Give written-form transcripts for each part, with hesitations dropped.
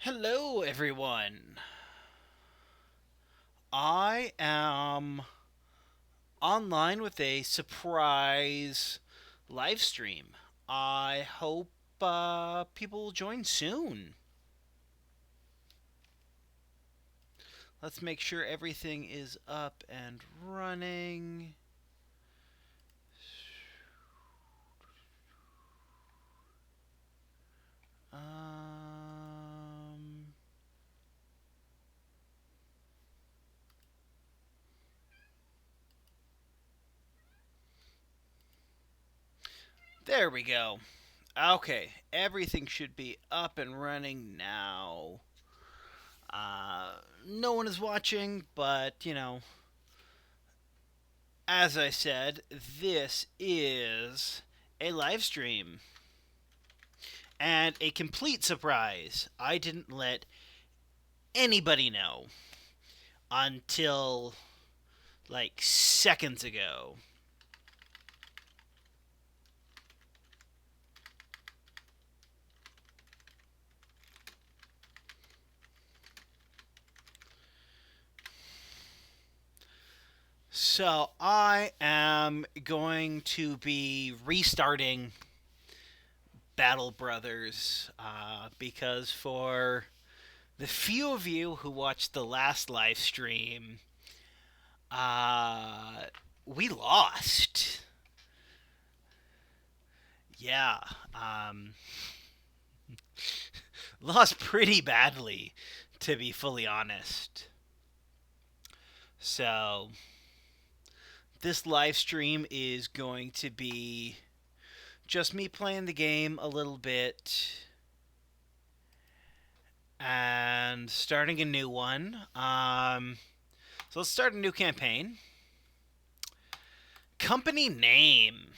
Hello, everyone. I am online with a surprise live stream. I hope people will join soon. Let's make sure everything is up and running. Um, there we go. Okay, everything should be up and running now. No one is watching, but as I said, this is a live stream and a complete surprise. I didn't let anybody know until like seconds ago. So I am going to be restarting Battle Brothers because for the few of you who watched the last live stream, uh, we lost. Yeah, um, lost pretty badly, to be fully honest. So, this live stream is going to be just me playing the game a little bit and starting a new one. So, let's start a new campaign. Company name.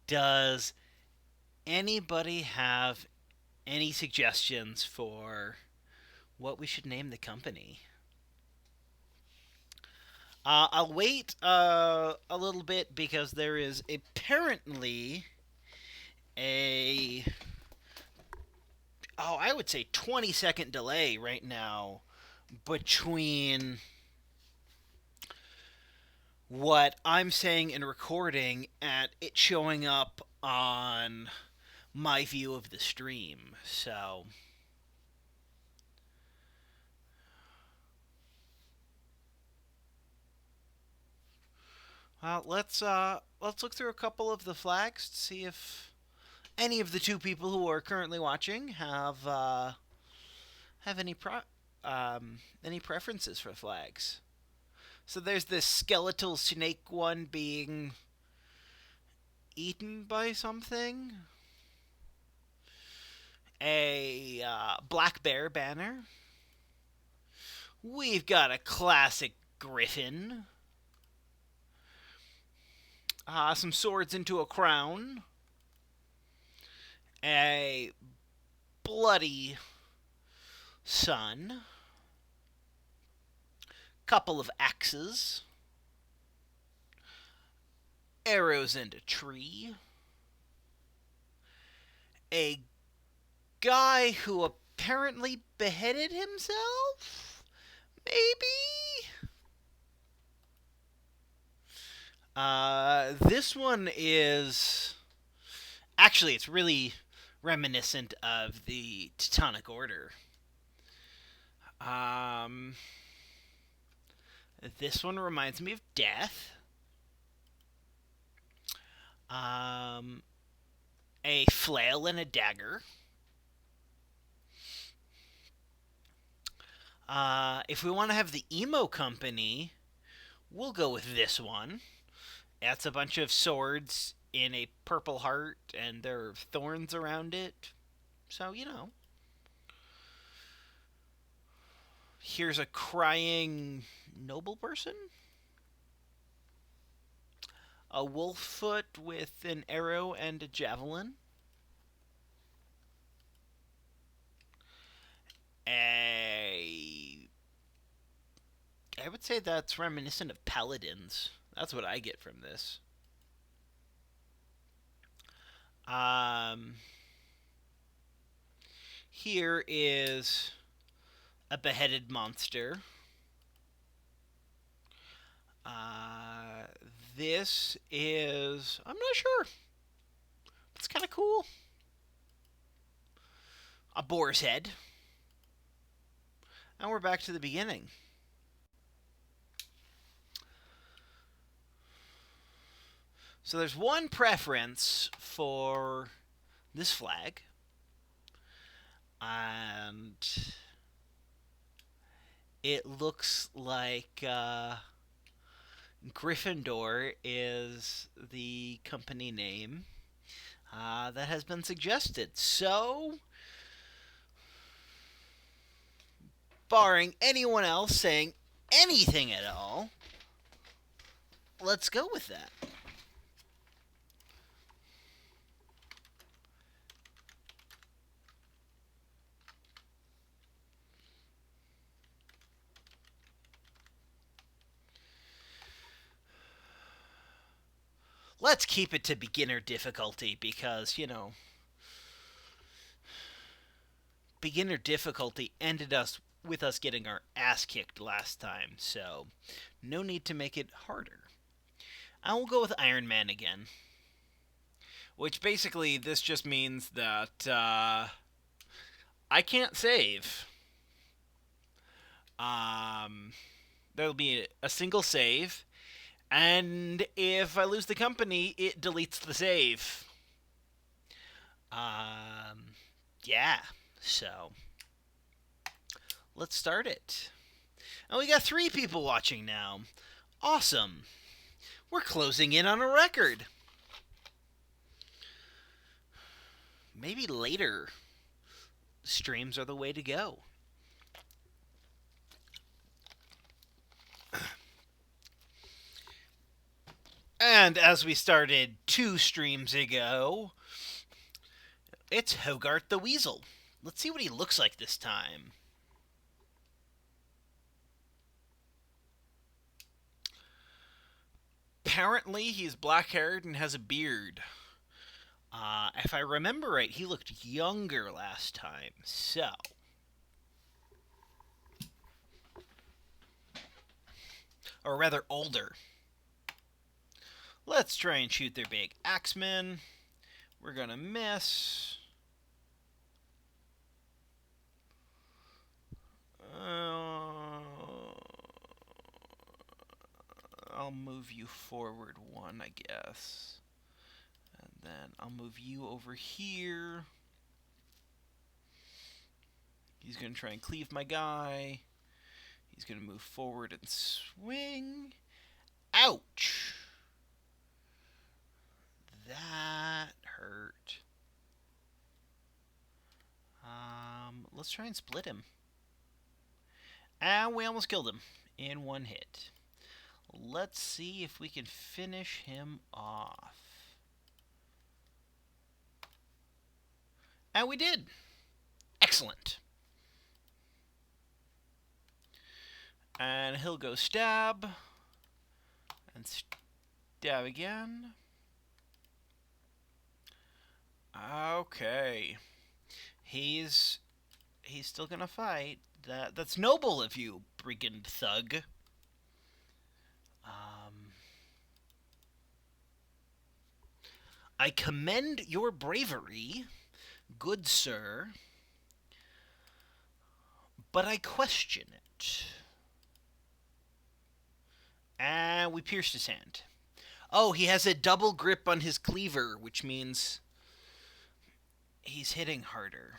Does anybody have any suggestions for what we should name the company? I'll wait a little bit because there is apparently a I would say 20-second delay right now between what I'm saying and recording and it showing up on my view of the stream. So, let's look through a couple of the flags to see if any of the two people who are currently watching have any preferences for flags. So there's this skeletal snake one being eaten by something. A black bear banner. We've got a classic griffin. Some swords into a crown. A bloody sun. Couple of axes. Arrows and a tree. A guy who apparently beheaded himself? Maybe? This one is. Actually, it's really reminiscent of the Teutonic Order. Um, this one reminds me of death. Um, a flail and a dagger. If we want to have the emo company, we'll go with this one. That's a bunch of swords in a purple heart, and there are thorns around it. So, here's a crying noble person. A wolf foot with an arrow and a javelin. A. I would say that's reminiscent of paladins. That's what I get from this. Um, Here is a beheaded monster. Uh, this is, I'm not sure. It's kind of cool. A boar's head. And we're back to the beginning. So there's one preference for this flag. And it looks like Gryffindor is the company name that has been suggested. So, barring anyone else saying anything at all, let's go with that. Let's keep it to beginner difficulty because, beginner difficulty ended us with us getting our ass kicked last time, so no need to make it harder. I will go with Iron Man again. Which basically, this just means that I can't save. Um, there'll be a single save, and if I lose the company, it deletes the save. Um, yeah, so let's start it. And we got 3 people watching now. Awesome. We're closing in on a record. Maybe later streams are the way to go. And as we started 2 streams ago, it's Hogarth the Weasel. Let's see what he looks like this time. Apparently, he's black-haired and has a beard. If I remember right, he looked younger last time, so... Or rather, older. Let's try and shoot their big axemen. We're gonna miss. I'll move you forward 1, I guess. And then I'll move you over here. He's going to try and cleave my guy. He's going to move forward and swing. Ouch! That hurt. Let's try and split him. And we almost killed him in 1 hit. Let's see if we can finish him off. And we did. Excellent. And he'll go stab. And stab again. Okay. He's still gonna fight. That's noble of you, brigand thug. I commend your bravery, good sir, but I question it. And we pierced his hand. Oh, he has a double grip on his cleaver, which means he's hitting harder.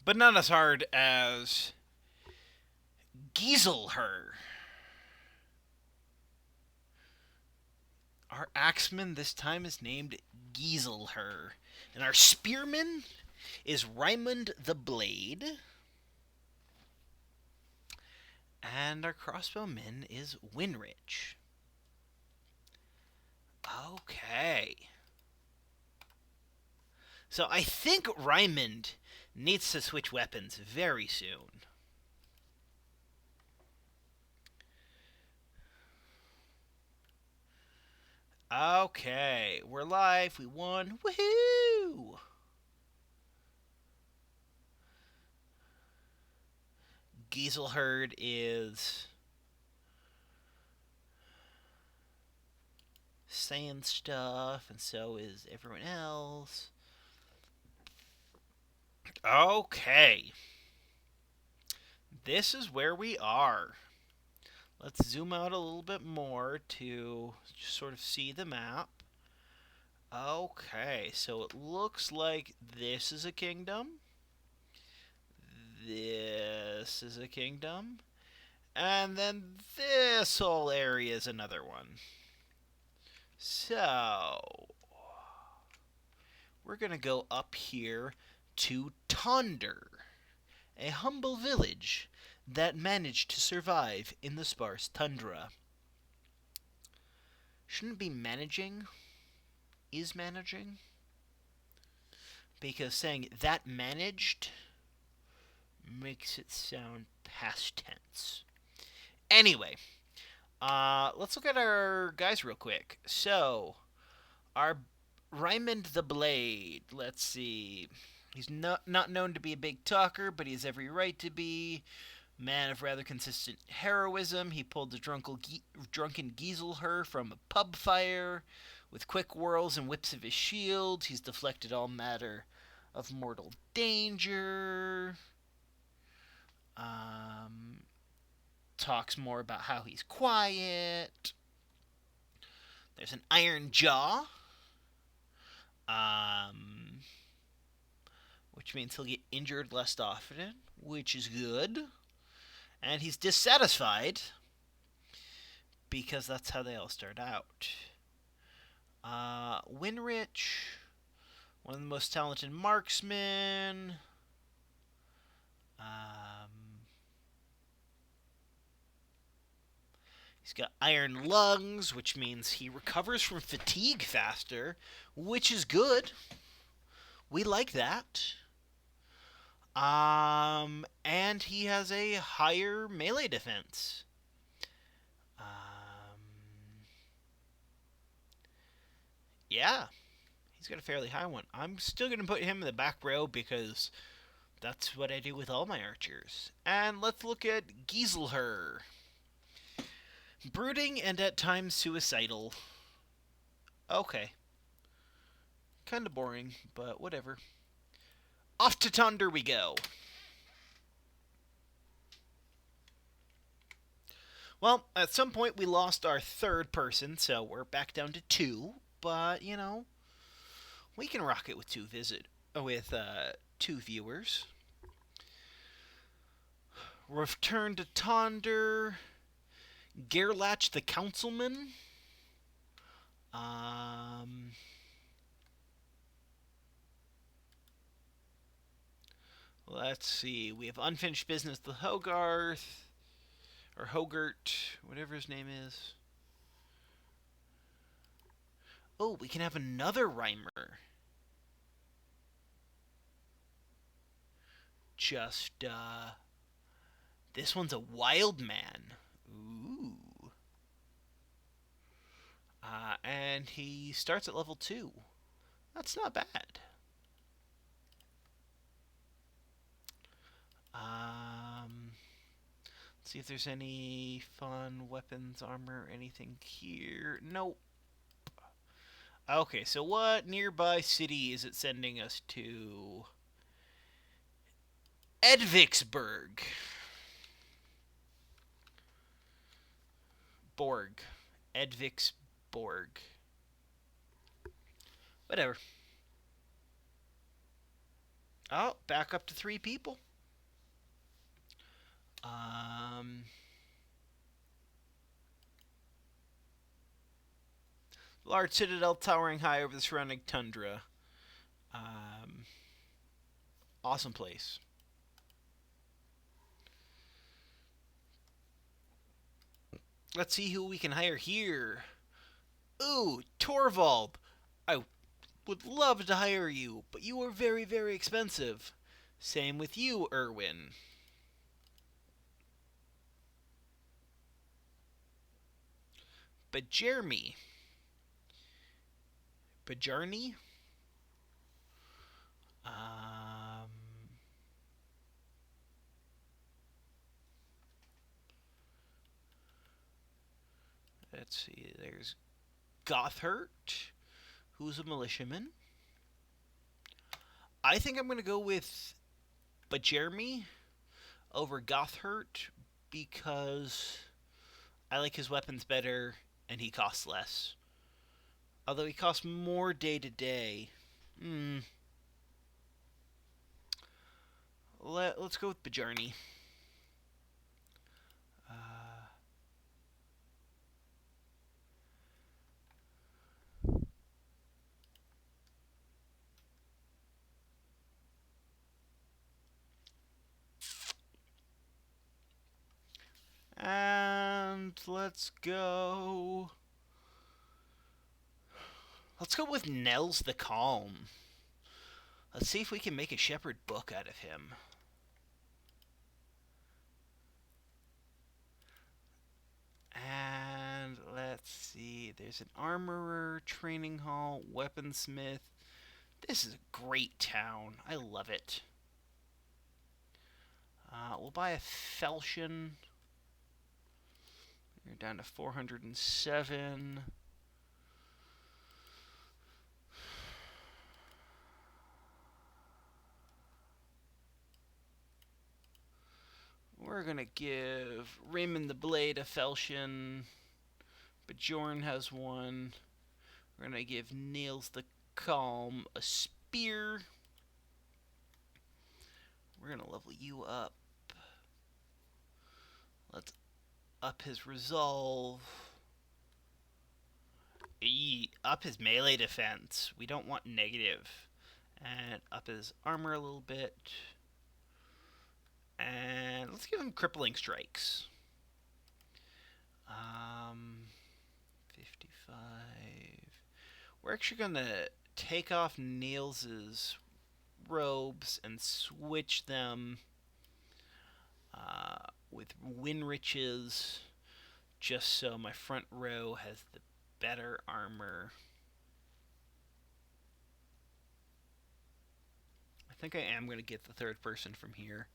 But not as hard as Giselher. Our axeman this time is named Giselher. And our spearman is Raymond the Blade. And our crossbowman is Winrich. Okay. So I think Raymond needs to switch weapons very soon. Okay, we're live. We won. Woohoo! Giselherd is saying stuff, and so is everyone else. Okay. This is where we are. Let's zoom out a little bit more to just sort of see the map. Okay, so it looks like this is a kingdom. This is a kingdom. And then this whole area is another one. So, we're going to go up here to Tonder, a humble village that managed to survive in the sparse tundra. Shouldn't it be managing? Is managing? Because saying that managed makes it sound past tense. Anyway, let's look at our guys real quick. So, our Raymond the Blade, let's see. He's not known to be a big talker, but he has every right to be. Man of rather consistent heroism, he pulled the drunken Giselher from a pub fire. With quick whirls and whips of his shield, he's deflected all matter of mortal danger. Talks more about how he's quiet. There's an iron jaw, which means he'll get injured less often, which is good. And he's dissatisfied, because that's how they all start out. Winrich, one of the most talented marksmen. He's got iron lungs, which means he recovers from fatigue faster, which is good. We like that. And he has a higher melee defense. Yeah, he's got a fairly high one. I'm still going to put him in the back row because that's what I do with all my archers. And let's look at Giselher. Brooding and at times suicidal. Okay. Kind of boring, but whatever. Off to Tonder we go. Well, at some point we lost our third person, so we're back down to 2. But, you know, we can rock it with 2 viewers. Return to Tonder. Gerlach the Councilman. Let's see. We have unfinished business with Hogarth. Or Hogart. Whatever his name is. Oh, we can have another rhymer. Just, this one's a wild man. Ooh. And he starts at level 2. That's not bad. Let's see if there's any fun weapons, armor, anything here. Nope. Okay, so what nearby city is it sending us to? Edviksburg. Borg. Edviksborg. Whatever. Oh, back up to 3 people. Large citadel towering high over the surrounding tundra. Awesome place. Let's see who we can hire here. Ooh, Torvald. I would love to hire you, but you are very, very expensive. Same with you, Erwin. But Jeremy. Bajarny? Let's see. There's Gothert, who's a militiaman. I think I'm going to go with Jeremy over Gothert because I like his weapons better and he costs less. Although he costs more day to day. Let's go with Bajarni. Uh, and let's go. Let's go with Nels the Calm. Let's see if we can make a shepherd book out of him. And let's see. There's an armorer, training hall, weaponsmith. This is a great town. I love it. We'll buy a falchion. You're down to 407. We're gonna give Raymond the Blade a falchion. Bjorn has one. We're gonna give Niels the Calm a spear. We're gonna level you up. Let's up his resolve. Up his melee defense. We don't want negative. And up his armor a little bit. And let's give him crippling strikes. 55. We're actually gonna take off Niels's robes and switch them with Winrich's, just so my front row has the better armor. I think I am going to get the third person from here.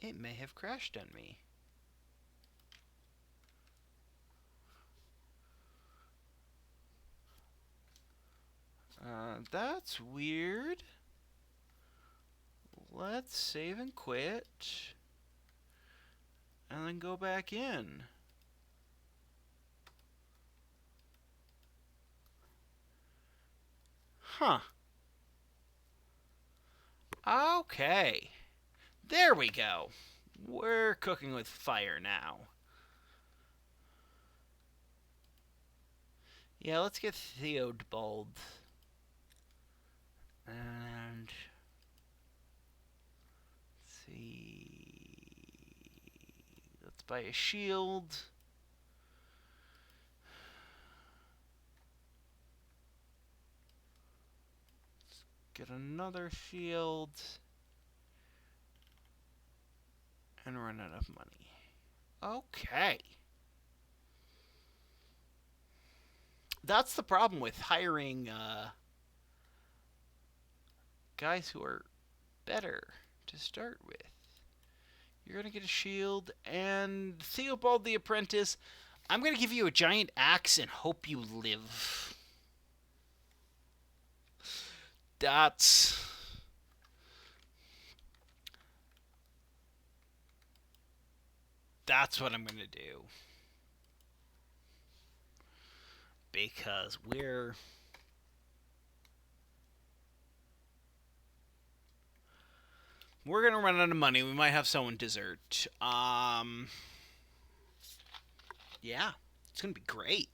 It may have crashed on me. That's weird. Let's save and quit. And then go back in. Huh. Okay. There we go. We're cooking with fire now. Yeah, let's get Theodbald. And let's see. Let's buy a shield. Let's get another shield. And run out of money. Okay. That's the problem with hiring guys who are better to start with. You're going to get a shield, and Theobald the Apprentice, I'm going to give you a giant axe and hope you live. That's what I'm going to do. Because we're going to run out of money. We might have someone desert. Yeah, it's going to be great.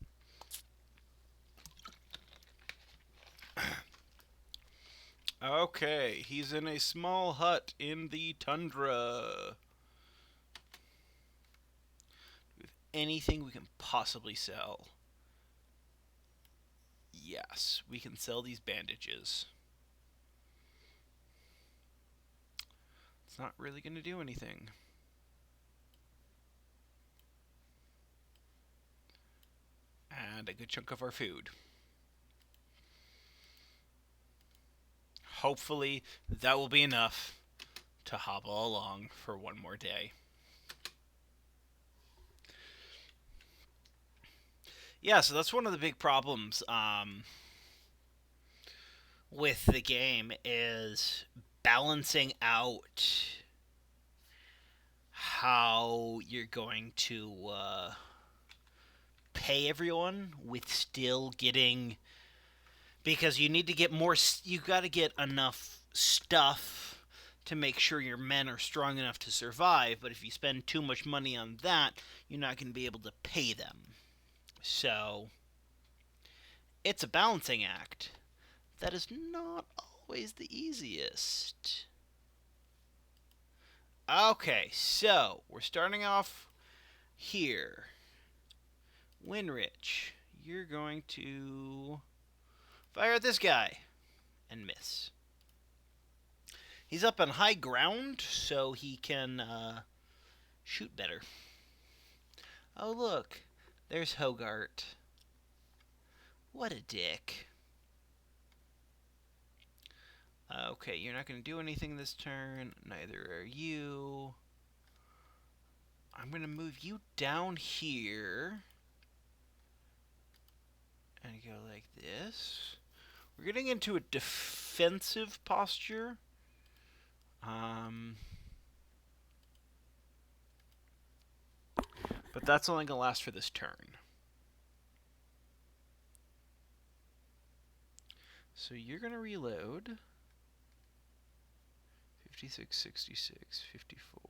Okay, he's in a small hut in the tundra. With anything we can possibly sell. Yes, we can sell these bandages. It's not really going to do anything. And a good chunk of our food. Hopefully, that will be enough to hobble along for one more day. Yeah, so that's one of the big problems with the game is balancing out how you're going to pay everyone with still getting, because you need to get more. You got to get enough stuff to make sure your men are strong enough to survive. But if you spend too much money on that, you're not going to be able to pay them. So it's a balancing act that is not always the easiest. Okay, so we're starting off here. Winrich, you're going to fire at this guy and miss. He's up on high ground, so he can shoot better. Oh, look. There's Hogart. What a dick. Okay, you're not going to do anything this turn. Neither are you. I'm going to move you down here. And go like this. We're getting into a defensive posture. But that's only going to last for this turn. So you're going to reload. 56, 66, 54.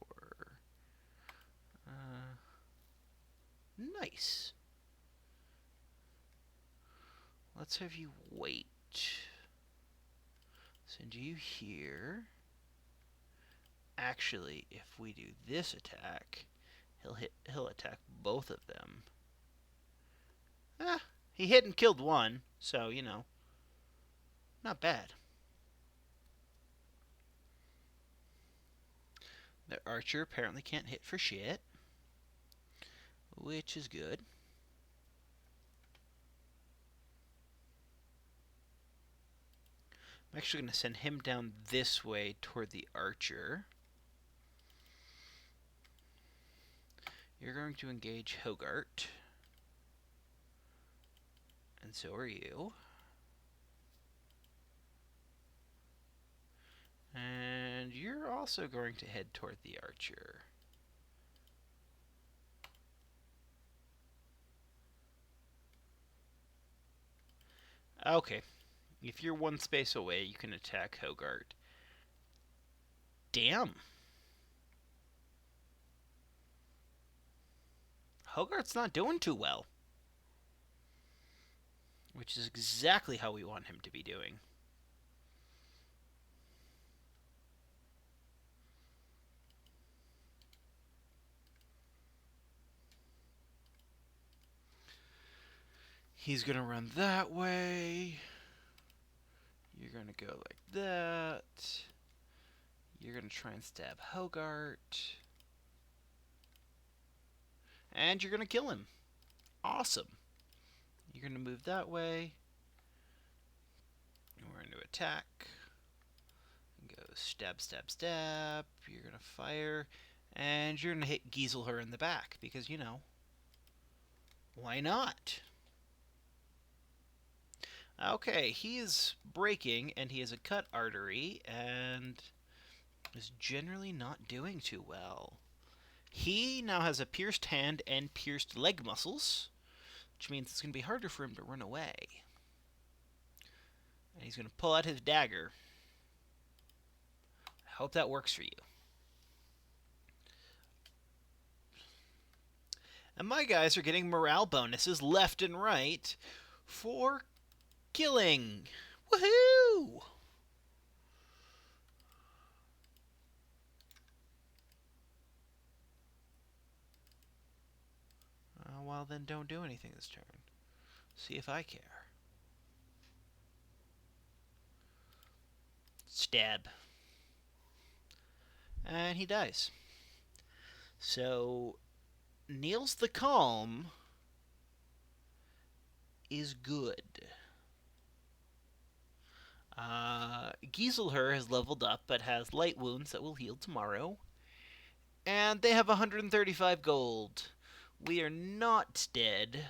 Nice. Let's have you wait. Send you here. Actually, if we do this attack, he'll attack both of them. He hit and killed one, so, not bad. The archer apparently can't hit for shit, which is good. I'm actually going to send him down this way toward the archer. You're going to engage Hogart. And so are you. And you're also going to head toward the archer. Okay. If you're one space away, you can attack Hogart. Damn. Hogart's not doing too well. Which is exactly how we want him to be doing. He's going to run that way. You're going to go like that. You're going to try and stab Hogart. And you're going to kill him. Awesome. You're going to move that way. And we're going to attack. And go stab, stab, stab. You're going to fire. And you're going to hit Giselher in the back. Because, why not? Okay, he is breaking, and he has a cut artery, and is generally not doing too well. He now has a pierced hand and pierced leg muscles, which means it's going to be harder for him to run away. And he's going to pull out his dagger. I hope that works for you. And my guys are getting morale bonuses left and right for killing. Woohoo! Well, then don't do anything this turn. See if I care. Stab. And he dies. So, Niels the Calm is good. Giselher has leveled up but has light wounds that will heal tomorrow. And they have 135 gold. We are not dead.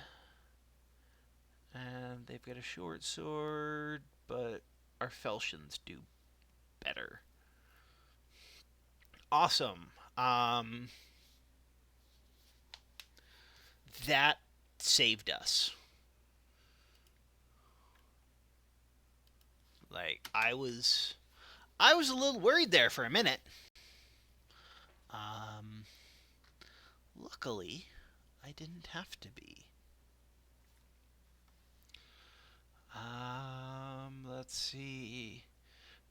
And they've got a short sword, but our falchions do better. Awesome. That saved us. Like I was a little worried there for a minute. Um, Luckily, I didn't have to be. Let's see.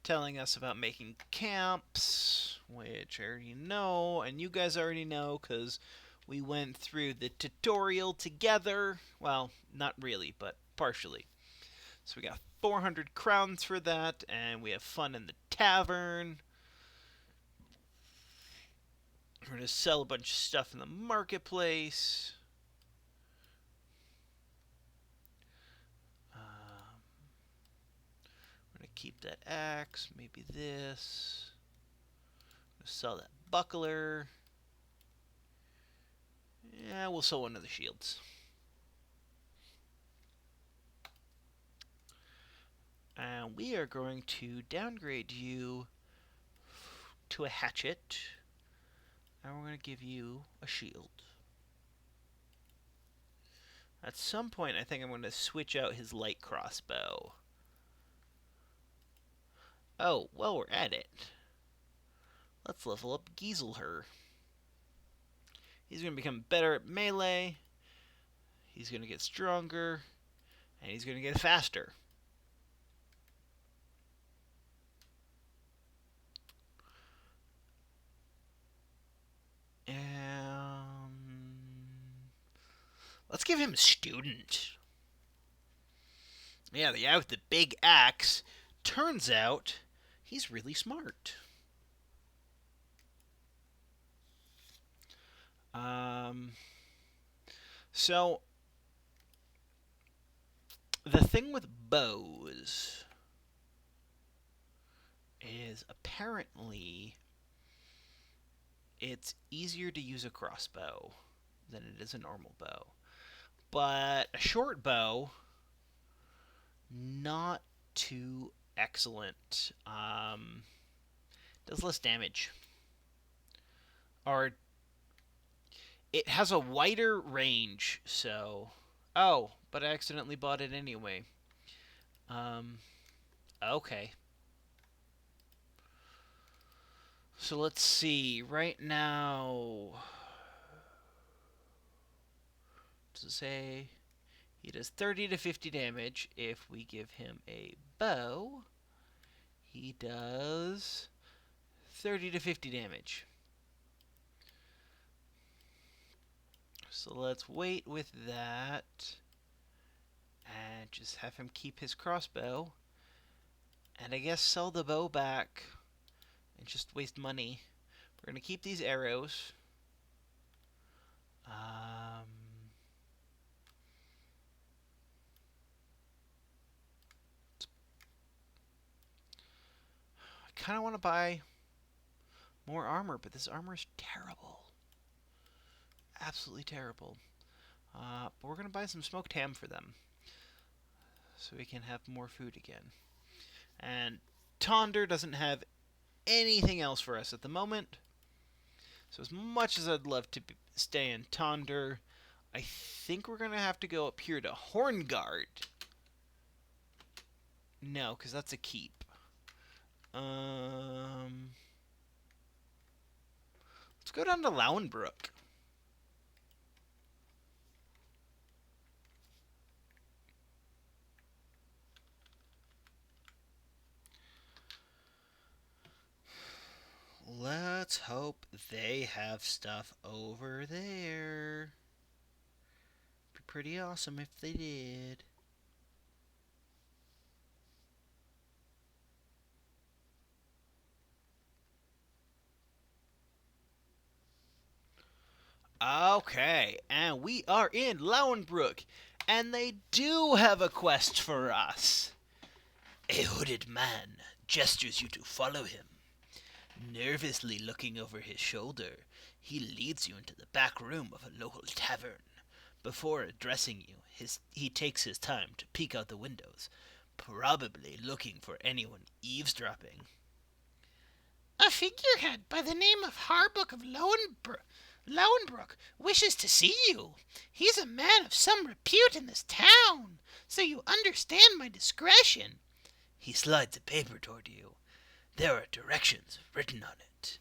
Telling us about making camps, which I already know, and you guys already know because we went through the tutorial together. Well, not really, but partially. So we got 400 crowns for that, and we have fun in the tavern. We're going to sell a bunch of stuff in the marketplace. We're going to keep that axe, maybe this. Sell that buckler. Yeah, we'll sell one of the shields. And we are going to downgrade you to a hatchet. And we're going to give you a shield. At some point, I think I'm going to switch out his light crossbow. Oh, well, we're at it. Let's level up Giselher. He's going to become better at melee. He's going to get stronger. And he's going to get faster. Let's give him student. Yeah, the guy with the big axe. Turns out he's really smart. So the thing with bows is apparently it's easier to use a crossbow than it is a normal bow. But a short bow, not too excellent. Does less damage. Or it has a wider range, so... Oh, but I accidentally bought it anyway. Okay. So let's see. Right now... Does it say... He does 30 to 50 damage. If we give him a bow, he does 30 to 50 damage. So let's wait with that and just have him keep his crossbow. And I guess sell the bow back and just waste money. We're going to keep these arrows. I kind of want to buy more armor, but this armor is terrible. Absolutely terrible. But we're going to buy some smoked ham for them so we can have more food again. And Tonder doesn't have anything else for us at the moment. So as much as I'd love to stay in Tonder, I think we're going to have to go up here to Horngard. No, because that's a keep. Let's go down to Lauenbrook. Let's hope they have stuff over there. Be pretty awesome if they did. Okay, and we are in Lauenbrook, and they do have a quest for us. A hooded man gestures you to follow him. Nervously looking over his shoulder, he leads you into the back room of a local tavern. Before addressing you, he takes his time to peek out the windows, probably looking for anyone eavesdropping. A figurehead by the name of Harbuck of Lowenbrook wishes to see you. He's a man of some repute in this town, so you understand my discretion. He slides a paper toward you. There are directions written on it.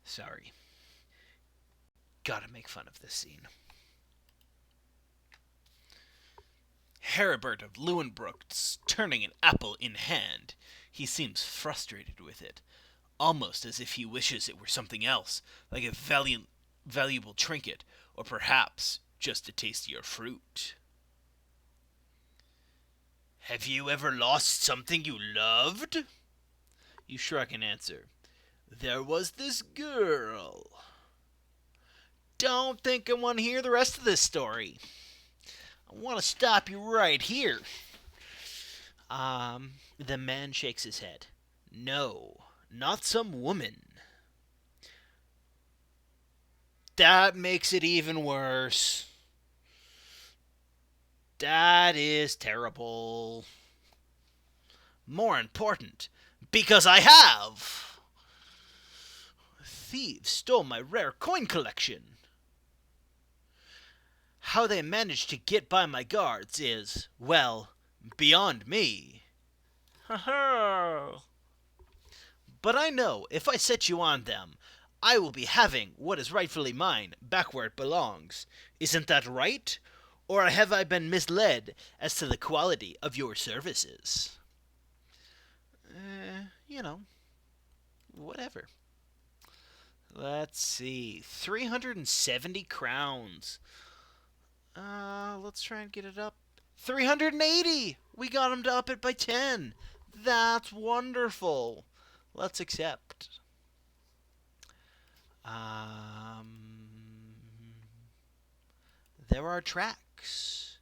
Sorry. Gotta make fun of this scene. Heribert of Lowenbrook's turning an apple in hand. He seems frustrated with it, almost as if he wishes it were something else, like a valuable trinket, or perhaps just a tastier fruit. Have you ever lost something you loved? You shrug and answer, There was this girl. Don't think I want to hear the rest of this story. I want to stop you right here. The man shakes his head. No, not some woman. That makes it even worse. That is terrible. More important, because I have. Thieves stole my rare coin collection. How they managed to get by my guards is, well, beyond me. Ha ha. But I know if I set you on them, I will be having what is rightfully mine back where it belongs. Isn't that right? Or have I been misled as to the quality of your services? You know, whatever. Let's see. 370 crowns. Let's try and get it up. 380! We got him to up it by 10. That's wonderful. Let's accept. There are tracks.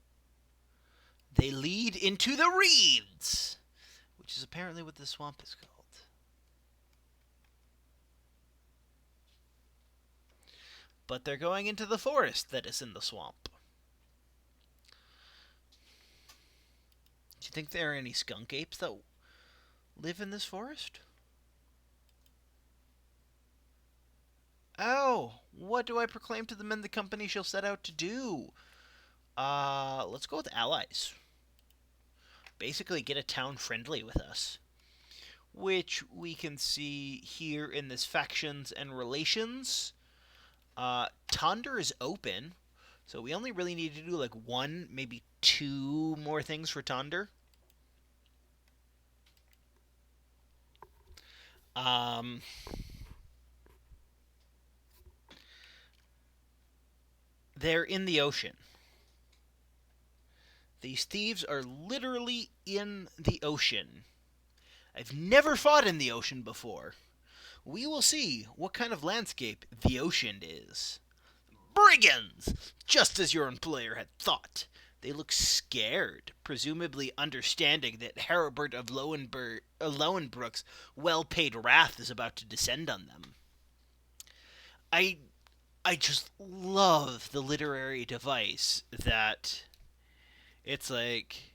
They lead into the reeds, which is apparently what the swamp is called. But they're going into the forest that is in the swamp. Do you think there are any skunk apes that live in this forest? Oh, what do I proclaim to the men the company shall set out to do? Let's go with allies. Basically, get a town friendly with us. Which we can see here in this factions and relations. Tonder is open, so we only really need to do like one, maybe two more things for Tonder. They're in the ocean. These thieves are literally in the ocean. I've never fought in the ocean before. We will see what kind of landscape the ocean is. Brigands! Just as your employer had thought. They look scared, presumably understanding that Heribert of Lowenbrook's well-paid wrath is about to descend on them. I just love the literary device that it's like,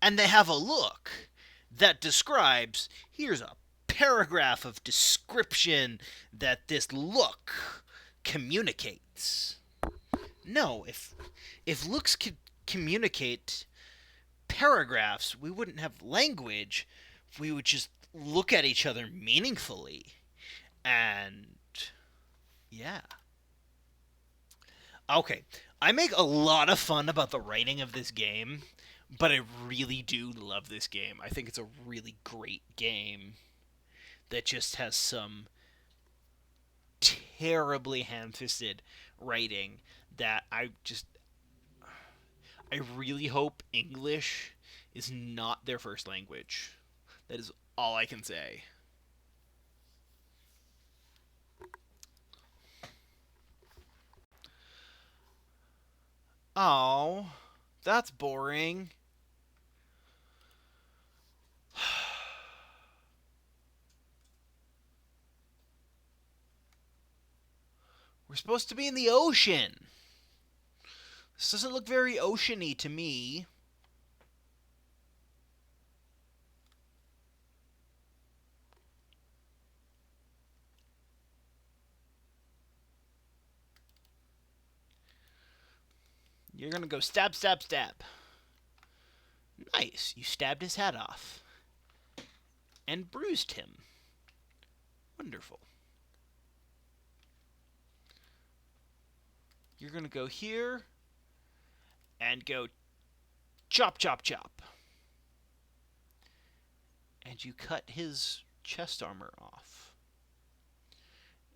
and they have a look that describes, here's a paragraph of description that this look communicates. No, if looks could communicate paragraphs, we wouldn't have language. We would just look at each other meaningfully. And yeah. Okay, I make a lot of fun about the writing of this game, but I really do love this game. I think it's a really great game that just has some terribly ham-fisted writing that I really hope English is not their first language. That is all I can say. Oh, that's boring. We're supposed to be in the ocean. This doesn't look very oceany to me. You're gonna go stab, stab, stab. Nice. You stabbed his hat off. And bruised him. Wonderful. You're gonna go here. And go chop, chop, chop. And you cut his chest armor off.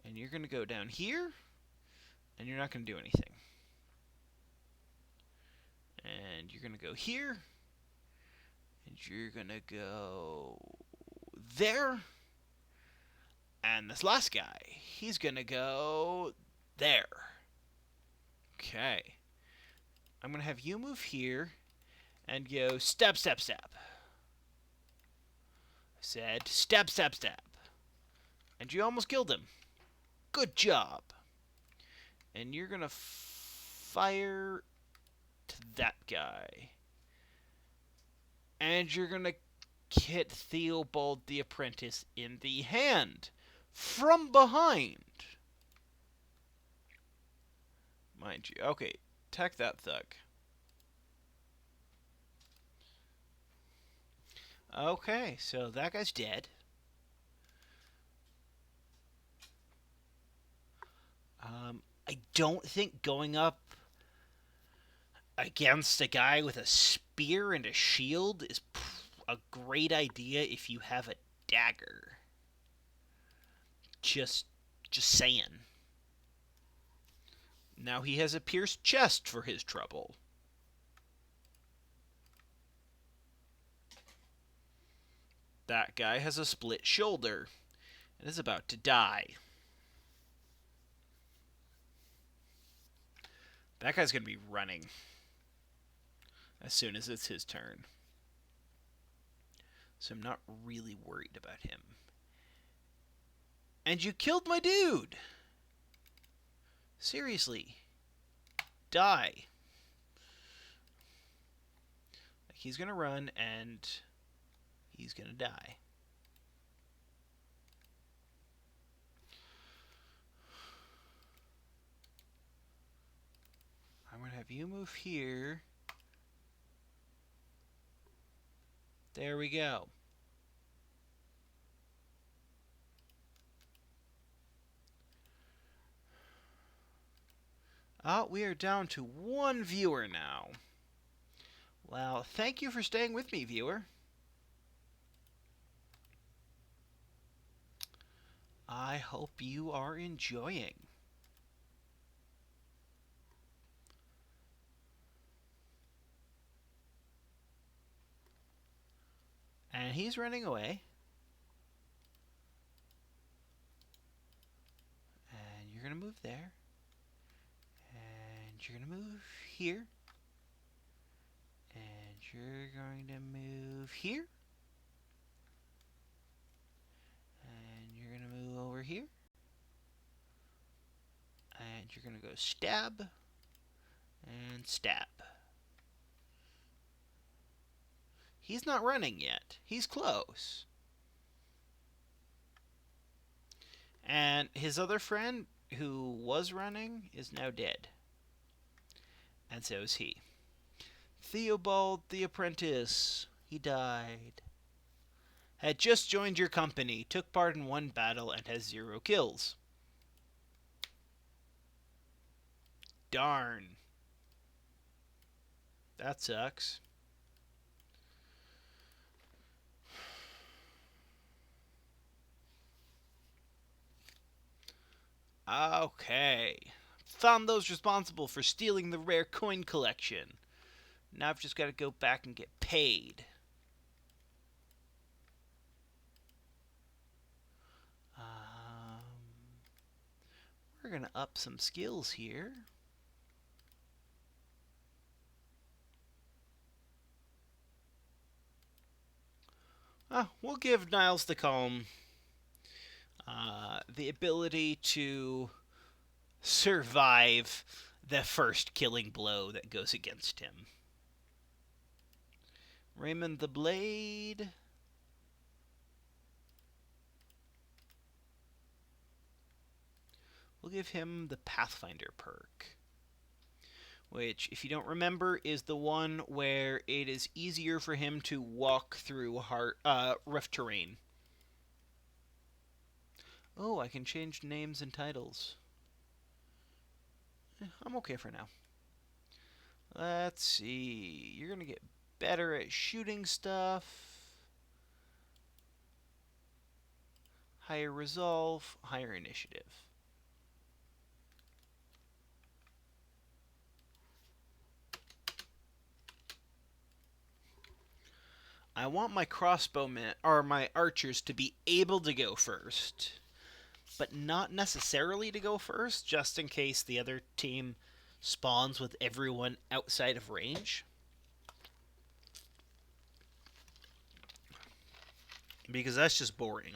And you're gonna go down here. And you're not gonna do anything. And you're gonna go here. And you're gonna go there. And this last guy, he's gonna go there. Okay. I'm gonna have you move here and go stab, stab, stab. I said stab, stab, stab. And you almost killed him. Good job. And you're gonna fire to that guy. And you're gonna hit Theobald the Apprentice in the hand from behind. Mind you. Okay, attack that thug. Okay, so that guy's dead. I don't think going up against a guy with a spear and a shield is a great idea if you have a dagger. Just saying. Now he has a pierced chest for his trouble. That guy has a split shoulder and is about to die. That guy's going to be running as soon as it's his turn. So I'm not really worried about him. And you killed my dude! Seriously. Die. He's going to run and he's going to die. I'm going to have you move here. There we go. We are down to one viewer now. Well, thank you for staying with me, viewer. I hope you are enjoying. And he's running away. And you're going to move there. And you're going to move here. And you're going to move here. And you're going to move over here. And you're going to go stab. And stab. He's not running yet. He's close. And his other friend, who was running, is now dead. And so is he. Theobald the Apprentice. He died. Had just joined your company, took part in one battle, and has 0 kills. Darn. That sucks. Okay. Found those responsible for stealing the rare coin collection. Now I've just got to go back and get paid. We're going to up some skills here. We'll give Niles the Calm the ability to survive the first killing blow that goes against him. Raymond the Blade. We'll give him the Pathfinder perk, which, if you don't remember, is the one where it is easier for him to walk through rough terrain. Oh, I can change names and titles. I'm okay for now. Let's see. You're going to get better at shooting stuff. Higher resolve, higher initiative. I want my crossbowmen or my archers to be able to go first, but not necessarily to go first, just in case the other team spawns with everyone outside of range. Because that's just boring.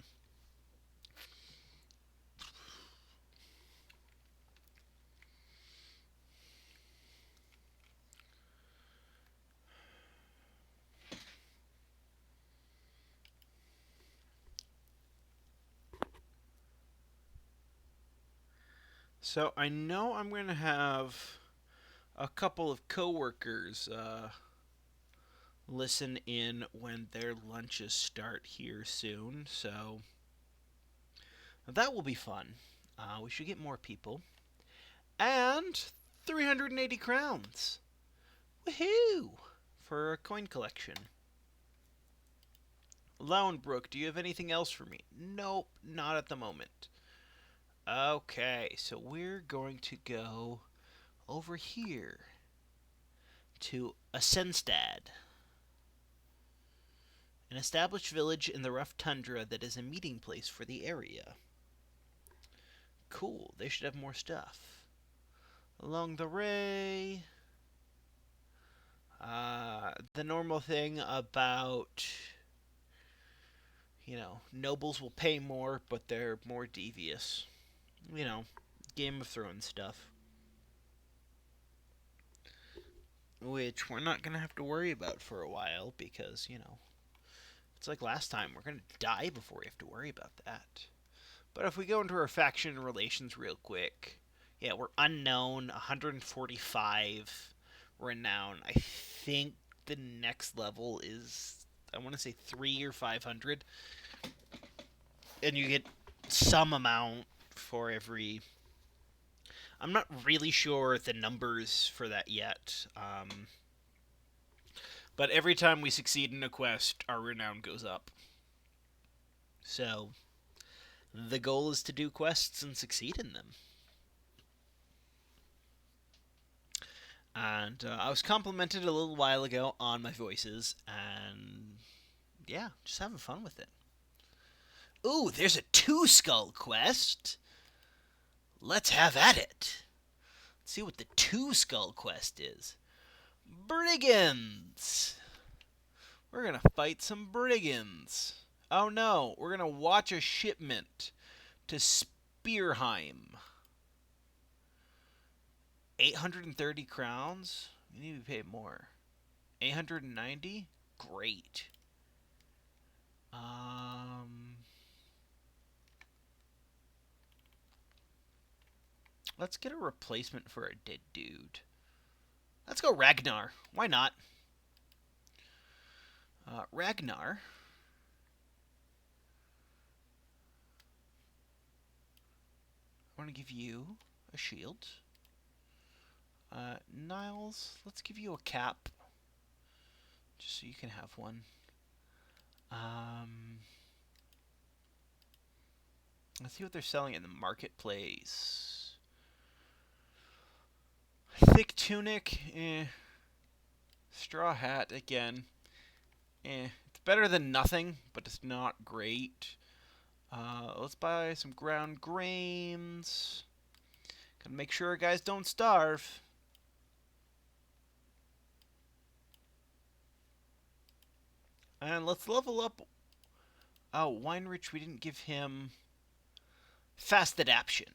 So I know I'm going to have a couple of coworkers listen in when their lunches start here soon, so that will be fun. We should get more people. And 380 crowns. Woohoo! For a coin collection. Lowenbrook, do you have anything else for me? Nope, not at the moment. Okay, so we're going to go over here to Asenstad, an established village in the rough tundra that is a meeting place for the area. Cool, they should have more stuff. Along the way, the normal thing about, nobles will pay more, but they're more devious. Game of Thrones stuff. Which we're not going to have to worry about for a while because, it's like last time. We're going to die before we have to worry about that. But if we go into our faction relations real quick, yeah, we're unknown, 145 renown. I think the next level is, I want to say 3 or 500. And you get some amount for every. I'm not really sure the numbers for that yet. But every time we succeed in a quest, our renown goes up. So, the goal is to do quests and succeed in them. And I was complimented a little while ago on my voices, and yeah, just having fun with it. Ooh, there's a 2-skull quest. Let's have at it. Let's see what the 2-skull quest is. Brigands! We're gonna fight some brigands. Oh no, we're gonna watch a shipment to Spearheim. 830 crowns? We need to pay more. 890? Great. Let's get a replacement for a dead dude. Let's go Ragnar. Why not? Ragnar. I want to give you a shield. Niles, let's give you a cap. Just so you can have one. Let's see what they're selling in the marketplace. Thick tunic, Straw hat, again. It's better than nothing, but it's not great. Let's buy some ground grains. Gotta make sure our guys don't starve. And let's level up. Oh, Weinrich, we didn't give him fast adaptation.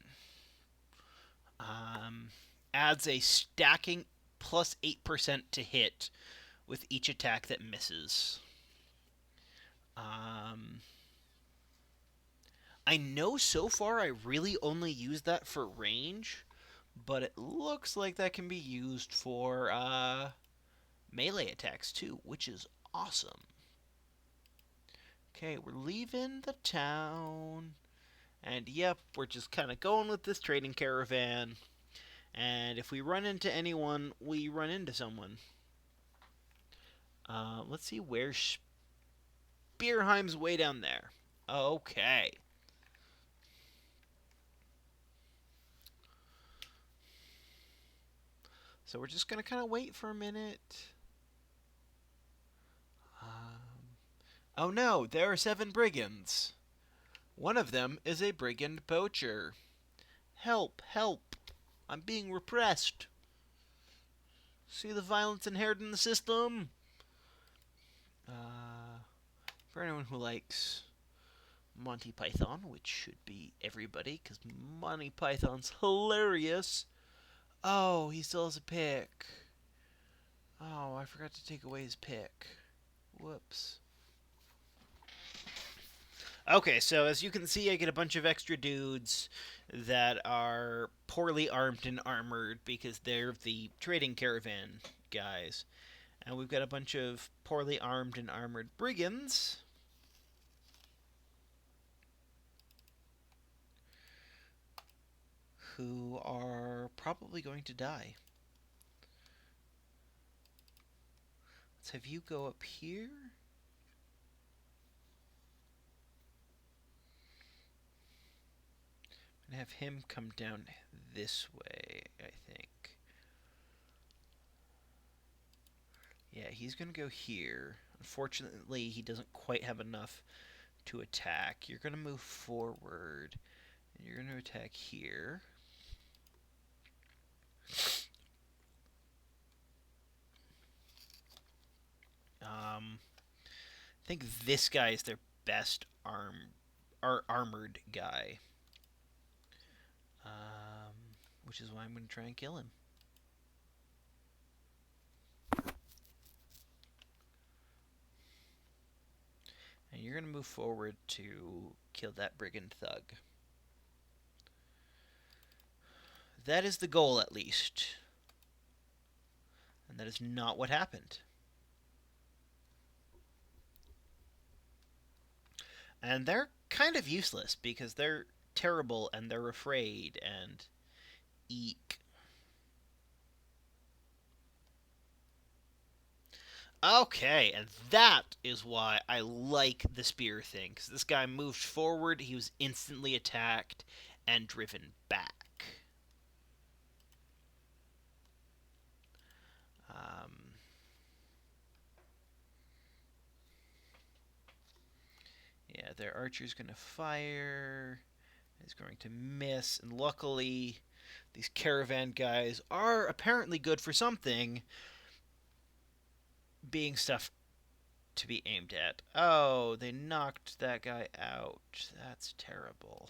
Um, adds a stacking plus 8% to hit with each attack that misses. Um, I know so far I really only use that for range, but it looks like that can be used for melee attacks too, which is awesome. Okay, we're leaving the town. And yep, we're just kind of going with this trading caravan. And if we run into anyone, we run into someone. Let's see where Spearheim's way down there. Okay. So we're just going to kind of wait for a minute. Oh no, there are 7 brigands. One of them is a brigand poacher. Help, help. I'm being repressed. See the violence inherent in the system? Uh, for anyone who likes Monty Python, which should be everybody, because Monty Python's hilarious. Oh, he still has a pick. Oh, I forgot to take away his pick. Whoops. Okay, so as you can see, I get a bunch of extra dudes that are poorly armed and armored because they're the trading caravan guys. And we've got a bunch of poorly armed and armored brigands. Who are probably going to die. Let's have you go up here. And have him come down this way, I think. Yeah, he's going to go here. Unfortunately, he doesn't quite have enough to attack. You're going to move forward, and you're going to attack here. I think this guy is their best armored guy. Which is why I'm going to try and kill him. And you're going to move forward to kill that brigand thug. That is the goal, at least. And that is not what happened. And they're kind of useless because they're terrible and they're afraid and eek. Okay, and that is why I like the spear thing. Because this guy moved forward, he was instantly attacked and driven back. Um, yeah, their archer's going to fire. He's going to miss, and luckily, these caravan guys are apparently good for something, being stuff to be aimed at. Oh, they knocked that guy out. That's terrible.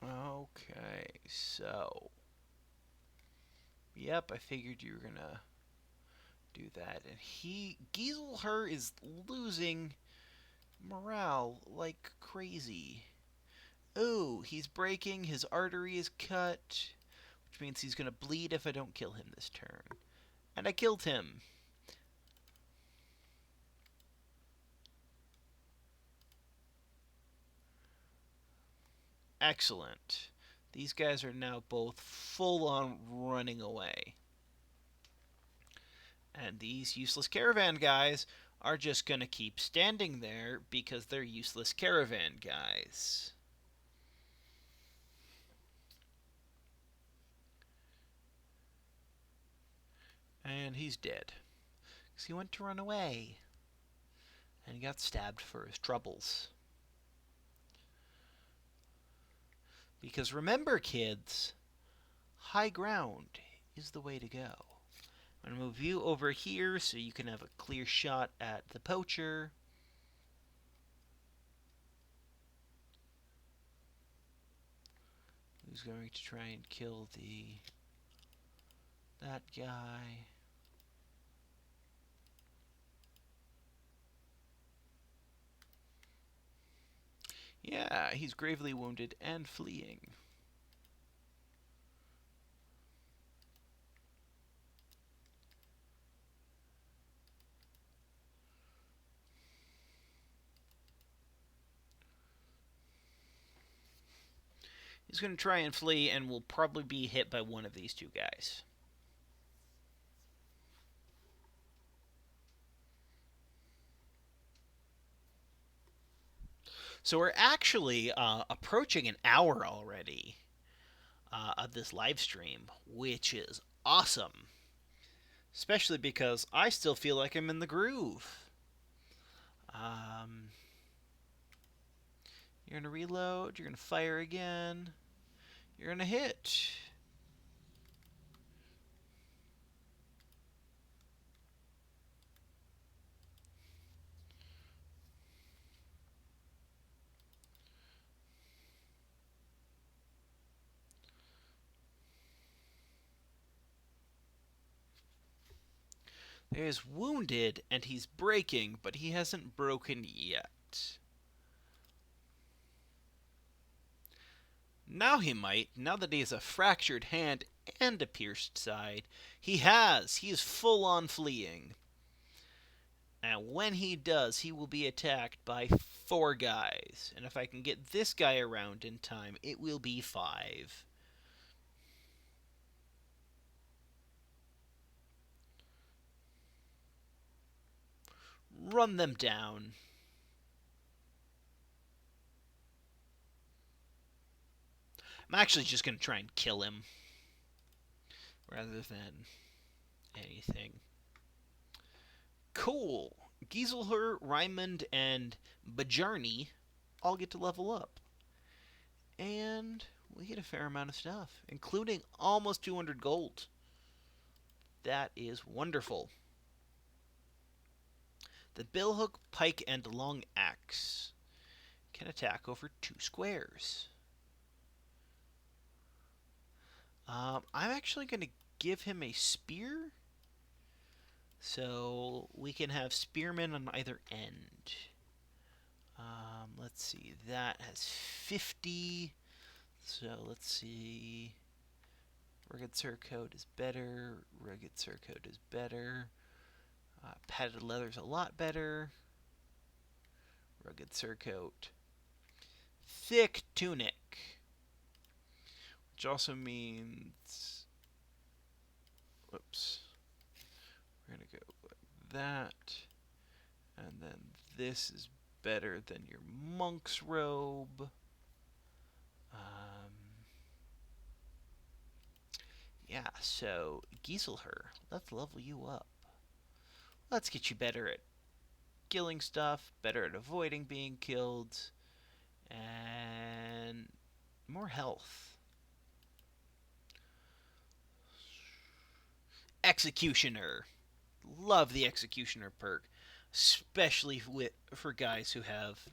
Okay, so. Yep, I figured you were gonna do that. And Giselher is losing morale like crazy. Oh, he's breaking, his artery is cut, which means he's gonna bleed if I don't kill him this turn. And I killed him. Excellent. These guys are now both full on running away. And these useless caravan guys are just gonna keep standing there because they're useless caravan guys. And he's dead. Because he went to run away. And he got stabbed for his troubles. Because remember, kids, high ground is the way to go. I'm going to move you over here so you can have a clear shot at the poacher. Who's going to try and kill that guy. Yeah, he's gravely wounded and fleeing. He's going to try and flee and will probably be hit by one of these two guys. So we're actually approaching an hour already of this live stream, which is awesome. Especially because I still feel like I'm in the groove. You're going to reload. You're going to fire again. You're going to hit. There's wounded, and he's breaking, but he hasn't broken yet. Now he might, now that he has a fractured hand and a pierced side. He has. He is full on fleeing. And when he does, he will be attacked by 4 guys. And if I can get this guy around in time, it will be 5. Run them down. I'm actually just going to try and kill him rather than anything. Cool. Giselher, Raymond, and Bajarni all get to level up. And we get a fair amount of stuff, including almost 200 gold. That is wonderful. The billhook, pike, and long axe can attack over 2 squares. I'm actually going to give him a spear, so we can have spearmen on either end. Let's see, that has 50, so let's see. Rugged Surcoat is better, Rugged Surcoat is better, padded leather's a lot better, Rugged Surcoat, thick tunic, which also means, whoops, we're going to go like that, and then this is better than your monk's robe. Yeah, so Giselher, let's level you up. Let's get you better at killing stuff, better at avoiding being killed, and more health. Executioner. Love the Executioner perk, especially for guys who have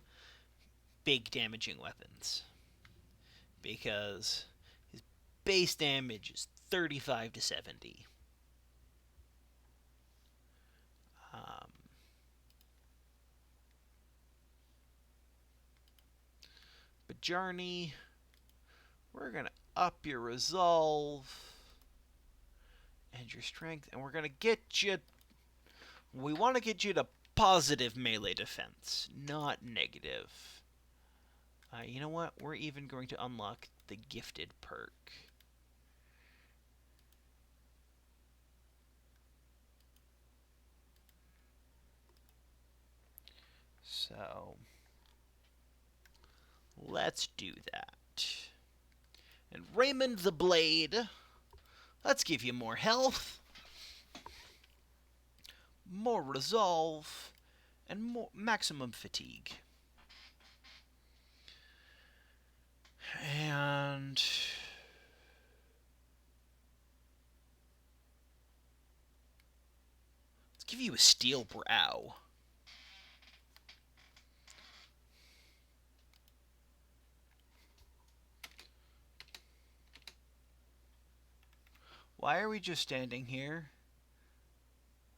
big damaging weapons, because his base damage is 35 to 70. Bajarni, we're going to up your resolve and your strength, and we're going to get you, we want to get you to positive melee defense, not negative. You know what? We're even going to unlock the gifted perk. So, let's do that. And Raymond the Blade, let's give you more health, more resolve, and maximum fatigue. And let's give you a steel brow. Why are we just standing here?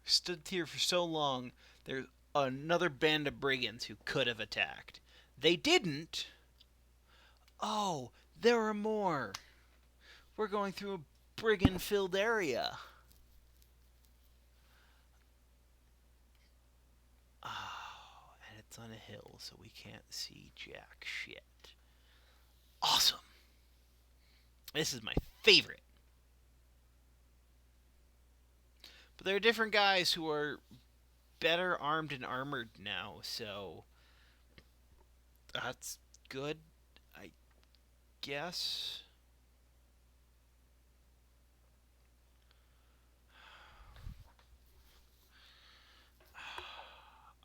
Stood here for so long. There's another band of brigands who could have attacked. They didn't. Oh, there are more. We're going through a brigand-filled area. Oh, and it's on a hill, so we can't see jack shit. Awesome. This is my favorite. But there are different guys who are better armed and armored now, so that's good, I guess.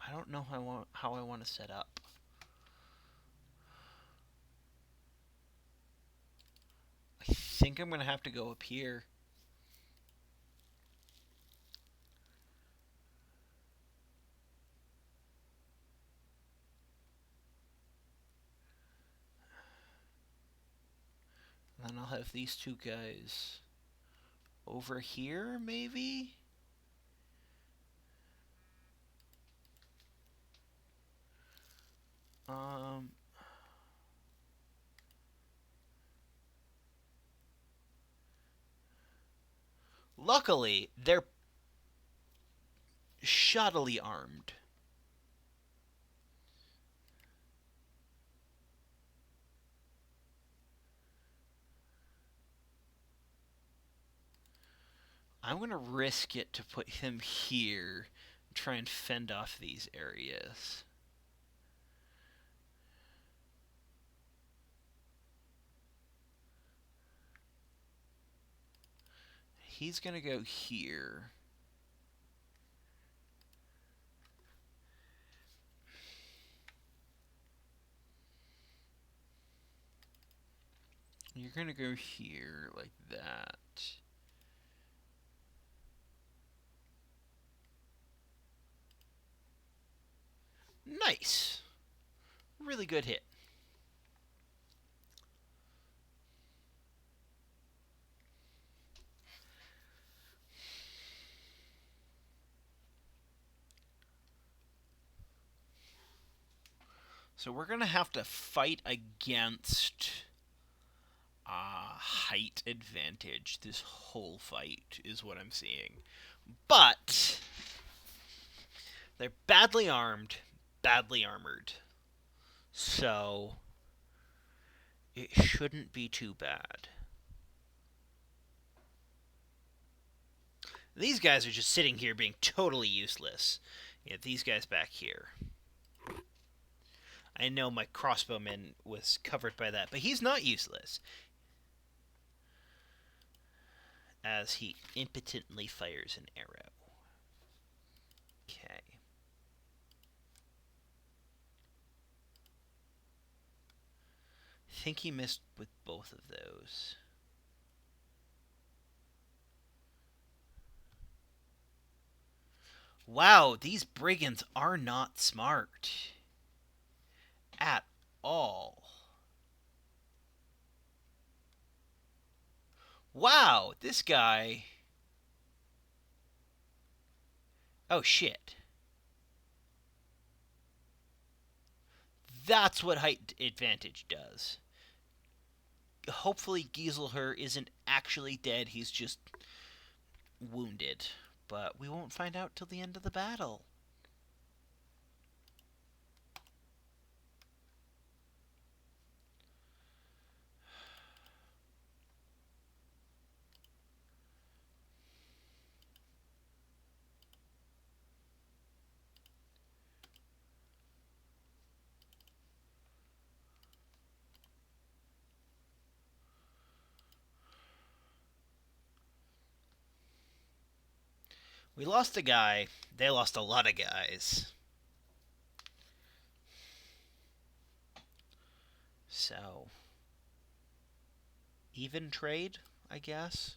I don't know how I want to set up. I think I'm going to have to go up here. And then I'll have these two guys over here, maybe? Um... Luckily, they're shoddily armed. I'm going to risk it to put him here and try and fend off these areas. He's going to go here. You're going to go here like that. Nice. Really good hit. So we're going to have to fight against height advantage this whole fight is what I'm seeing. But they're badly armed, badly armored. So it shouldn't be too bad. These guys are just sitting here being totally useless. Yeah, these guys back here. I know my crossbowman was covered by that, but he's not useless. As he impotently fires an arrow. Okay. I think he missed with both of those. Wow, these brigands are not smart. At all. Wow, this guy... Oh, shit. That's what height advantage does. Hopefully Giselher isn't actually dead, he's just wounded. But we won't find out till the end of the battle. We lost a guy. They lost a lot of guys. So, even trade, I guess.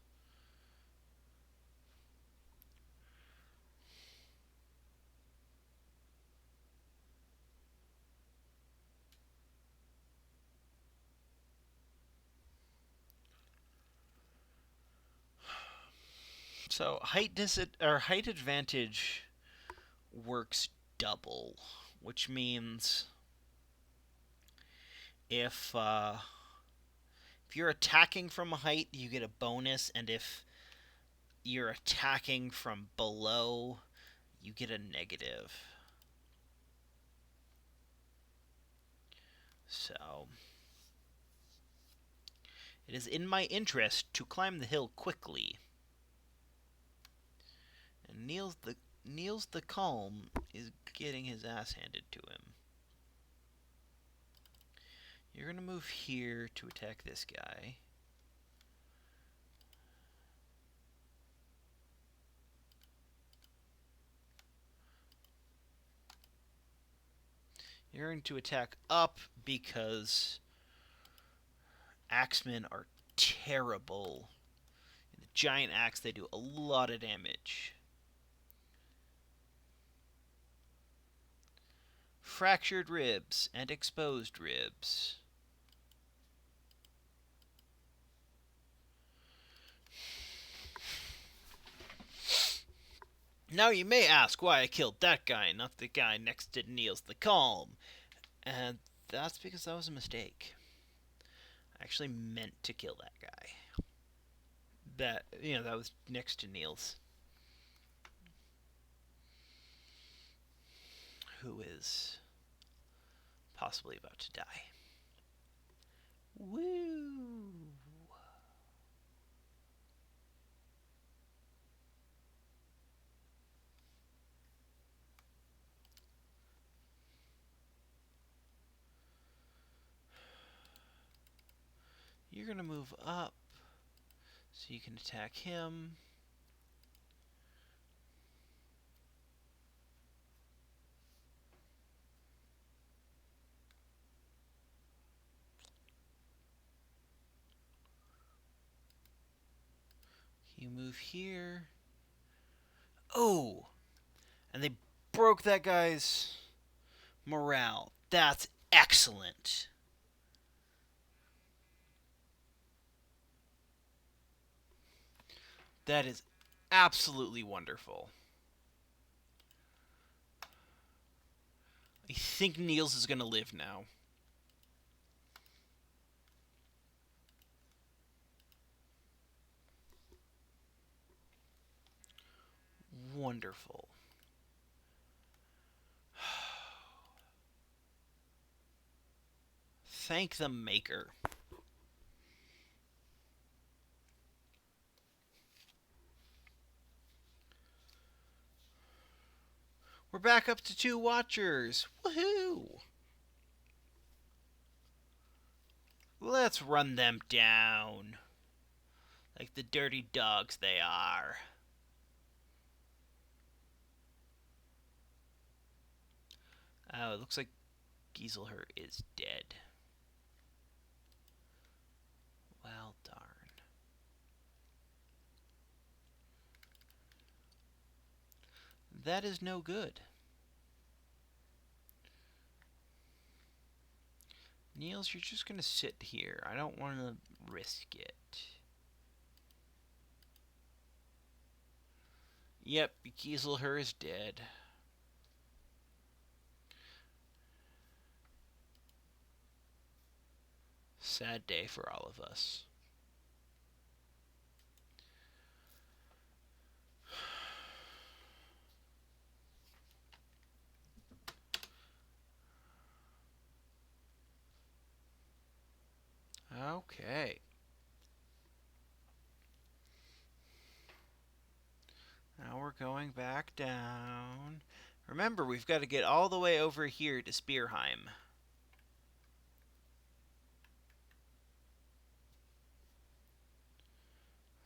So height advantage works double, which means if if you're attacking from a height, you get a bonus, and if you're attacking from below, you get a negative. So it is in my interest to climb the hill quickly. And Niels the Calm is getting his ass handed to him. You're gonna move here to attack this guy. You're going to attack up because axemen are terrible. In the giant axe, they do a lot of damage. Fractured ribs and exposed ribs. Now you may ask why I killed that guy, not the guy next to Niels the Calm. And that's because that was a mistake. I actually meant to kill that guy. That was next to Niels. Who is possibly about to die. Woo! You're going to move up so you can attack him. You move here. Oh! And they broke that guy's morale. That's excellent. That is absolutely wonderful. I think Niels is going to live now. Wonderful. Thank the Maker. We're back up to 2 watchers. Woohoo! Let's run them down. Like the dirty dogs they are. Oh, it looks like Giselher is dead. Well, darn. That is no good. Niels, you're just going to sit here. I don't want to risk it. Yep, Giselher is dead. Sad day for all of us. Okay. Now we're going back down. Remember, we've got to get all the way over here to Spearheim.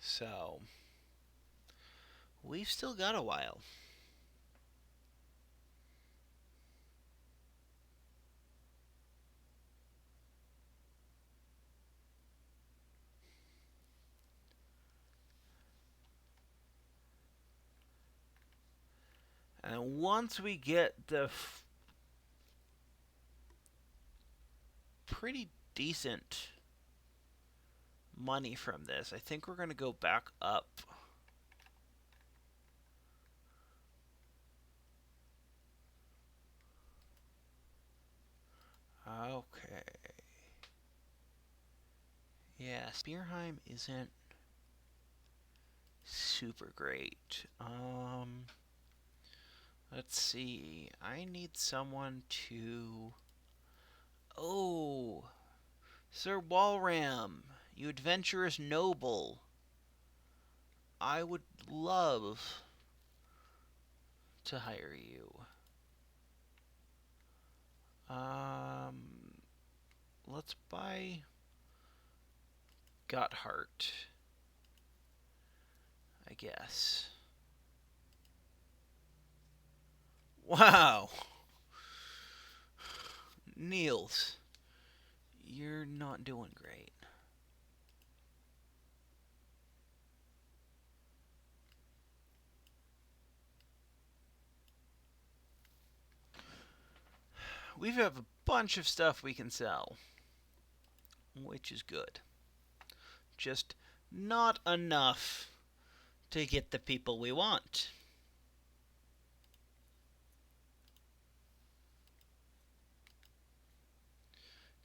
So, we've still got a while. And once we get the pretty decent money from this, I think we're going to go back up. Okay. Yeah, Spearheim isn't super great. Let's see. I need someone to... Oh, Sir Walram, you adventurous noble. I would love to hire you. Um, let's buy Gotthard, I guess. Wow. Niels, you're not doing great. We have a bunch of stuff we can sell, which is good. Just not enough to get the people we want.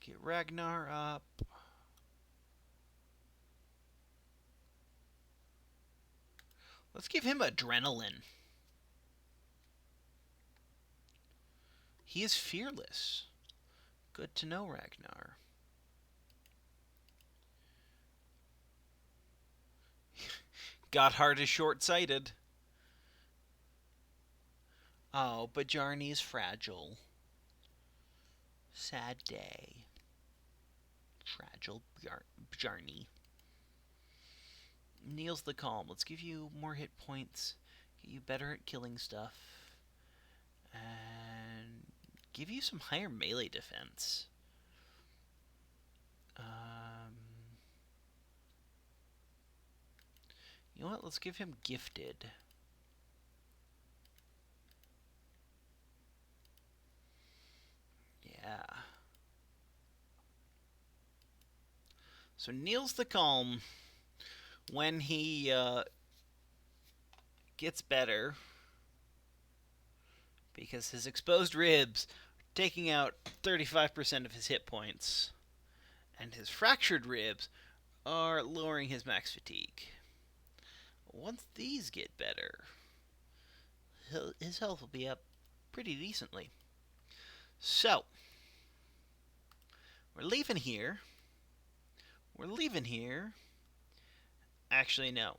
Get Ragnar up. Let's give him adrenaline. He is fearless. Good to know, Ragnar. Gotthard is short-sighted. Oh, but Bjarni's fragile. Sad day. Fragile Bjarni. Niels the Calm. Let's give you more hit points. Get you better at killing stuff. And give you some higher melee defense. You know what? Let's give him Gifted. Yeah. So Niels the Calm, when he gets better, because his exposed ribs are taking out 35% of his hit points, and his fractured ribs are lowering his max fatigue. Once these get better, his health will be up pretty decently. So, we're leaving here. Actually, no.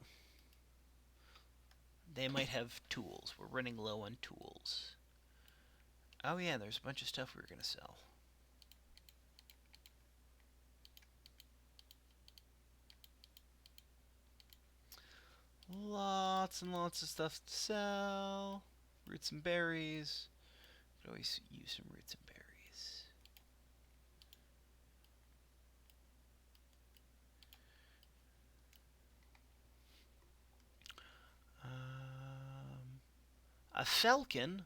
They might have tools. We're running low on tools. Oh yeah, there's a bunch of stuff we were going to sell. Lots and lots of stuff to sell. Roots and berries. Could always use some roots and berries. A falcon?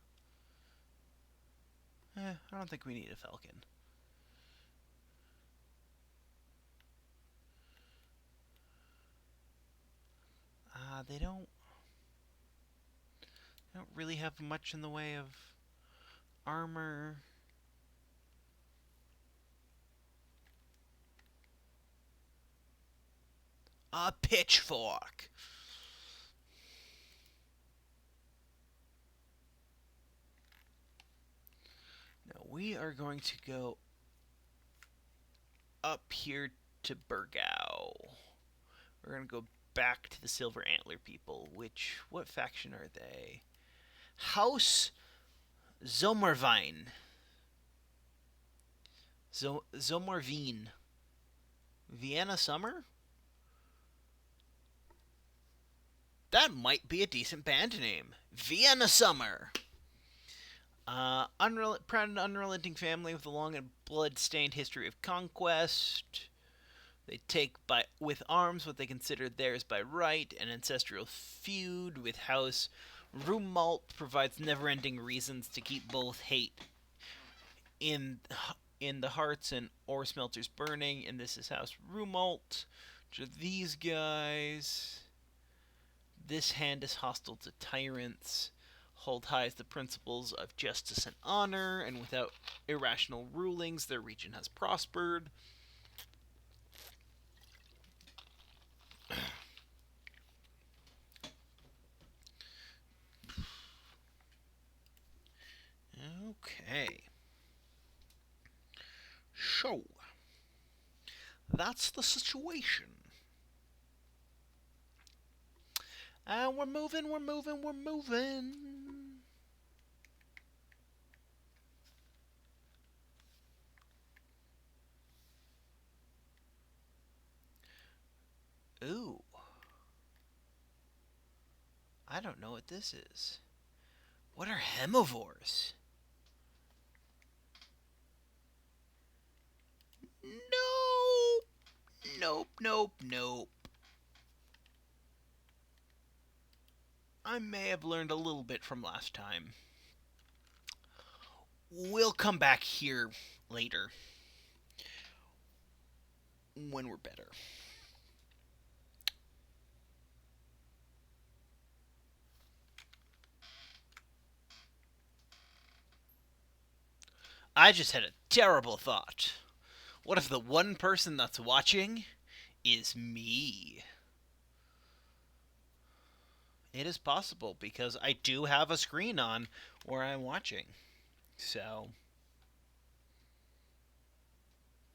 I don't think we need a falcon. They don't really have much in the way of armor. A pitchfork. Now we are going to go up here to Burgau. We're going to go back to the Silver Antler people, what faction are they? House Zomarvine. Zomarvine. Vienna Summer? That might be a decent band name. Vienna Summer. Proud and unrelenting family with a long and blood-stained history of conquest. They take with arms what they consider theirs by right, an ancestral feud with House Room malt provides never-ending reasons to keep both hate in in the hearts and ore smelters burning. And this is House Room malt. Which are these guys? This hand is hostile to tyrants. Hold high the principles of justice and honor, and without irrational rulings, their region has prospered. Okay. So, that's the situation. And we're moving, we're moving, we're moving. Ooh. I don't know what this is. What are hemivores? Nope. Nope, nope, nope. I may have learned a little bit from last time. We'll come back here later when we're better. I just had a terrible thought. What if the one person that's watching is me? It is possible because I do have a screen on where I'm watching. So,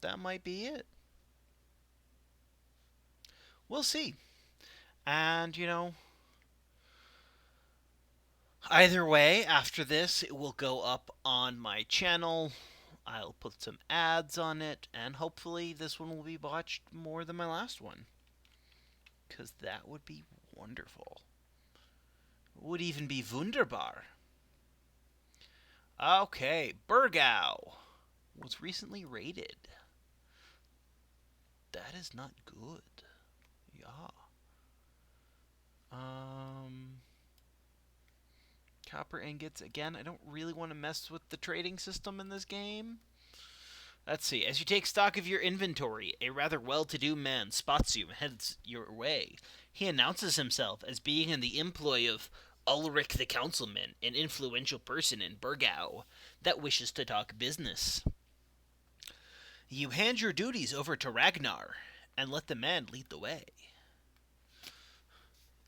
that might be it. We'll see. And, either way, after this, it will go up on my channel. I'll put some ads on it, and hopefully this one will be watched more than my last one. Because that would be wonderful. Would even be wunderbar. Okay, Burgau was recently raided. That is not good. Yeah. Copper ingots. Again, I don't really want to mess with the trading system in this game. Let's see. As you take stock of your inventory, a rather well-to-do man spots you and heads your way. He announces himself as being in the employ of Ulrich the Councilman, an influential person in Burgau that wishes to talk business. You hand your duties over to Ragnar and let the man lead the way.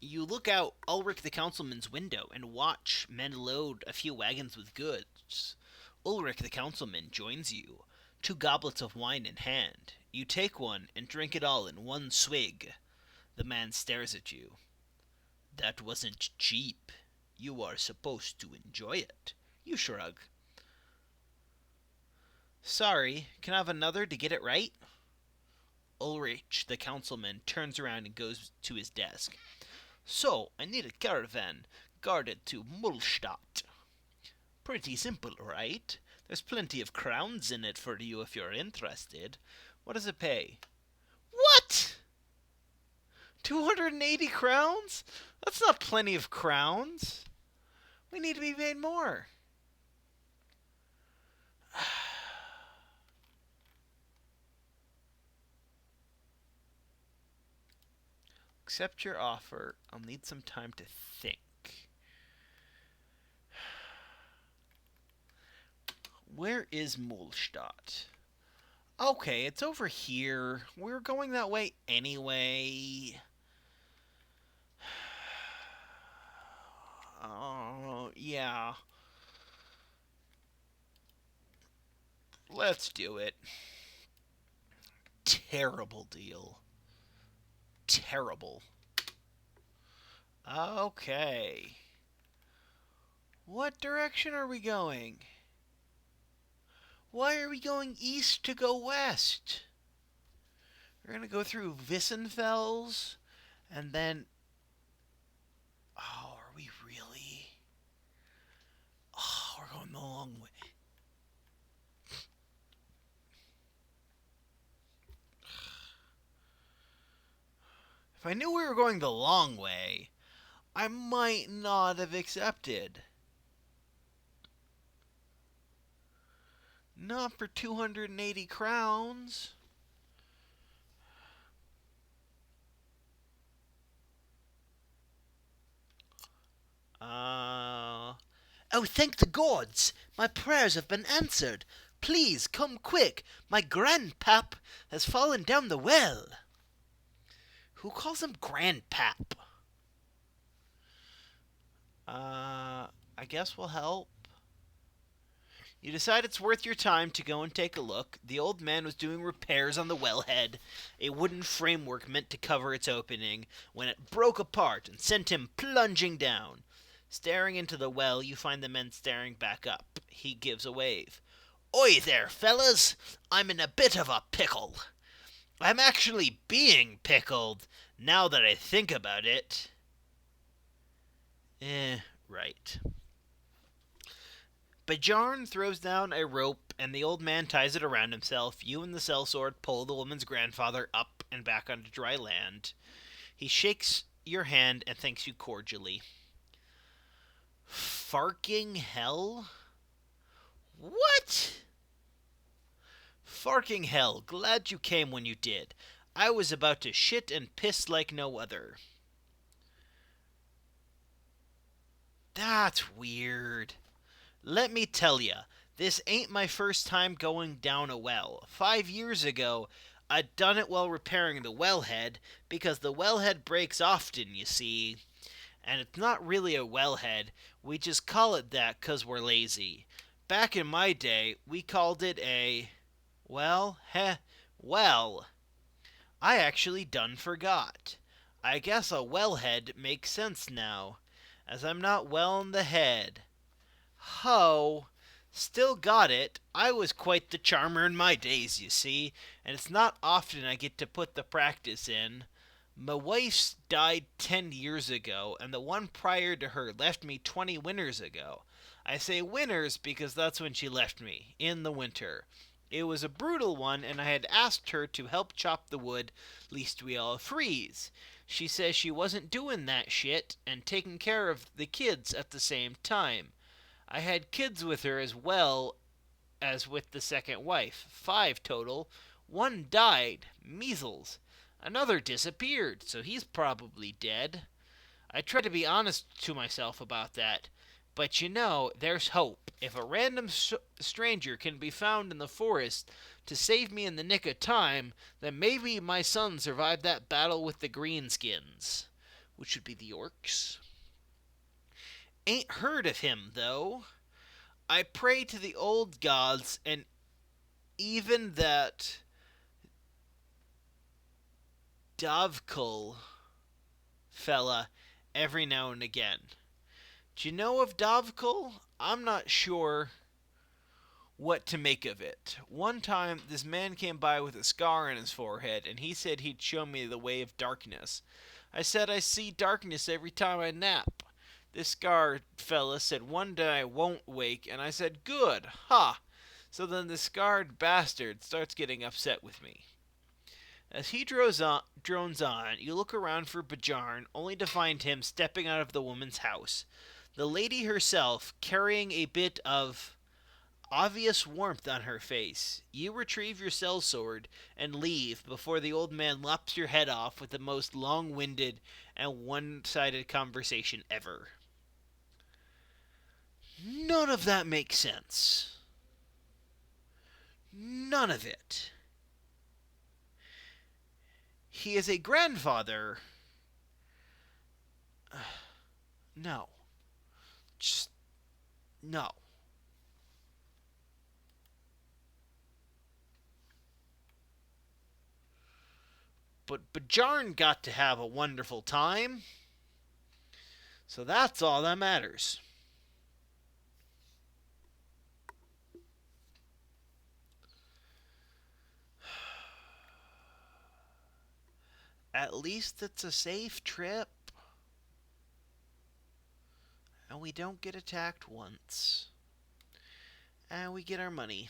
You look out Ulrich the Councilman's window and watch men load a few wagons with goods. Ulrich the Councilman joins you, 2 goblets of wine in hand. You take one and drink it all in one swig. The man stares at you. That wasn't cheap. You are supposed to enjoy it. You shrug. Sorry, can I have another to get it right? Ulrich the Councilman turns around and goes to his desk. So, I need a caravan guarded to Mullstadt. Pretty simple, right? There's plenty of crowns in it for you if you're interested. What does it pay? What? 280 crowns? That's not plenty of crowns. We need to be paid more. Accept your offer. I'll need some time to think. Where is Mullstadt? Okay, it's over here. We were going that way anyway. Oh, yeah. Let's do it. Terrible deal. Terrible. Okay. What direction are we going? Why are we going east to go west? We're going to go through Wissenfels and then... Oh, are we really? Oh, we're going the long way. If I knew we were going the long way, I might not have accepted. Not for 280 crowns. Uh. Oh, thank the gods! My prayers have been answered. Please come quick. My grandpap has fallen down the well. Who calls him Grandpap? I guess we'll help. You decide it's worth your time to go and take a look. The old man was doing repairs on the wellhead, a wooden framework meant to cover its opening, when it broke apart and sent him plunging down. Staring into the well, you find the men staring back up. He gives a wave. Oi there, fellas! I'm in a bit of a pickle. I'm actually being pickled, now that I think about it. Right. Bjarn throws down a rope and the old man ties it around himself. You and the sellsword pull the woman's grandfather up and back onto dry land. He shakes your hand and thanks you cordially. Farking hell? What? Farking hell, glad you came when you did. I was about to shit and piss like no other. That's weird. Let me tell ya, this ain't my first time going down a well. 5 years ago, I'd done it while repairing the wellhead, because the wellhead breaks often, you see. And it's not really a wellhead, we just call it that 'cause we're lazy. Back in my day, we called it a... well, I actually done forgot. I guess a wellhead makes sense now, as I'm not well in the head. Ho! Still got it. I was quite the charmer in my days, you see, and it's not often I get to put the practice in. My wife's died 10 years ago, and the one prior to her left me 20 winters ago. I say winters because that's when she left me, in the winter. It was a brutal one, and I had asked her to help chop the wood, least we all freeze. She says she wasn't doing that shit, and taking care of the kids at the same time. I had kids with her as well as with the second wife. 5 total. One died. Measles. Another disappeared, so he's probably dead. I try to be honest to myself about that. But you know, there's hope. If a random stranger can be found in the forest to save me in the nick of time, then maybe my son survived that battle with the greenskins, which would be the orcs. Ain't heard of him, though. I pray to the old gods and even that Dovkul fella every now and again. Do you know of Dovkul? I'm not sure what to make of it. One time, this man came by with a scar on his forehead, and he said he'd show me the way of darkness. I said I see darkness every time I nap. This scarred fella said one day I won't wake, and I said, good, ha! So then the scarred bastard starts getting upset with me. As he drones on, you look around for Bjarn, only to find him stepping out of the woman's house. The lady herself, carrying a bit of obvious warmth on her face. You retrieve your sellsword and leave before the old man lops your head off with the most long-winded and one-sided conversation ever. None of that makes sense. None of it. He is a grandfather. No. Just no. But Bjarn got to have a wonderful time. So that's all that matters. At least it's a safe trip. And we don't get attacked once. And we get our money.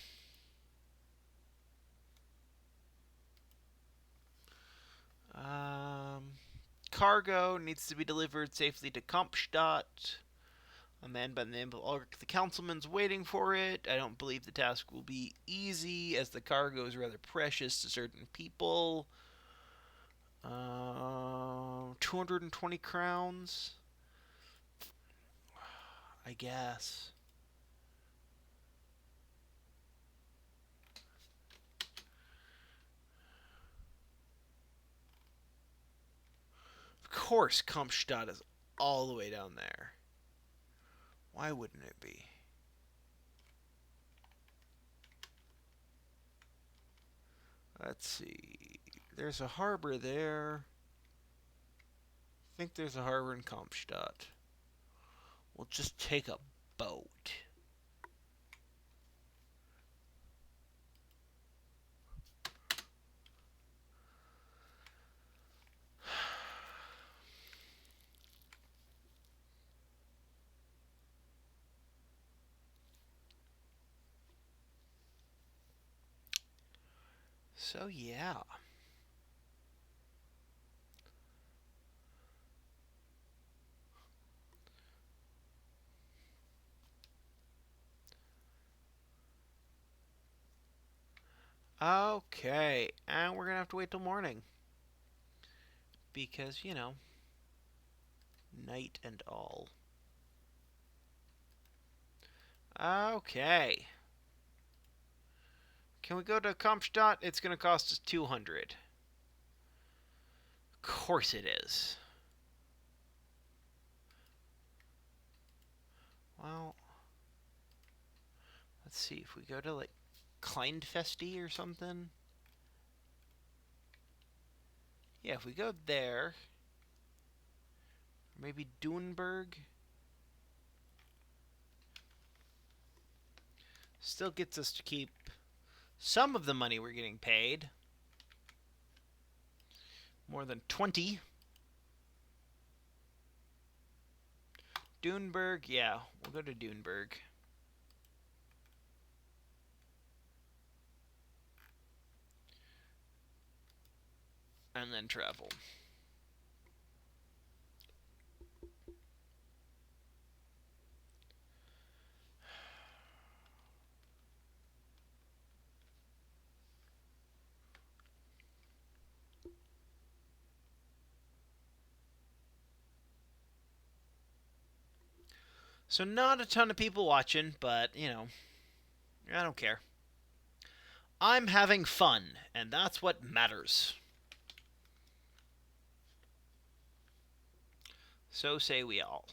Um, cargo needs to be delivered safely to Kampstadt. A man by the name of Ulrich the Councilman's waiting for it. I don't believe the task will be easy, as the cargo is rather precious to certain people. 220 crowns, I guess. Of course, Kampstadt is all the way down there. Why wouldn't it be? Let's see. There's a harbor there. I think there's a harbor in Kampstadt. We'll just take a boat. So, yeah. Okay, and we're gonna have to wait till morning. Because, night and all. Okay. Can we go to Kampstadt? It's gonna cost us 200. Of course it is. Well, let's see if we go to like Kleinfesti or something. Yeah, if we go there, maybe Dunberg. Still gets us to keep some of the money we're getting paid. More than 20. Dunberg, yeah, we'll go to Dunberg. And then travel. So not a ton of people watching, but, I don't care. I'm having fun, and that's what matters. So say we all.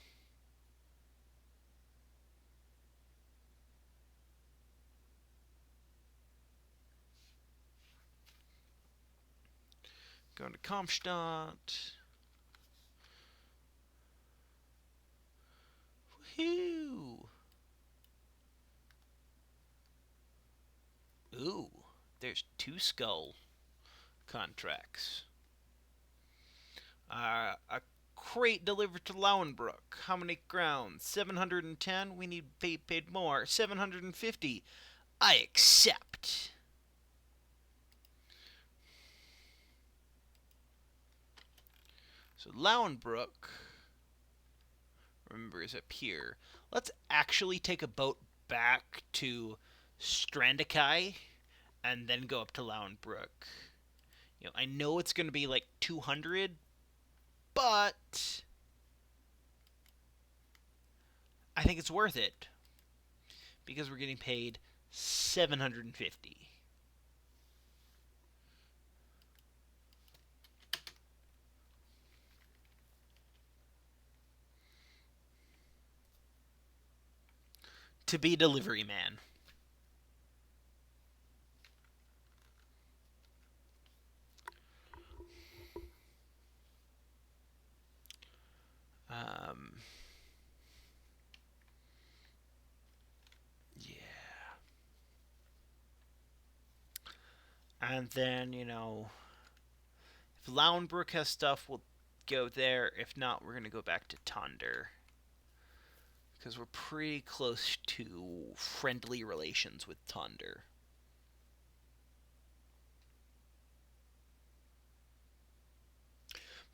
Going to Kampstadt. Woohoo! Ooh, there's 2 skull contracts. A crate delivered to Lauenbrook. How many crowns? 710. We need paid more. 750. I accept. So Lauenbrook, remember, is up here. Let's actually take a boat back to Strandikai and then go up to Lauenbrook. I know it's going to be like 200, but I think it's worth it because we're getting paid 750. To be delivery man. Um, yeah. And then, if Lauenbrook has stuff, we'll go there. If not, we're going to go back to Tonder. Because we're pretty close to friendly relations with Tonder.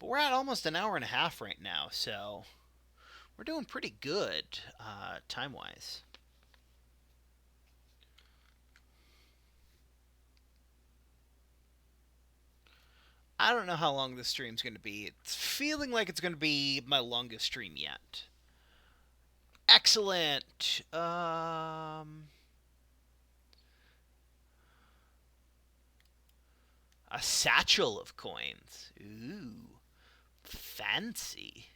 But we're at almost an hour and a half right now, so we're doing pretty good time wise. I don't know how long this stream's going to be. It's feeling like it's going to be my longest stream yet. Excellent. A satchel of coins. Ooh, fancy.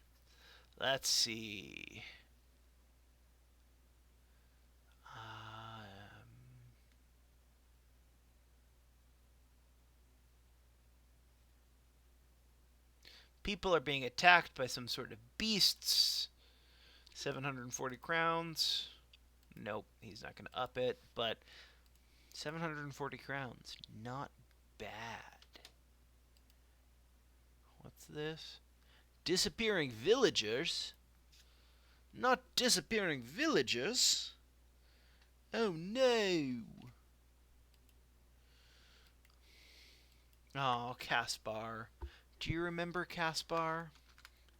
Let's see. People are being attacked by some sort of beasts. 740 crowns. Nope, he's not going to up it, but 740 crowns. Not bad. What's this? Disappearing villagers? Not disappearing villagers? Oh no! Oh, Caspar. Do you remember Caspar?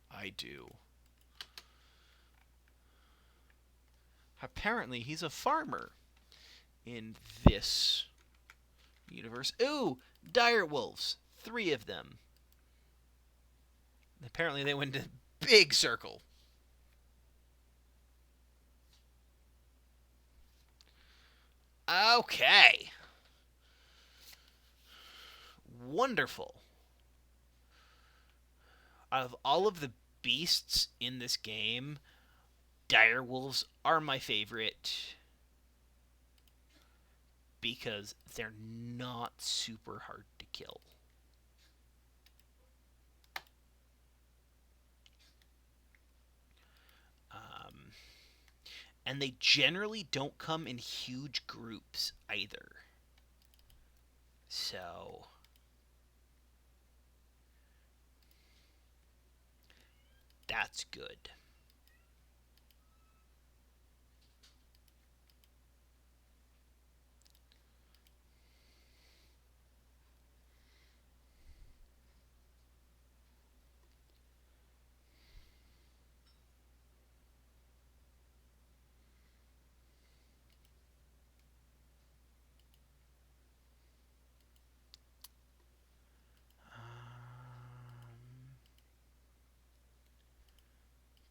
I do. Apparently, he's a farmer in this universe. Ooh, dire wolves. 3 of them. Apparently, they went in a big circle. Okay. Wonderful. Out of all of the beasts in this game, dire wolves are my favorite because they're not super hard to kill. Um, and they generally don't come in huge groups either. So that's good.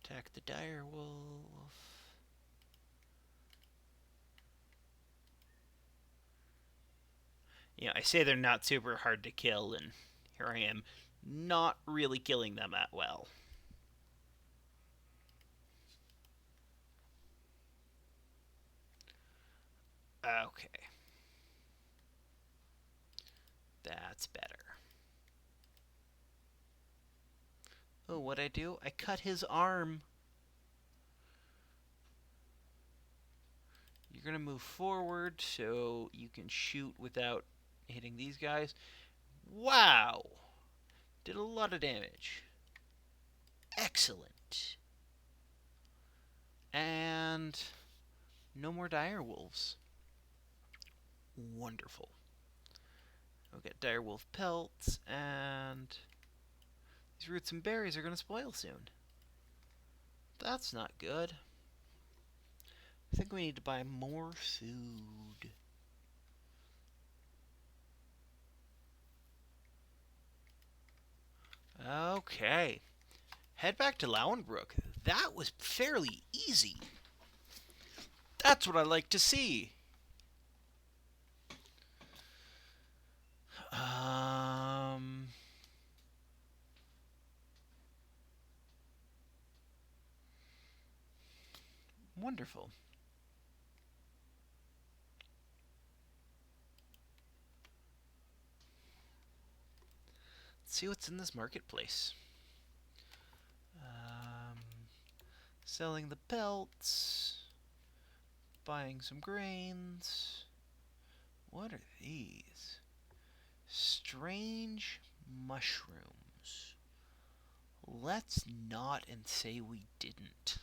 Attack the dire wolf. I say they're not super hard to kill, and here I am not really killing them that well. Okay. That's better. Oh, what'd I do? I cut his arm. You're going to move forward so you can shoot without hitting these guys. Wow! Did a lot of damage. Excellent. And no more dire wolves. Wonderful. We'll get dire wolf pelts, and these roots and berries are going to spoil soon. That's not good. I think we need to buy more food. Okay. Head back to Lauenbrook. That was fairly easy. That's what I like to see. Um... Wonderful. Let's see what's in this marketplace. Um, Selling the pelts. Buying some grains. What are these? Strange mushrooms. Let's not and say we didn't.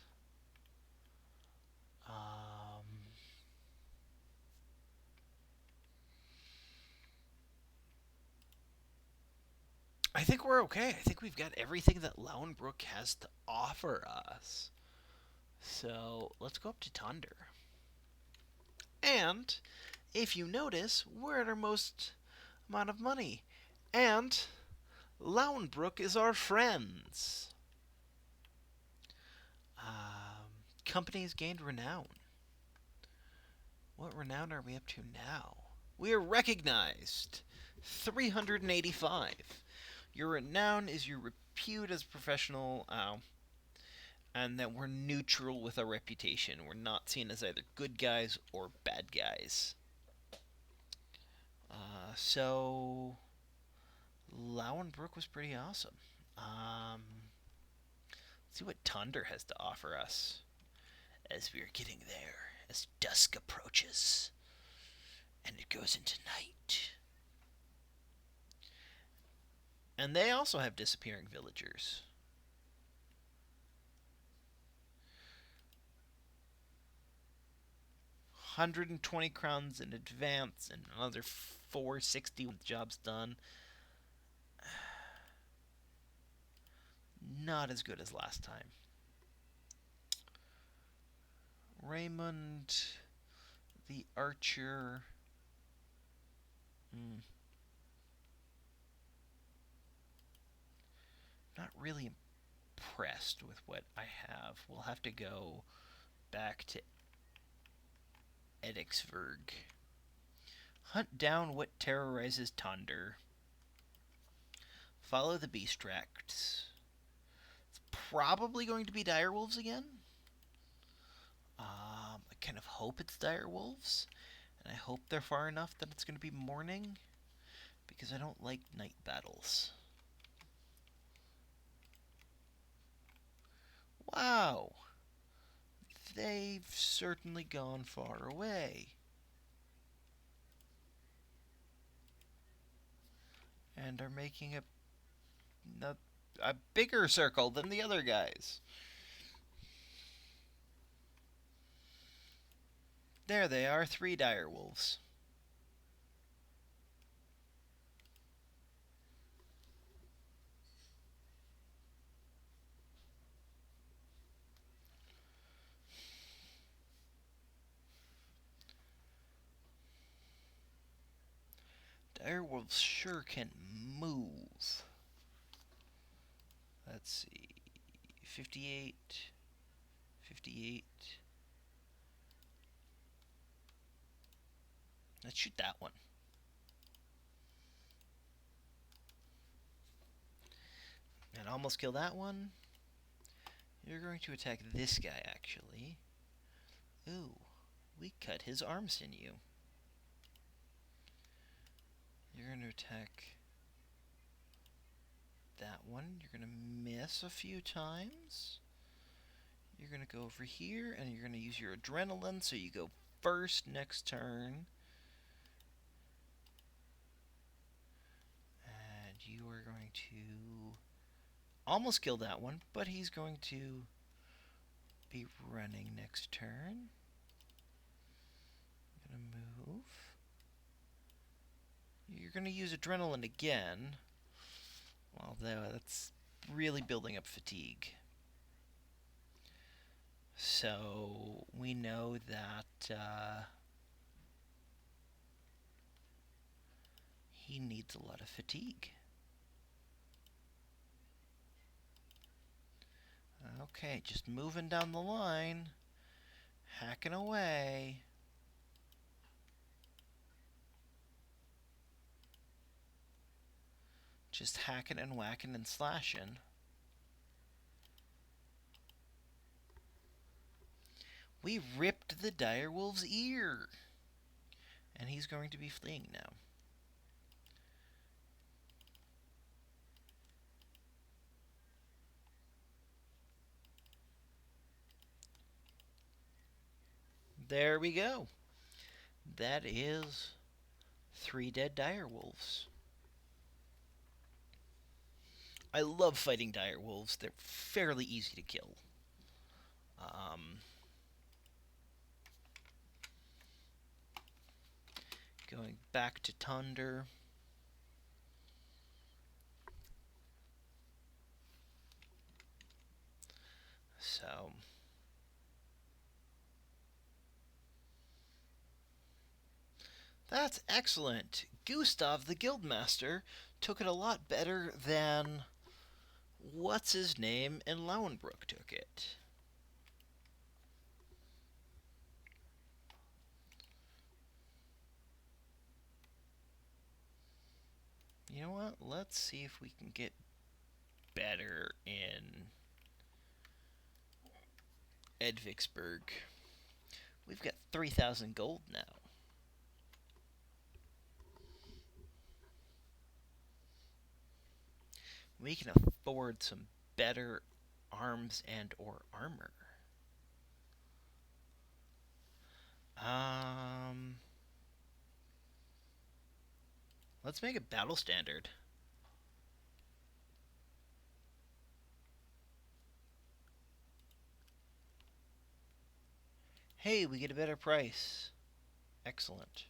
I think we're okay. I think we've got everything that Lauenbrook has to offer us. So let's go up to Tunder. And if you notice, we're at our most amount of money. And Lauenbrook is our friends. Companies gained renown. What renown are we up to now? We are recognized. 385. Your renown is your repute as a professional, and that we're neutral with our reputation. We're not seen as either good guys or bad guys. So Lauenbrook was pretty awesome. Let's see what Tunder has to offer us as we are getting there, as dusk approaches and it goes into night. And they also have disappearing villagers. 120 crowns in advance and another 460 with jobs done. Not as good as last time. Raymond the Archer. Not really impressed with what I have. We'll have to go back to Ediksburg. Hunt down what terrorizes Tunder. Follow the beast tracks. It's probably going to be direwolves again. I kind of hope it's direwolves, and I hope they're far enough that it's going to be morning, because I don't like night battles. Wow, they've certainly gone far away. And are making a bigger circle than the other guys. There they are, 3 direwolves. Direwolves sure can move. Let's see. 58. 58. Let's shoot that one. And almost kill that one. You're going to attack this guy, actually. Ooh, we cut his arm sinew. You're going to attack that one. You're going to miss a few times. You're going to go over here, and you're going to use your adrenaline, so you go first next turn. And you are going to almost kill that one, but he's going to be running next turn. I'm going to move. You're going to use adrenaline again, although that's really building up fatigue. So we know that he needs a lot of fatigue. Okay, just moving down the line, hacking away. Just hacking and whacking and slashing. We ripped the direwolf's ear. And he's going to be fleeing now. There we go. That is 3 dead direwolves. I love fighting direwolves. They're fairly easy to kill. Going back to Tunder. That's excellent. Gustav the Guildmaster took it a lot better than what's his name in Lauenbrook took it. You know what? Let's see if we can get better in Edvigsburg. We've got 3,000 gold now. We can afford some better arms and or armor. Um, let's make a battle standard. Hey, we get a better price. Excellent.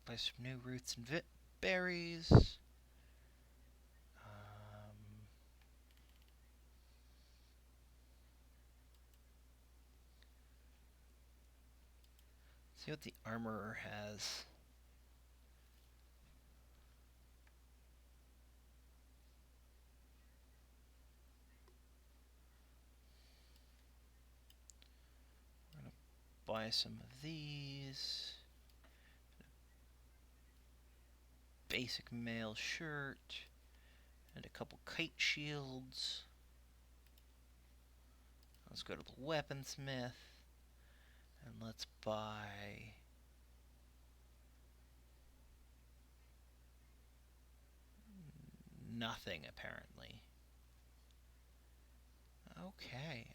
Buy some new roots and berries. See what the armorer has. We're gonna buy some of these. Basic mail shirt and a couple kite shields. Let's go to the weaponsmith and let's buy nothing apparently. Okay.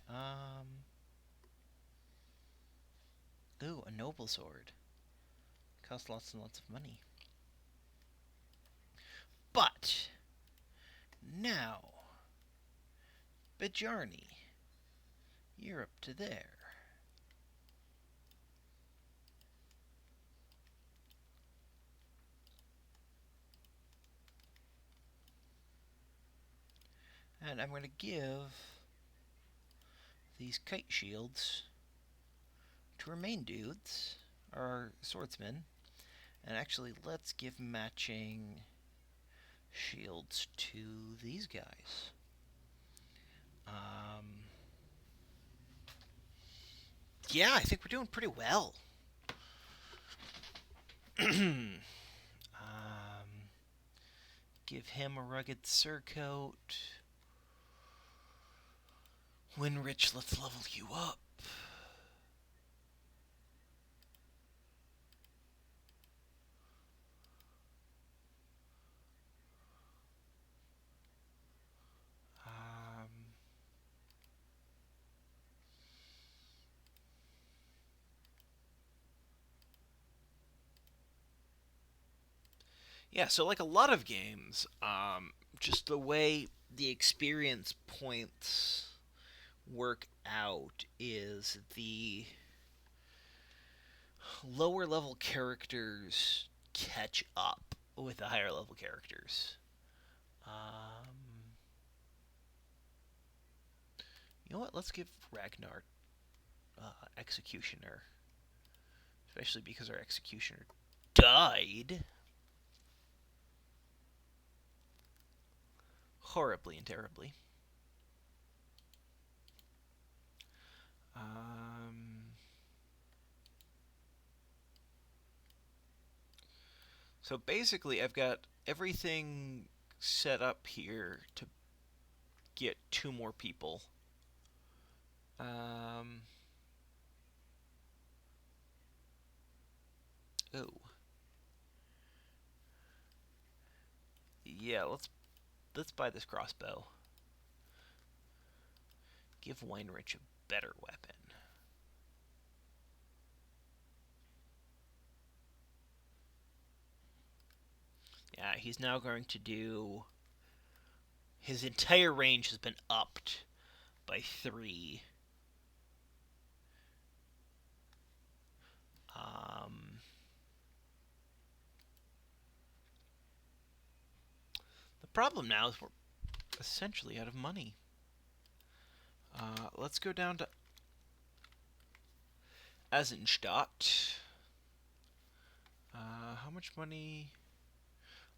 Ooh, a noble sword. Costs lots and lots of money. But now, Bajarni, you're up to there. And I'm going to give these kite shields to our main dudes, our swordsmen. And actually, let's give matching shields to these guys. Yeah, I think we're doing pretty well. um, give him a rugged surcoat. Winrich, let's level you up. Yeah, so like a lot of games, just the way the experience points work out is the lower level characters catch up with the higher level characters. You know what? Let's give Ragnar Executioner, especially because our Executioner died horribly and terribly. So basically, I've got everything set up here to get two more people. Um, oh, yeah. Let's buy this crossbow. Give Weinrich a better weapon. Yeah, he's now going to do. His entire range has been upped by 3. Um, the problem now is we're essentially out of money. Let's go down to Eisenstadt. How much money?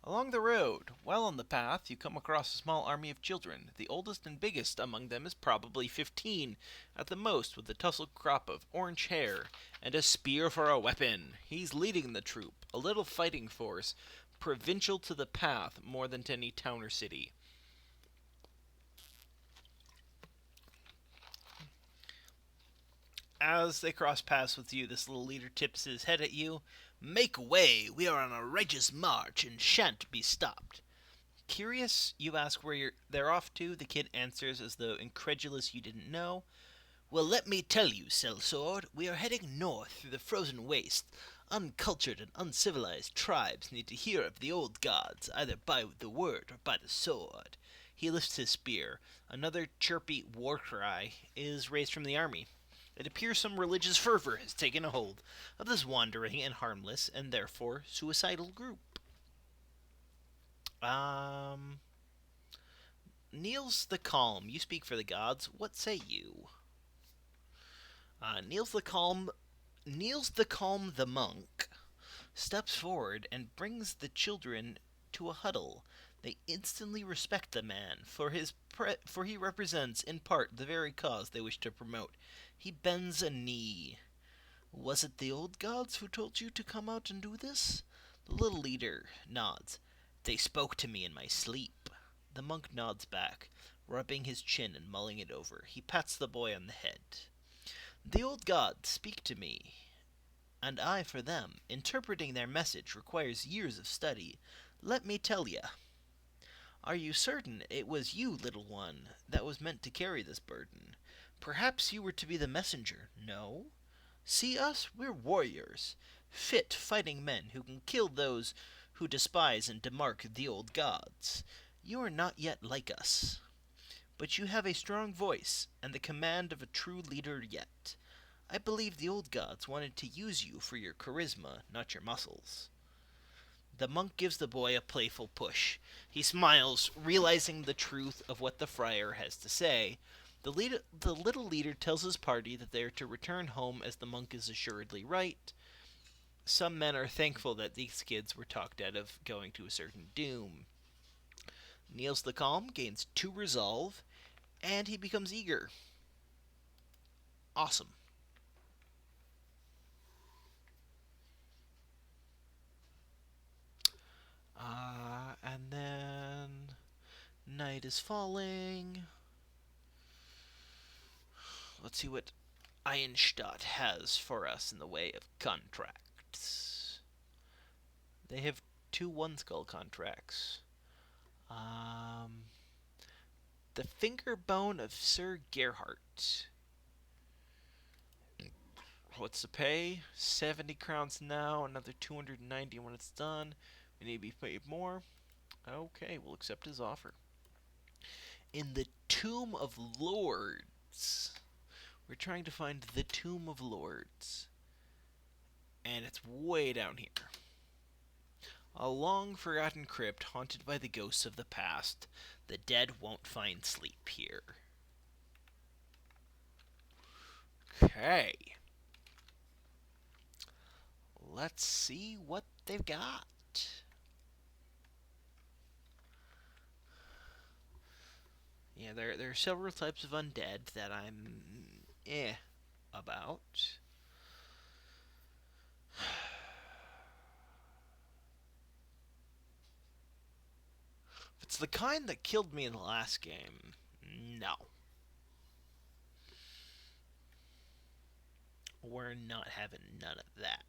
Along the road, while on the path, you come across a small army of children. The oldest and biggest among them is probably 15, at the most, with a tousled crop of orange hair and a spear for a weapon. He's leading the troop, a little fighting force, provincial to the path more than to any town or city. As they cross paths with you, this little leader tips his head at you. Make way! We are on a righteous march and shan't be stopped. Curious, you ask where they're off to. The kid answers as though incredulous you didn't know. Well, let me tell you, sellsword, we are heading north through the frozen waste. Uncultured and uncivilized tribes need to hear of the old gods, either by the word or by the sword. He lifts his spear. Another chirpy war cry is raised from the army. It appears some religious fervor has taken a hold of this wandering and harmless, and therefore suicidal group. Um, Niels the Calm, you speak for the gods. What say you? Niels the Calm, the monk, steps forward and brings the children to a huddle. They instantly respect the man, for he represents in part the very cause they wish to promote. He bends a knee. Was it the old gods who told you to come out and do this? The little leader nods. They spoke to me in my sleep. The monk nods back, rubbing his chin and mulling it over. He pats the boy on the head. The old gods speak to me, and I for them. Interpreting their message requires years of study. Let me tell ya. Are you certain it was you, little one, that was meant to carry this burden? Perhaps you were to be the messenger. No? See us? We're warriors, fit fighting men who can kill those who despise and demark the old gods. You are not yet like us, but you have a strong voice and the command of a true leader yet. I believe the old gods wanted to use you for your charisma, not your muscles. The monk gives the boy a playful push. He smiles, realizing the truth of what the friar has to say. The little leader tells his party that they are to return home as the monk is assuredly right. Some men are thankful that these kids were talked out of going to a certain doom. Niels the Calm gains 2 resolve, and he becomes eager. Awesome. And then night is falling. Let's see what Eisenstadt has for us in the way of contracts. They have 2 one skull contracts. The finger bone of Sir Gerhardt. What's the pay? 70 crowns now, another 290 when it's done. We need to be paid more. Okay, we'll accept his offer. In the Tomb of Lords. We're trying to find the Tomb of Lords. And it's way down here. A long forgotten crypt haunted by the ghosts of the past. The dead won't find sleep here. Okay. Let's see what they've got. Yeah, there are several types of undead that I'm about. If it's the kind that killed me in the last game, no. We're not having none of that.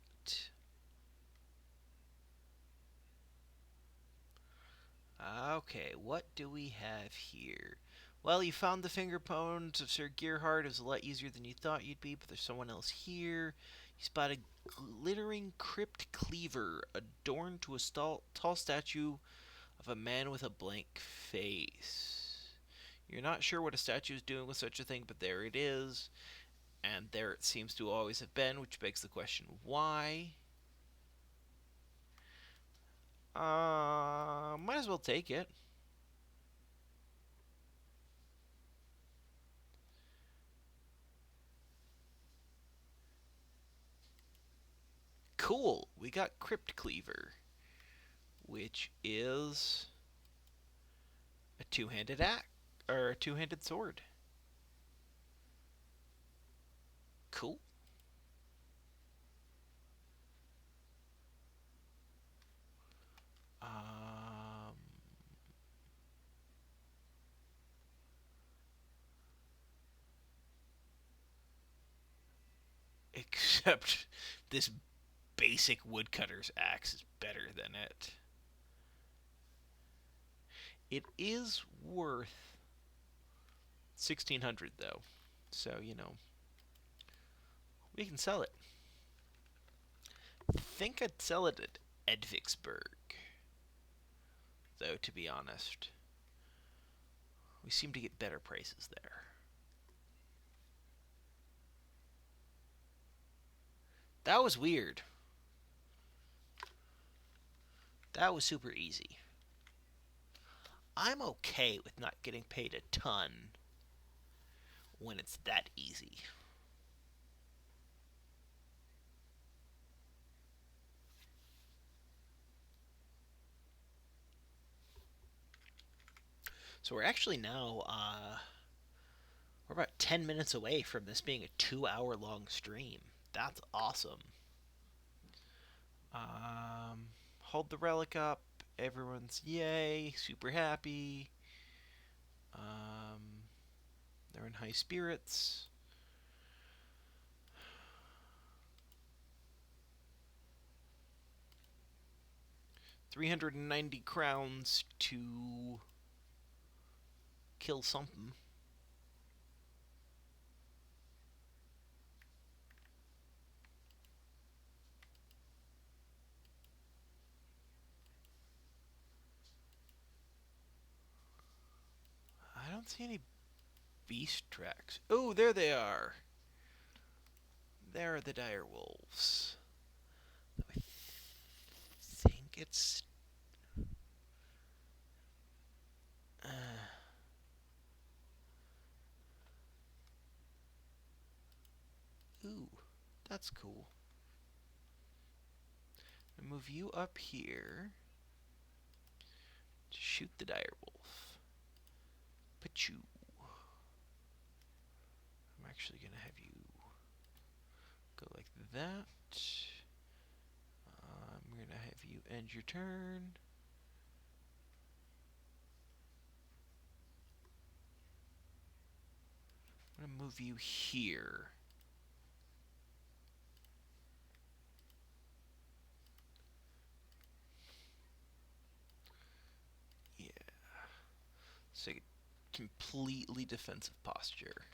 Okay, what do we have here? Well, you found the finger bones of Sir Gerhard. It was a lot easier than you thought you'd be, but there's someone else here. You spot a glittering crypt cleaver adorned to a tall statue of a man with a blank face. You're not sure what a statue is doing with such a thing, but there it is. And there it seems to always have been, which begs the question, why? Might as well take it. Cool. We got Crypt Cleaver, which is a two-handed axe or a two-handed sword. Cool. Um, except this basic woodcutter's axe is better than it. It is worth 1,600 though, so we can sell it. Think I'd sell it at Edvigsburg, though. To be honest, we seem to get better prices there. That was weird. That was super easy. I'm okay with not getting paid a ton when it's that easy. So we're actually now we're about 10 minutes away from this being a 2-hour long stream. That's awesome. Hold the relic up. Everyone's yay, super happy. Um, they're in high spirits. 390 crowns to kill something. I don't see any beast tracks. Oh, there they are. There are the dire wolves. I think it's. Uh, ooh, that's cool. I move you up here to shoot the dire wolf. Pachoo. I'm actually gonna have you go like that. I'm gonna have you end your turn. I'm gonna move you here. Yeah. So completely defensive posture.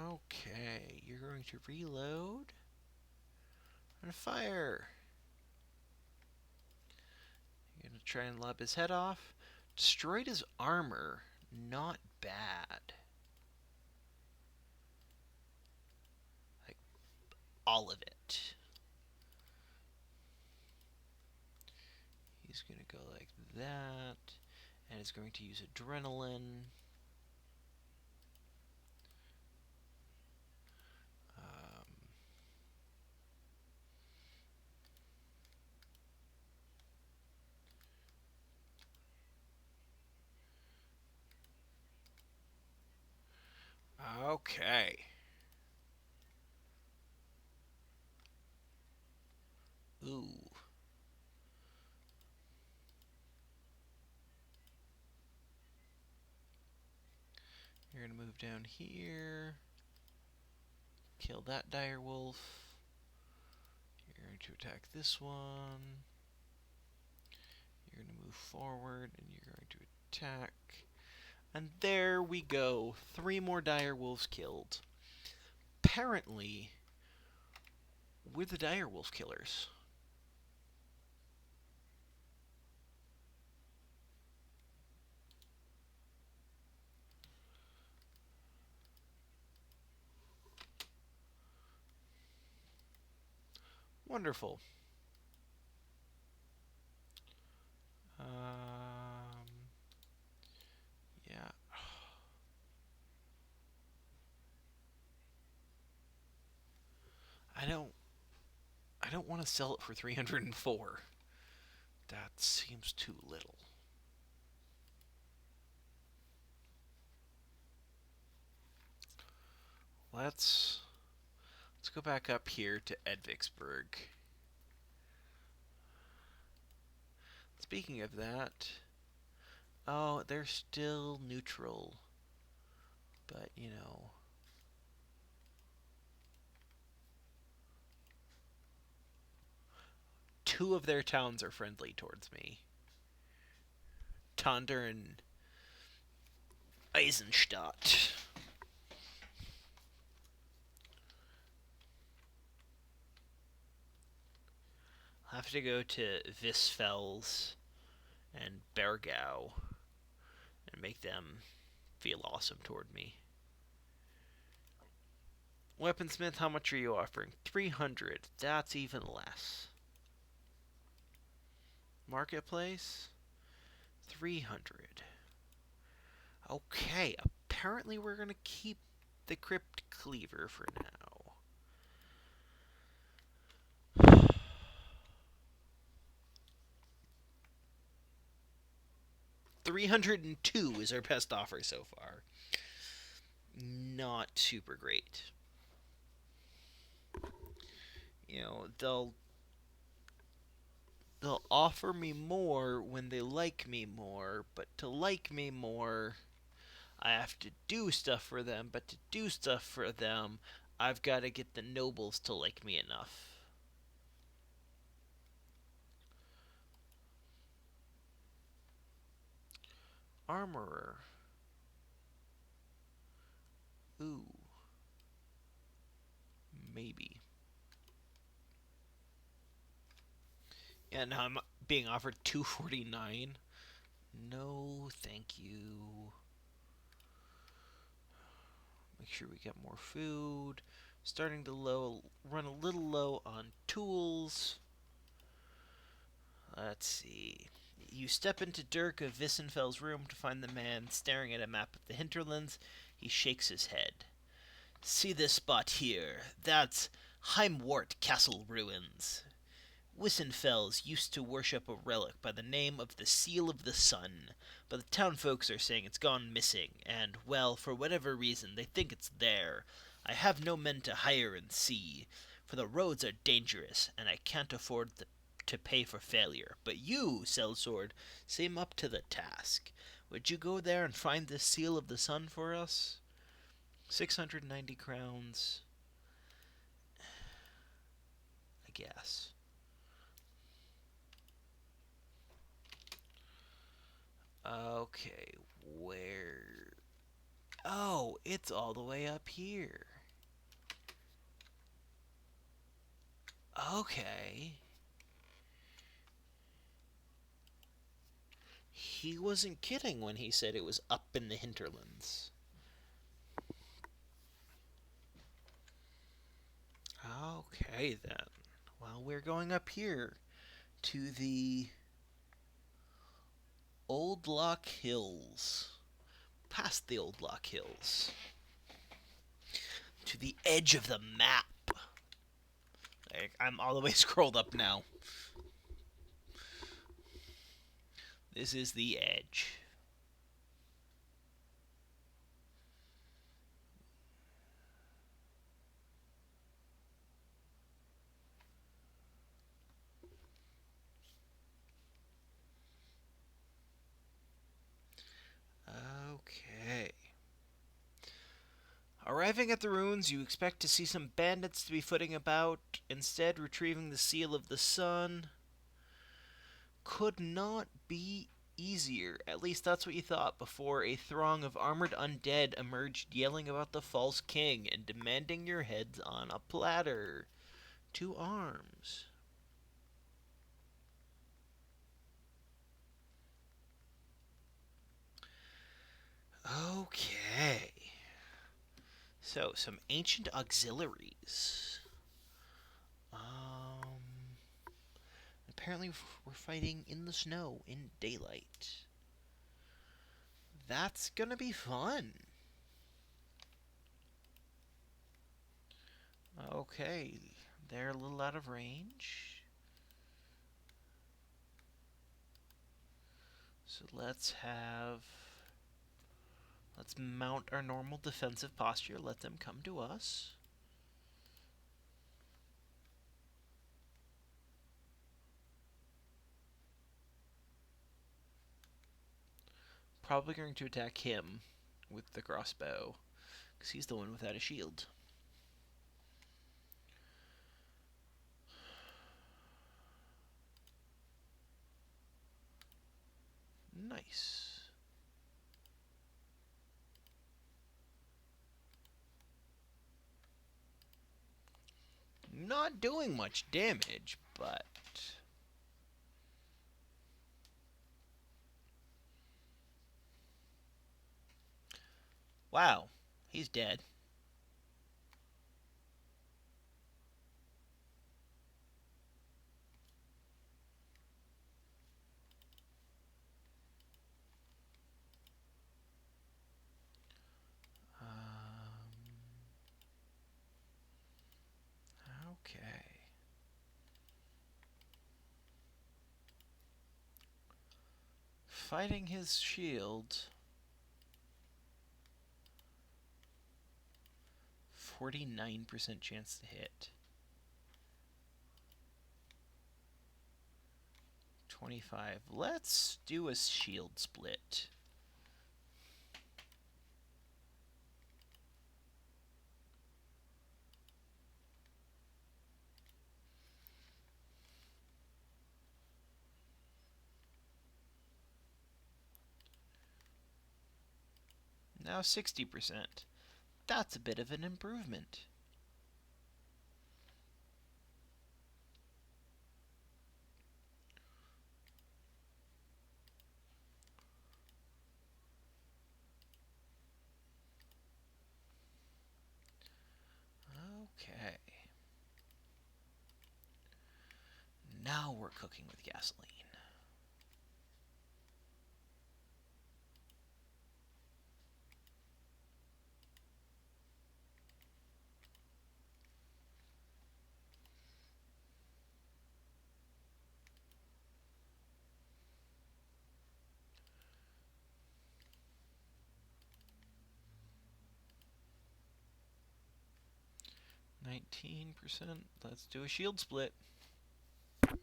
Okay, you're going to reload and fire. You're going to try and lob his head off. Destroyed his armor. Not bad. Like, all of it. He's going to go like that. And is going to use adrenaline. Okay. Ooh. You're going to move down here. Kill that dire wolf. You're going to attack this one. You're going to move forward and you're going to attack. And there we go. 3 more dire wolves killed. Apparently, we're the dire wolf killers. Wonderful. I don't I don't want to sell it for 304. That seems too little. Let's let's go back up here to Edvigsburg. Speaking of that, oh, they're still neutral, but two of their towns are friendly towards me. Tonder and Eisenstadt. I'll have to go to Visfels and Bergau and make them feel awesome toward me. Weaponsmith, how much are you offering? 300. That's even less. Marketplace? 300. Okay, apparently we're going to keep the Crypt Cleaver for now. 302 is our best offer so far. Not super great. They'll offer me more when they like me more, but to like me more, I have to do stuff for them, but to do stuff for them, I've got to get the nobles to like me enough. Armorer. Ooh. Maybe. And I'm being offered 249. No, thank you. Make sure we get more food. Starting to run a little low on tools. Let's see. You step into Dirk of Wissenfeld's room to find the man staring at a map of the hinterlands. He shakes his head. See this spot here? That's Heimwart Castle ruins. Wissenfels used to worship a relic by the name of the Seal of the Sun, but the town folks are saying it's gone missing, and, well, for whatever reason, they think it's there. I have no men to hire and see, for the roads are dangerous, and I can't afford to pay for failure. But you, Sellsword, seem up to the task. Would you go there and find this Seal of the Sun for us? 690 crowns, I guess. Okay, where? Oh, it's all the way up here. Okay. He wasn't kidding when he said it was up in the hinterlands. Okay, then. Well, we're going up here to the Old Lock Hills. Past the Old Lock Hills. To the edge of the map. I'm all the way scrolled up now. This is the edge. Okay. Arriving at the ruins, you expect to see some bandits to be footing about. Instead, retrieving the Seal of the Sun could not be easier. At least that's what you thought before a throng of armored undead emerged yelling about the false king and demanding your heads on a platter. To arms. Okay. So, some ancient auxiliaries. Apparently, we're fighting in the snow in daylight. That's gonna be fun. Okay. They're a little out of range. So let's mount our normal defensive posture. Let them come to us. Probably going to attack him with the crossbow, because he's the one without a shield. Nice. Not doing much damage, but... Wow, he's dead. Okay. Fighting his shield. 49% chance to hit. 25. Let's do a shield split. Now 60%. That's a bit of an improvement. Okay. Now we're cooking with gasoline. %. Let's do a shield split. Okay.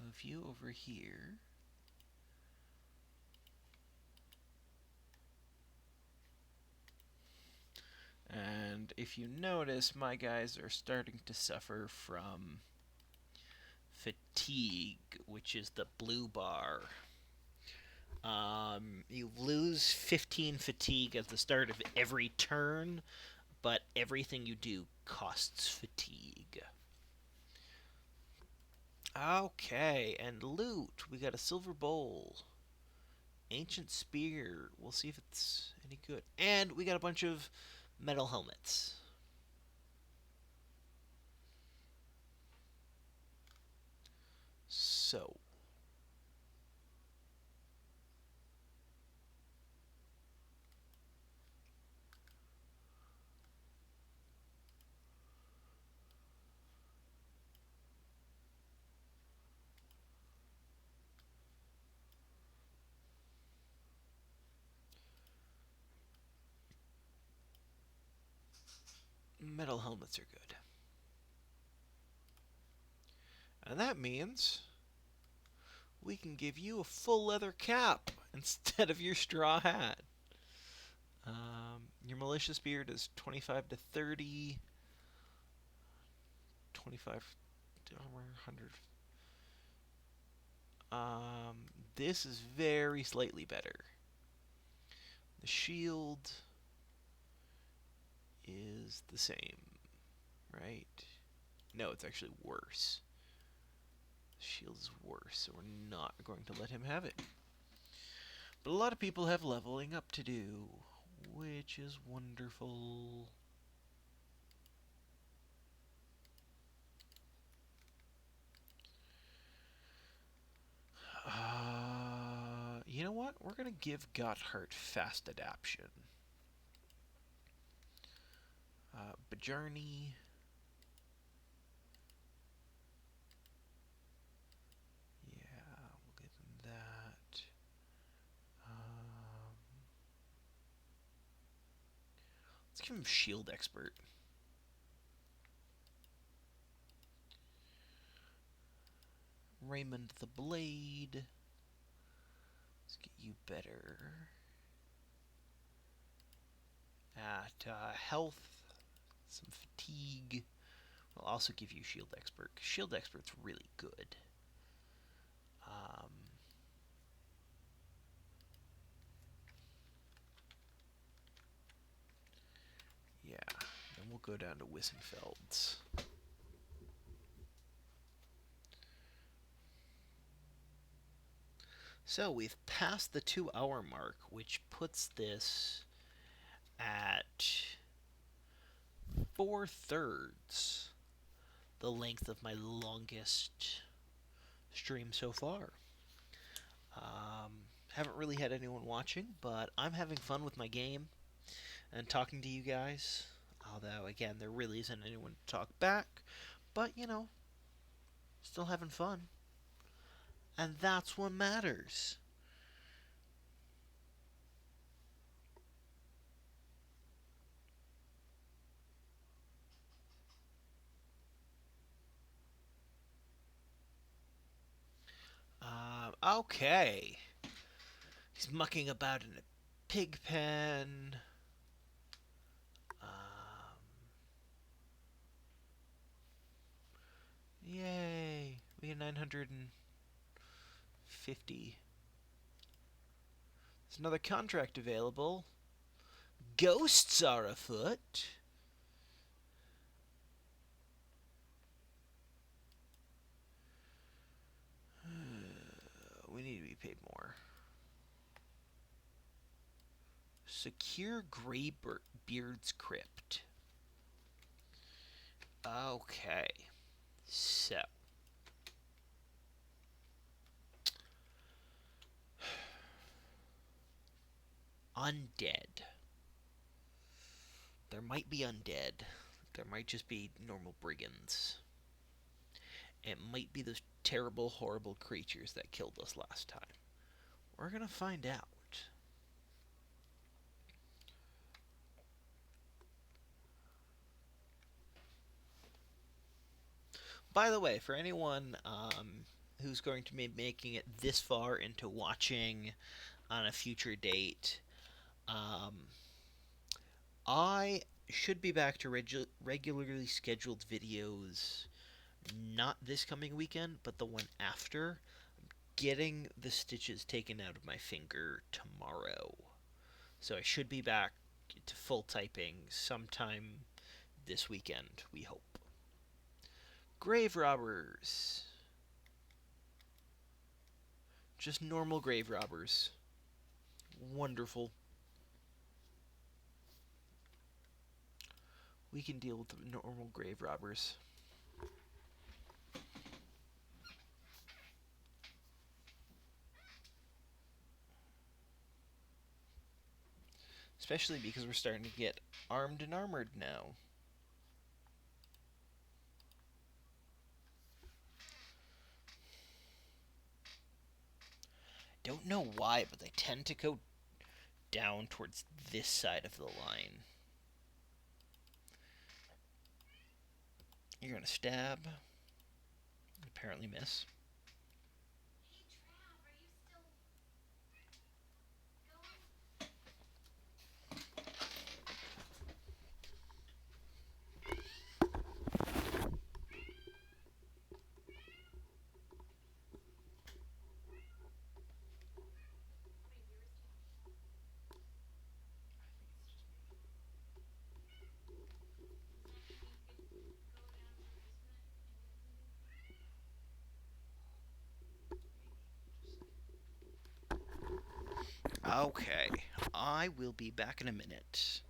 Move you over here. And if you notice, my guys are starting to suffer from fatigue, which is the blue bar. You lose 15 fatigue at the start of every turn, but everything you do costs fatigue. Okay, and loot. We got a silver bowl. Ancient spear. We'll see if it's any good. And we got a bunch of metal helmets. So, metal helmets are good. And that means we can give you a full leather cap instead of your straw hat. Your malicious beard is 25 to 30, 25 armor, 100. This is very slightly better. The shield is the same, right? No, it's actually worse. The shield is worse, so we're not going to let him have it. But a lot of people have leveling up to do, which is wonderful. You know what? We're going to give Gotthard fast adaptation. Bajourney. Yeah, we'll give him that. Let's give him Shield Expert. Raymond the Blade. Let's get you better at health, some fatigue. We'll also give you Shield Expert. Shield Expert's really good. Yeah, then we'll go down to Wissenfeld's. So we've passed the 2 hour mark, which puts this at 4/3 the length of my longest stream so far. Haven't really had anyone watching, but I'm having fun with my game and talking to you guys. Although, again, there really isn't anyone to talk back. But, still having fun. And that's what matters. Okay. He's mucking about in a pig pen. Yay. We get 950. There's another contract available. Ghosts are afoot. We need to be paid more. Secure Greybeard's Crypt. Okay. So. Undead. There might be undead. There might just be normal brigands. It might be those terrible, horrible creatures that killed us last time. We're gonna find out. By the way, for anyone who's going to be making it this far into watching on a future date, I should be back to regularly scheduled videos not this coming weekend, but the one after. Getting the stitches taken out of my finger tomorrow. So I should be back to full typing sometime this weekend, we hope. Grave robbers. Just normal grave robbers. Wonderful. We can deal with the normal grave robbers. Especially because we're starting to get armed and armored now. Don't know why, but they tend to go down towards this side of the line. You're gonna stab. Apparently miss. Okay, I will be back in a minute.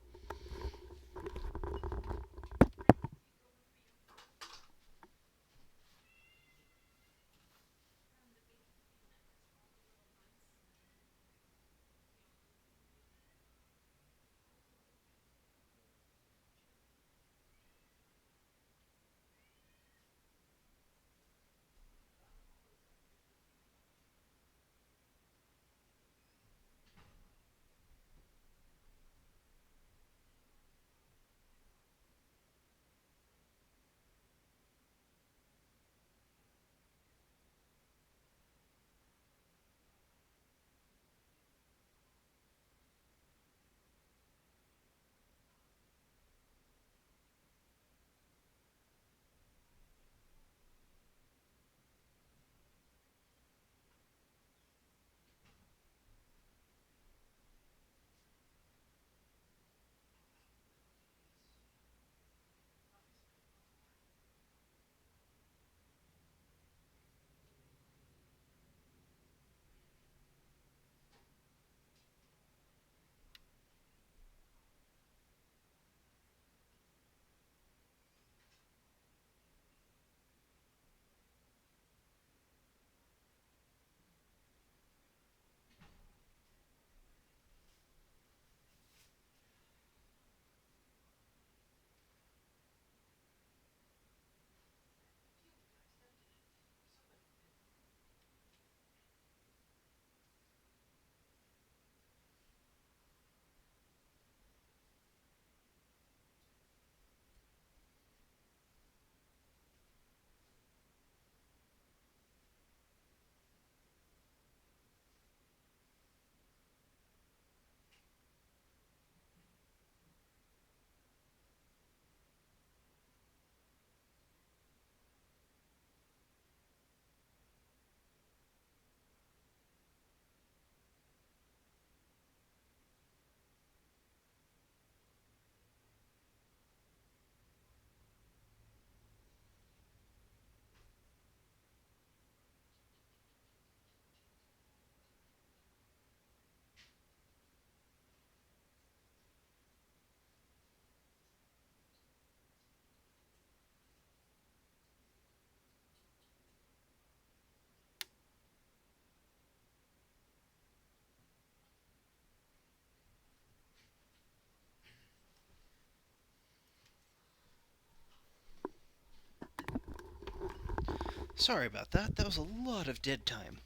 Sorry about that. That was a lot of dead time.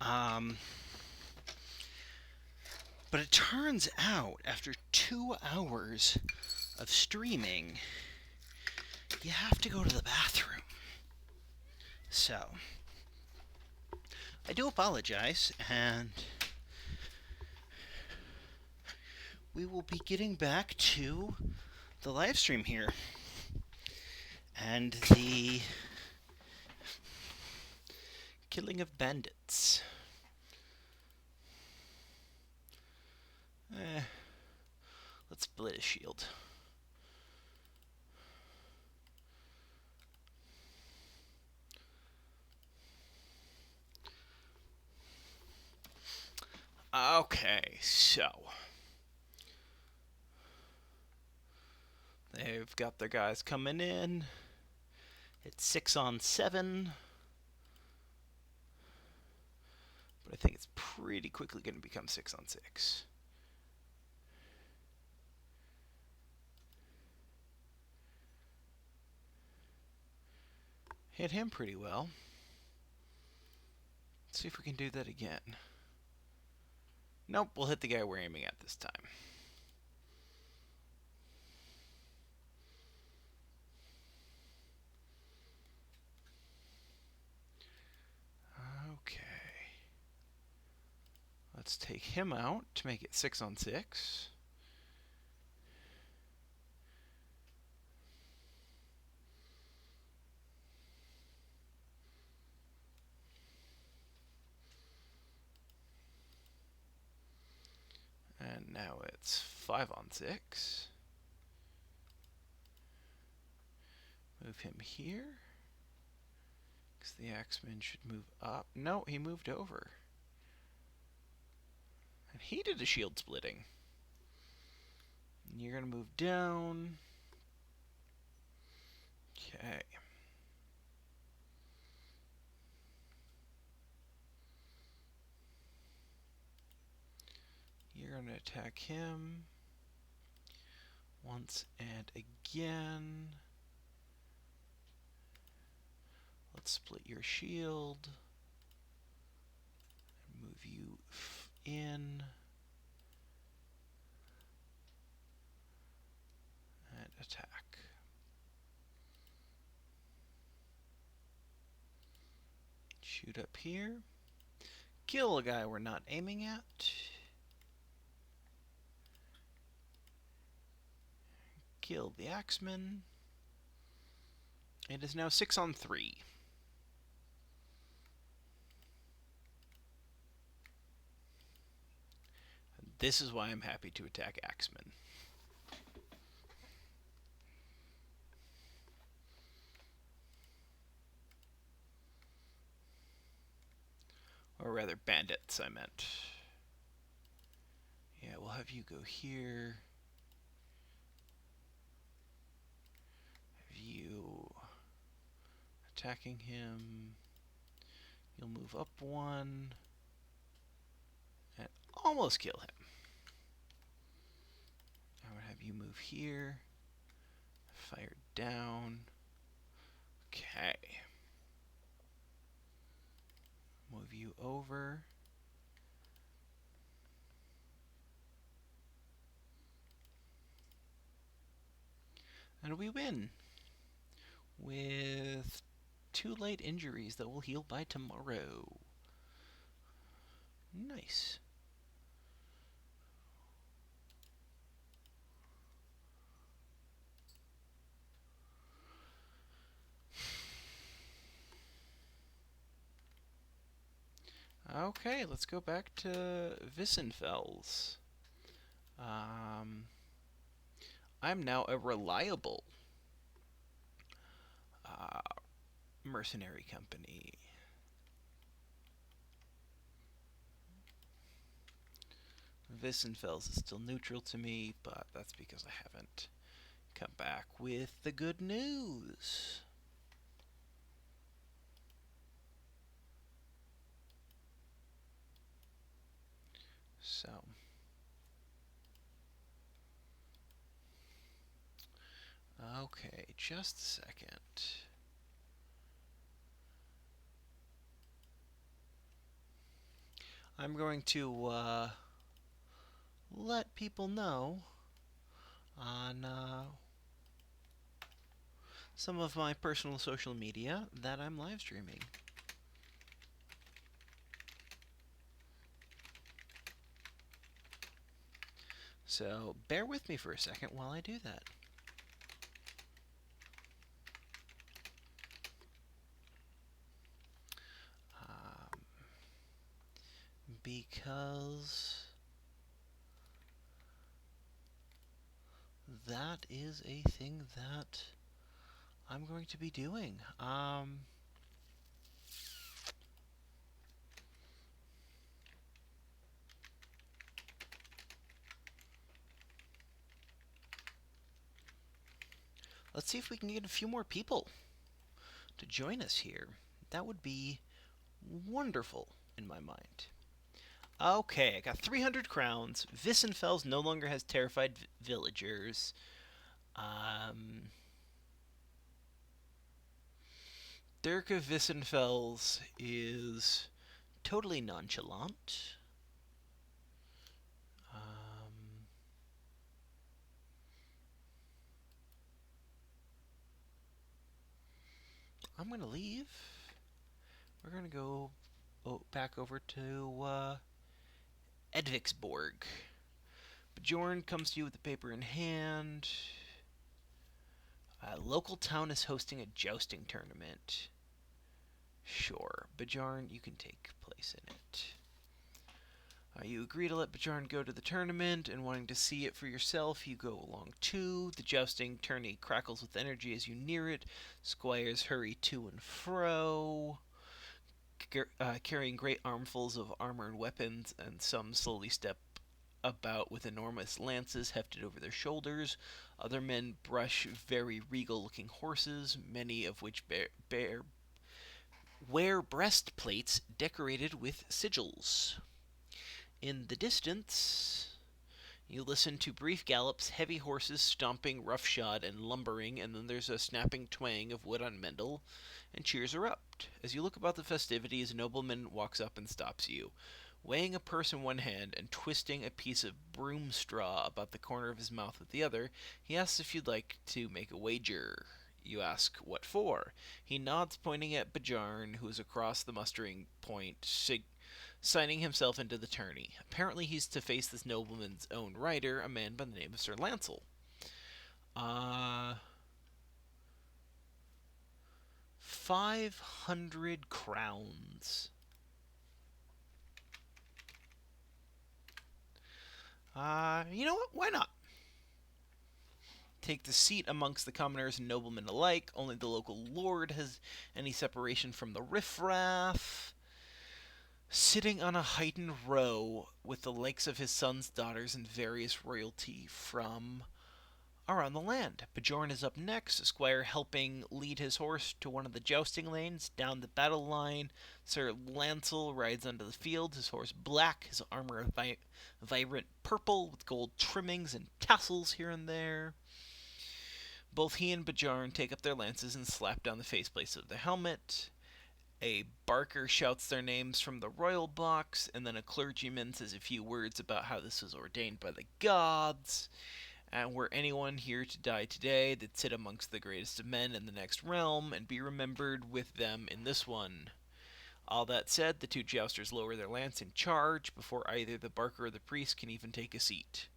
Um, but it turns out, after 2 hours of streaming, you have to go to the bathroom. So, I do apologize, and we will be getting back to the live stream here. And the killing of bandits. Let's split a shield. Okay, so they've got their guys coming in. It's 6-on-7. But I think it's pretty quickly going to become 6-on-6. Hit him pretty well. Let's see if we can do that again. Nope, we'll hit the guy we're aiming at this time. Okay. Let's take him out to make it 6-on-6. And now it's 5-on-6. Move him here. Because the axeman should move up. No, he moved over. And he did a shield splitting. And you're going to move down. Okay. You're going to attack him once and again. Let's split your shield. Move you in. And attack. Shoot up here. Kill a guy we're not aiming at. Kill the axeman. It is now 6-on-3. And this is why I'm happy to attack axemen. Or rather, bandits, I meant. Yeah, we'll have you go here. Have you attacking him. You'll move up 1 and almost kill him. I would have you move here. Fire down. Okay. Move you over. And we win. With 2 light injuries that will heal by tomorrow. Nice. Okay, let's go back to Wissenfels. I'm now a reliable mercenary company. Wissenfels is still neutral to me, but that's because I haven't come back with the good news. So, okay, just a second. I'm going to let people know on some of my personal social media that I'm live streaming. So bear with me for a second while I do that. Um, because that is a thing that I'm going to be doing. Let's see if we can get a few more people to join us here. That would be wonderful in my mind. Okay, I got 300 crowns. Wissenfels no longer has terrified villagers. Dirk of Wissenfels is totally nonchalant. I'm going to leave. We're going to go back over to Edviksborg. Bjorn comes to you with the paper in hand. A local town is hosting a jousting tournament. Sure, Bjorn, you can take place in it. You agree to let Bjorn go to the tournament, and wanting to see it for yourself, you go along too. The jousting tourney crackles with energy as you near it. Squires hurry to and fro, carrying great armfuls of armor and weapons, and some slowly step about with enormous lances hefted over their shoulders. Other men brush very regal-looking horses, many of which wear breastplates decorated with sigils. In the distance, you listen to brief gallops, heavy horses stomping roughshod and lumbering, and then there's a snapping twang of wood on mendel, and cheers erupt. As you look about the festivities, a nobleman walks up and stops you. Weighing a purse in one hand and twisting a piece of broom straw about the corner of his mouth with the other, he asks if you'd like to make a wager. You ask, what for? He nods, pointing at Bjarn, who is across the mustering point, signing himself into the tourney. Apparently he's to face this nobleman's own rider, a man by the name of Sir Lancel. 500 crowns. You know what? Why not? Take the seat amongst the commoners and noblemen alike. Only the local lord has any separation from the riffraff. Sitting on a heightened row with the likes of his sons, daughters, and various royalty from around the land. Bjorn is up next, a squire helping lead his horse to one of the jousting lanes. Down the battle line, Sir Lancel rides onto the field, his horse black, his armor vibrant purple with gold trimmings and tassels here and there. Both he and Bjorn take up their lances and slap down the faceplates of the helmet. A barker shouts their names from the royal box, and then a clergyman says a few words about how this was ordained by the gods. And were anyone here to die today, they'd sit amongst the greatest of men in the next realm and be remembered with them in this one. All that said, the two jousters lower their lance and charge before either the barker or the priest can even take a seat.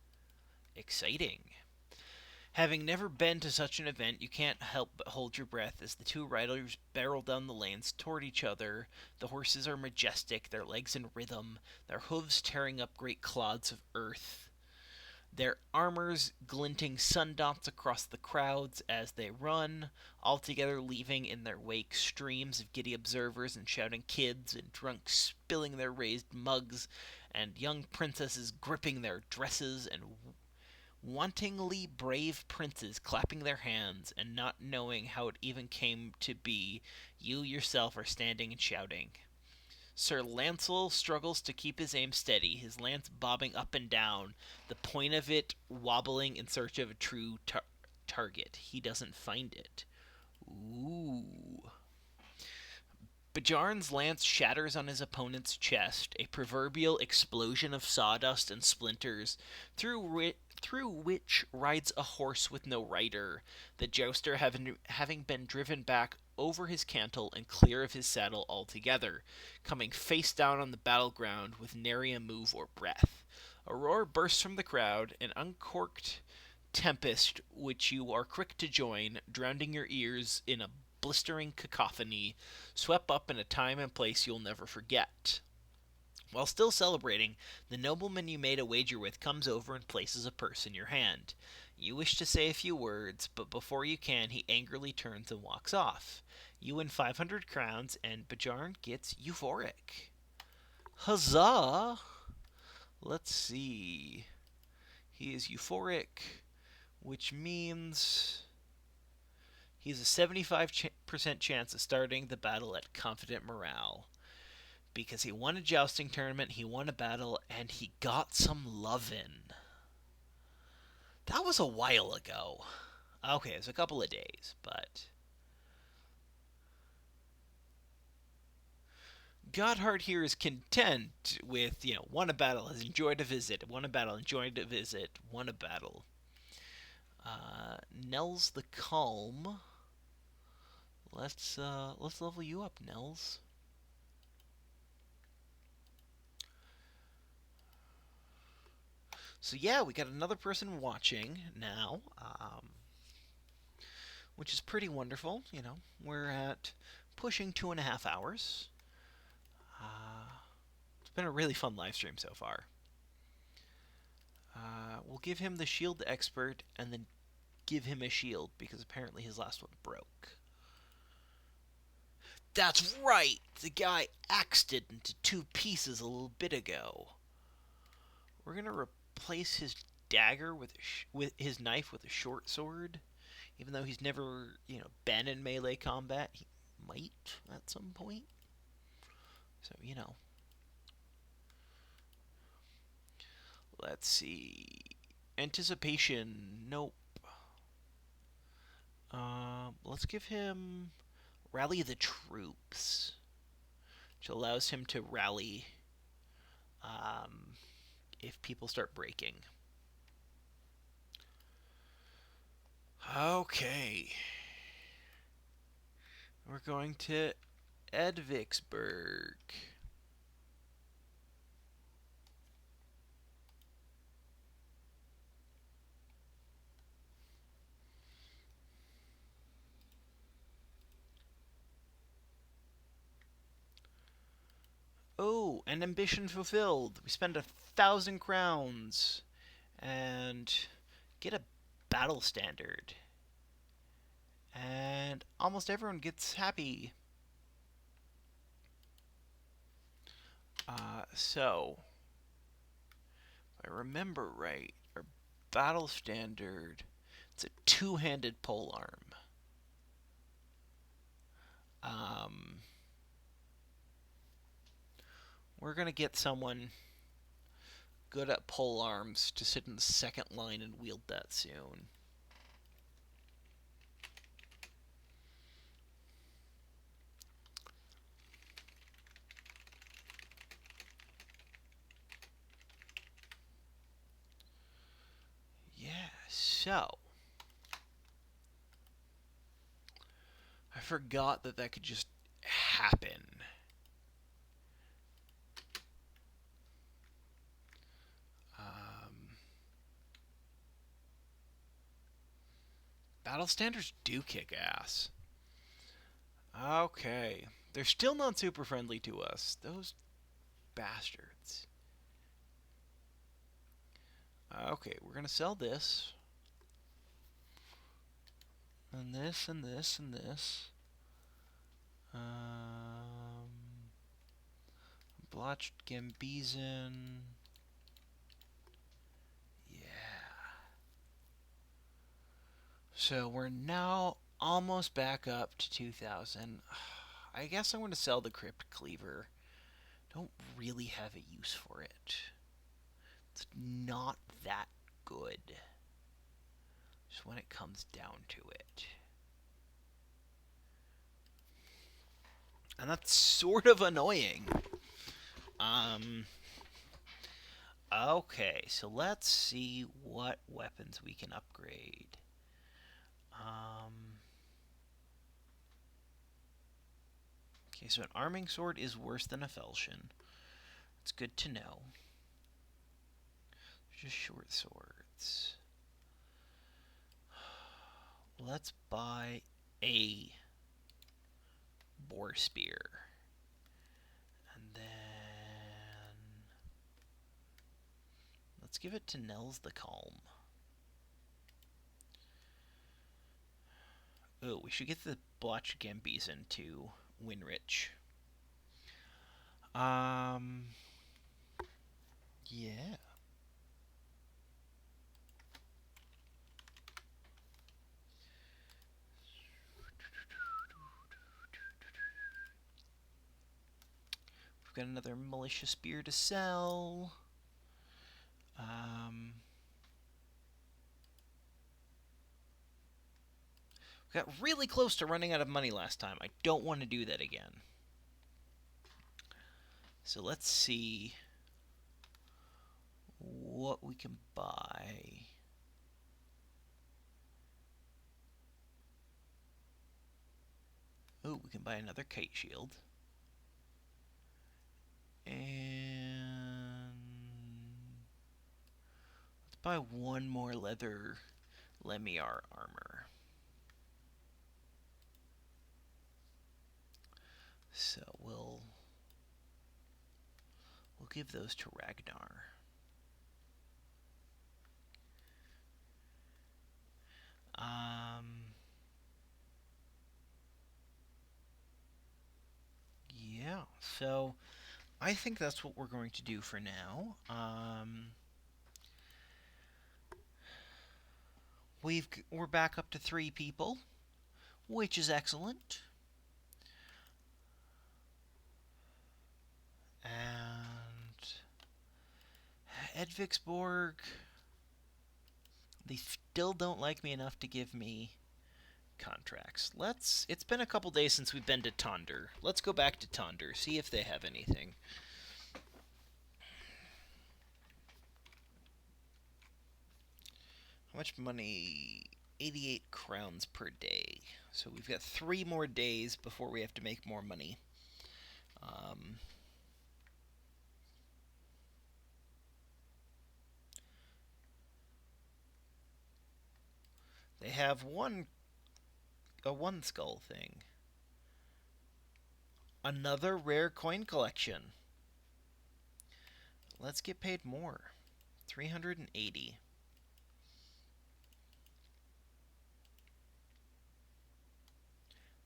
Exciting. Having never been to such an event, you can't help but hold your breath as the two riders barrel down the lanes toward each other. The horses are majestic, their legs in rhythm, their hooves tearing up great clods of earth. Their armors glinting sundots across the crowds as they run, altogether leaving in their wake streams of giddy observers and shouting kids and drunks spilling their raised mugs and young princesses gripping their dresses and wantingly brave princes clapping their hands and not knowing how it even came to be. You yourself are standing and shouting. Sir Lancel struggles to keep his aim steady, his lance bobbing up and down, the point of it wobbling in search of a true target. He doesn't find it. Ooh. Bajarn's lance shatters on his opponent's chest, a proverbial explosion of sawdust and splinters, through which rides a horse with no rider, the jouster having been driven back over his cantle and clear of his saddle altogether, coming face down on the battleground with nary a move or breath. A roar bursts from the crowd, an uncorked tempest which you are quick to join, drowning your ears in a blistering cacophony, swept up in a time and place you'll never forget. While still celebrating, the nobleman you made a wager with comes over and places a purse in your hand. You wish to say a few words, but before you can, he angrily turns and walks off. You win 500 crowns, and Bajarn gets euphoric. Huzzah! Let's see. He is euphoric, which means he has a 75% chance of starting the battle at confident morale. Because he won a jousting tournament, he won a battle, and he got some lovin'. That was a while ago. Okay, it was a couple of days, but Gotthard here is content with, won a battle, has enjoyed a visit, won a battle, enjoyed a visit, won a battle. Nels the Calm. Let's level you up, Nels. So yeah, we got another person watching now, which is pretty wonderful. We're at pushing 2.5 hours. It's been a really fun live stream so far. We'll give him the shield expert and then give him a shield because apparently his last one broke. That's right! The guy axed it into 2 pieces a little bit ago. We're gonna replace his dagger with his knife with a short sword. Even though he's never, been in melee combat, he might at some point. So, Let's see. Anticipation. Nope. Let's give him Rally the Troops, which allows him to rally if people start breaking. Okay. We're going to Edviksburg. Oh, an ambition fulfilled. We spend 1,000 crowns and get a battle standard. And almost everyone gets happy. So, if I remember right, our battle standard, it's a 2-handed polearm. We're going to get someone good at polearms to sit in the second line and wield that soon. Yeah, so I forgot that could just happen. Battle standards do kick ass. Okay. They're still not super friendly to us. Those bastards. Okay, we're going to sell this. And this, and this, and this. Blotched Gambizin. So we're now almost back up to 2,000. I guess I'm going to sell the Crypt Cleaver. Don't really have a use for it. It's not that good. Just when it comes down to it. And that's sort of annoying. Okay, so let's see what weapons we can upgrade. Okay, so an arming sword is worse than a falchion. It's good to know. Just short swords. Let's buy a boar spear. And then let's give it to Nels the Calm. Oh, we should get the Blotch Gambizon to Winrich. Yeah. We've got another militia spear to sell. We got really close to running out of money last time. I don't want to do that again. So let's see what we can buy. Oh, we can buy another kite shield. And let's buy one more leather Lemiar armor. So we'll give those to Ragnar. Yeah, so I think that's what we're going to do for now. We're back up to 3 people, which is excellent. And Edvigsborg, they still don't like me enough to give me contracts. It's been a couple days since we've been to Tonder. Let's go back to Tonder, see if they have anything. How much money? 88 crowns per day. So we've got 3 more days before we have to make more money. They have a one skull thing. Another rare coin collection. Let's get paid more. 380.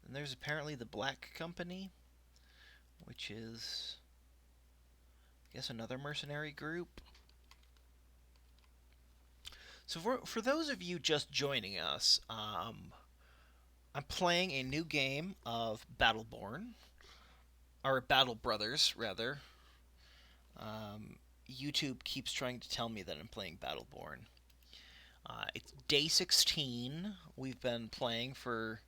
And there's apparently the Black Company, which is, I guess, another mercenary group. So for those of you just joining us, I'm playing a new game of Battleborn, or Battle Brothers, rather. YouTube keeps trying to tell me that I'm playing Battleborn. It's day 16. We've been playing for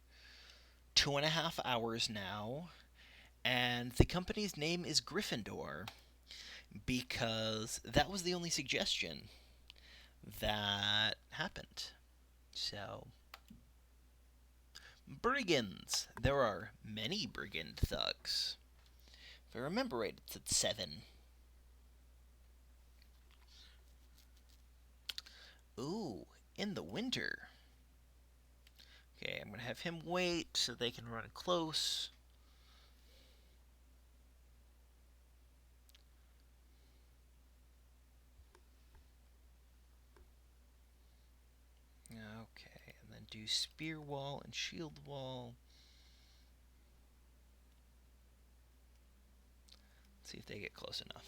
2.5 hours now, and the company's name is Gryffindor because that was the only suggestion that happened. So, brigands. There are many brigand thugs. If I remember right, it's at 7. Ooh, in the winter. Okay, I'm going to have him wait so they can run close. Okay, and then do spear wall and shield wall. Let's see if they get close enough.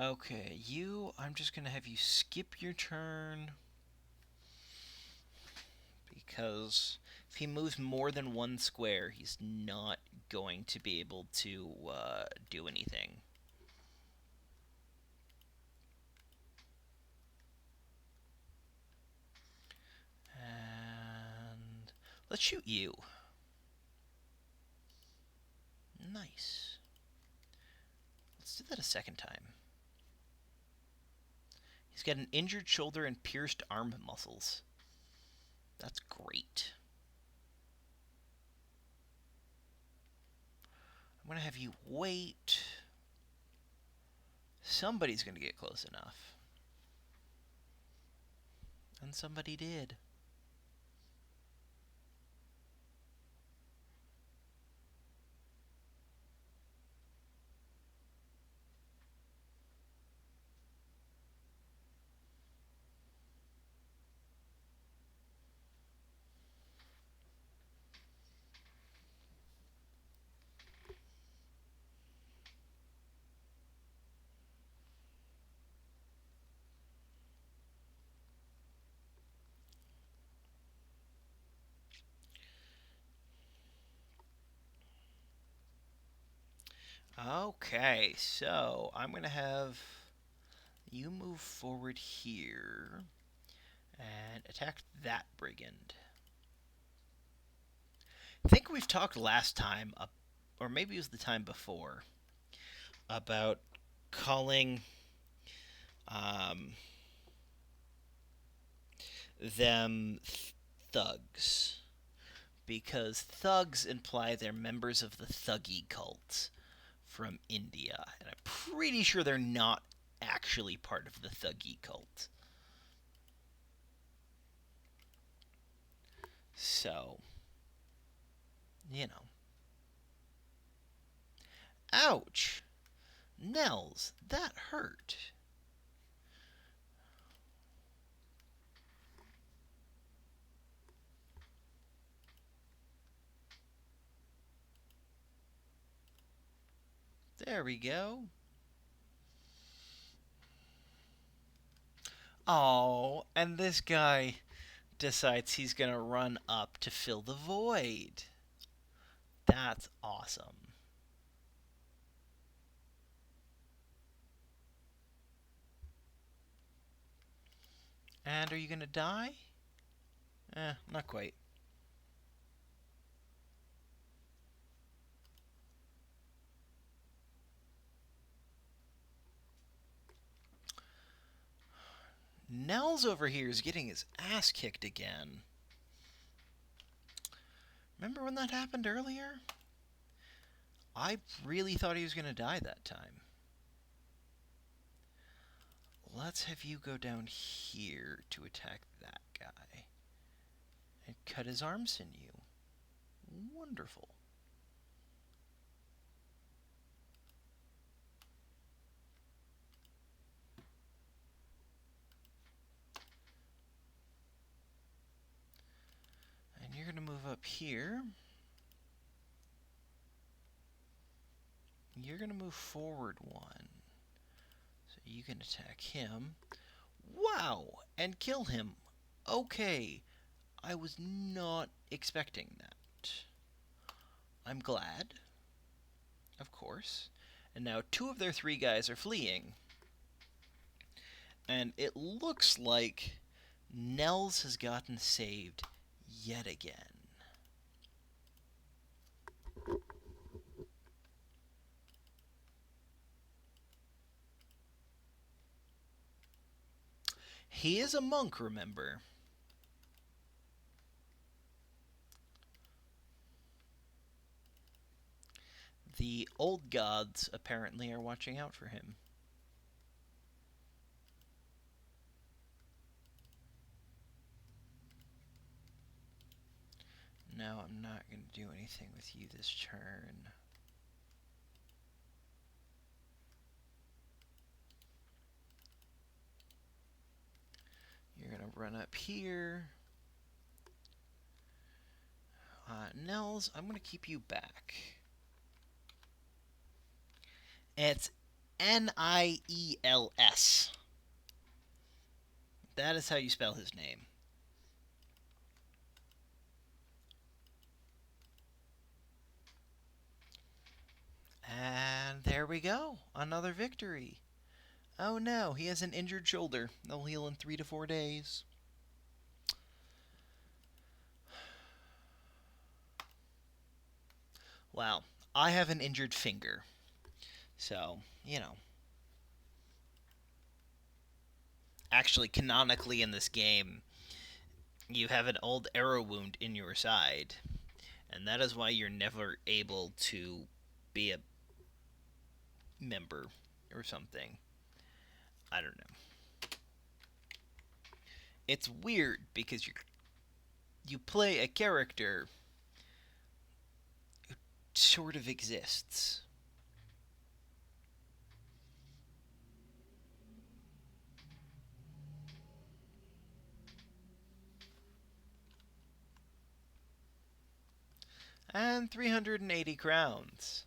Okay, I'm just going to have you skip your turn because if he moves more than one square, he's not going to be able to do anything. And let's shoot you. Nice. Let's do that a second time. He's got an injured shoulder and pierced arm muscles. That's great. I'm going to have you wait. Somebody's going to get close enough. And somebody did. Okay, so I'm going to have you move forward here and attack that brigand. I think we've talked last time, or maybe it was the time before, about calling them thugs. Because thugs imply they're members of the Thuggee cult from India. And I'm pretty sure they're not actually part of the Thuggee cult. So, you know. Ouch! Nels, that hurt. There we go. Oh, and this guy decides he's going to run up to fill the void. That's awesome. And are you going to die? Not quite. Nels over here is getting his ass kicked again. Remember when that happened earlier? I really thought he was going to die that time. Let's have you go down here to attack that guy. And cut his arm sinew. Wonderful. And you're going to move up here. You're going to move forward one. So you can attack him. Wow! And kill him. Okay. I was not expecting that. I'm glad. Of course. And now 2 of their 3 guys are fleeing. And it looks like Nels has gotten saved yet again. He is a monk, remember. The old gods apparently are watching out for him. No, I'm not going to do anything with you this turn. You're going to run up here. Nels, I'm going to keep you back. It's Niels. That is how you spell his name. And there we go. Another victory. Oh no, he has an injured shoulder. They'll heal in 3 to 4 days. Well, I have an injured finger. So, actually, canonically in this game, you have an old arrow wound in your side. And that is why you're never able to be a member or something. I don't know. It's weird because you play a character who sort of exists. And 380 crowns.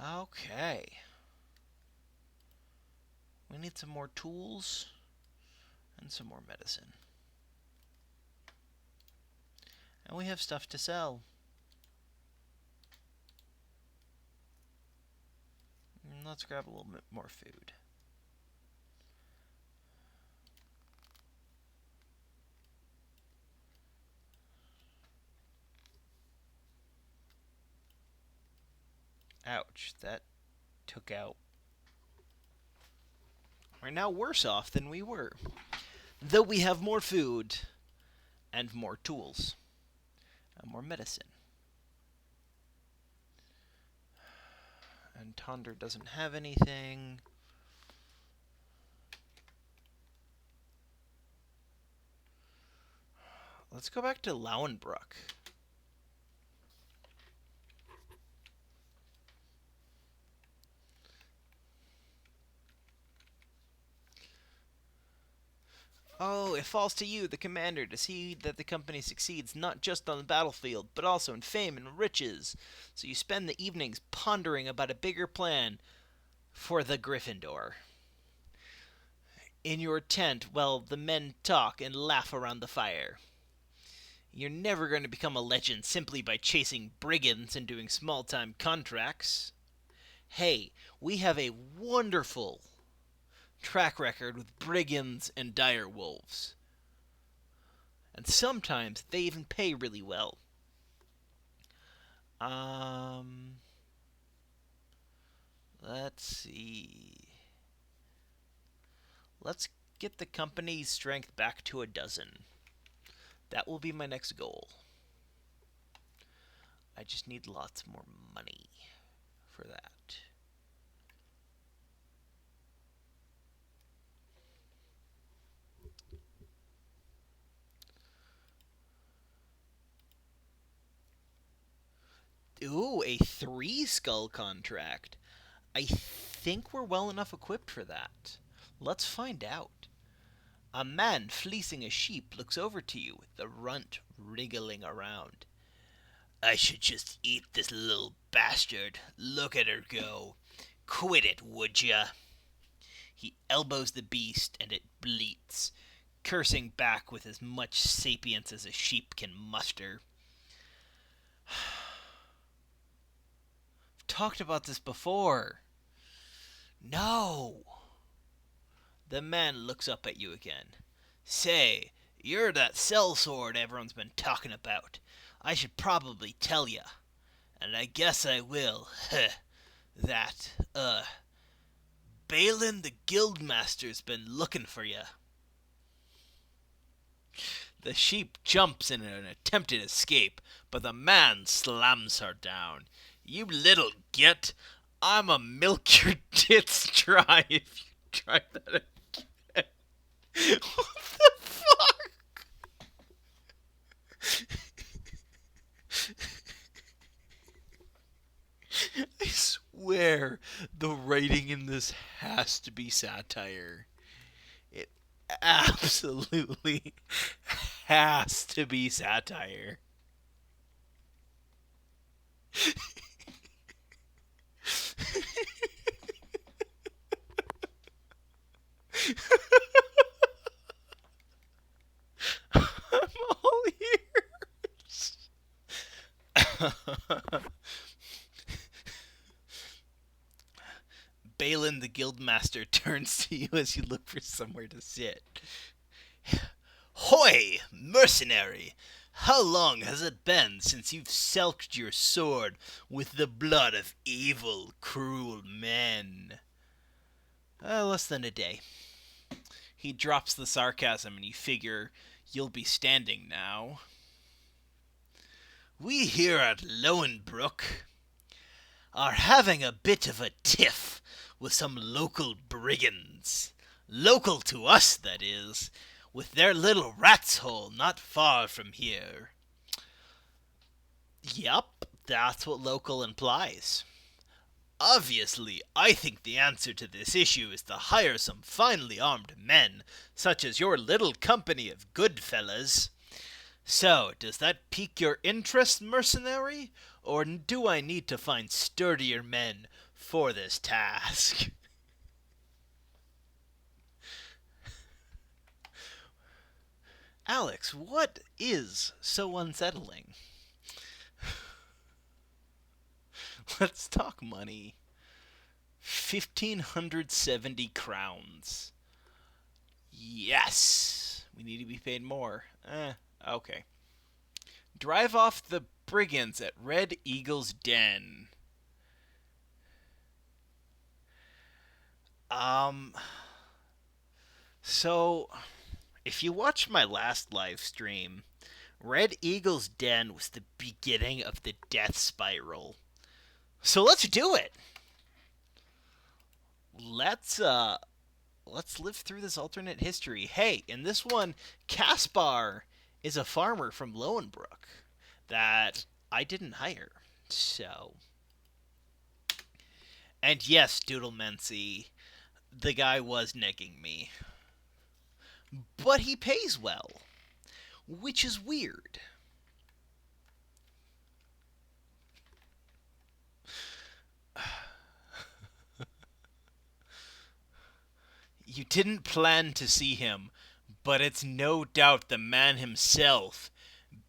Okay. We need some more tools and some more medicine. And we have stuff to sell. Let's grab a little bit more food. Ouch, that took out. We're now worse off than we were. Though we have more food and more tools and more medicine. And Tonder doesn't have anything. Let's go back to Lauenbruck. Oh, it falls to you, the commander, to see that the company succeeds not just on the battlefield, but also in fame and riches. So you spend the evenings pondering about a bigger plan for the Gryffindor. In your tent, well, the men talk and laugh around the fire. You're never going to become a legend simply by chasing brigands and doing small-time contracts. Hey, we have a wonderful track record with brigands and dire wolves. And sometimes they even pay really well. Let's see. Let's get the company's strength back to 12. That will be my next goal. I just need lots more money for that. Ooh, a 3-skull contract. I think we're well enough equipped for that. Let's find out. A man fleecing a sheep looks over to you, the runt wriggling around. I should just eat this little bastard. Look at her go. Quit it, would ya? He elbows the beast, and it bleats, cursing back with as much sapience as a sheep can muster. I've talked about this before. No. The man looks up at you again. Say, you're that sellsword everyone's been talking about. I should probably tell ya. And I guess I will. That, Balin the Guildmaster's been looking for ya. The sheep jumps in an attempted escape, but the man slams her down. You little git! I'ma milk your tits dry if you try that again. What the fuck? I swear the writing in this has to be satire. It absolutely has to be satire. I'm all ears. Balin the Guildmaster turns to you as you look for somewhere to sit. Hoy, mercenary! How long has it been since you've selked your sword with the blood of evil, cruel men? Less than a day. He drops the sarcasm, and you figure you'll be standing now. We here at Lowenbrook are having a bit of a tiff with some local brigands. Local to us, that is, with their little rat's hole not far from here. Yup, that's what local implies. Obviously, I think the answer to this issue is to hire some finely armed men, such as your little company of good fellas. So, does that pique your interest, mercenary? Or do I need to find sturdier men for this task? Alex, what is so unsettling? Let's talk money. 1,570 crowns. Yes! We need to be paid more. Okay. Drive off the brigands at Red Eagle's Den. So, if you watched my last live stream, Red Eagle's Den was the beginning of the death spiral. So let's do it. Let's live through this alternate history. Hey, in this one, Caspar is a farmer from Lowenbrook that I didn't hire. So, and yes, Doodlemency, the guy was negging me. But he pays well, which is weird. You didn't plan to see him, but it's no doubt the man himself.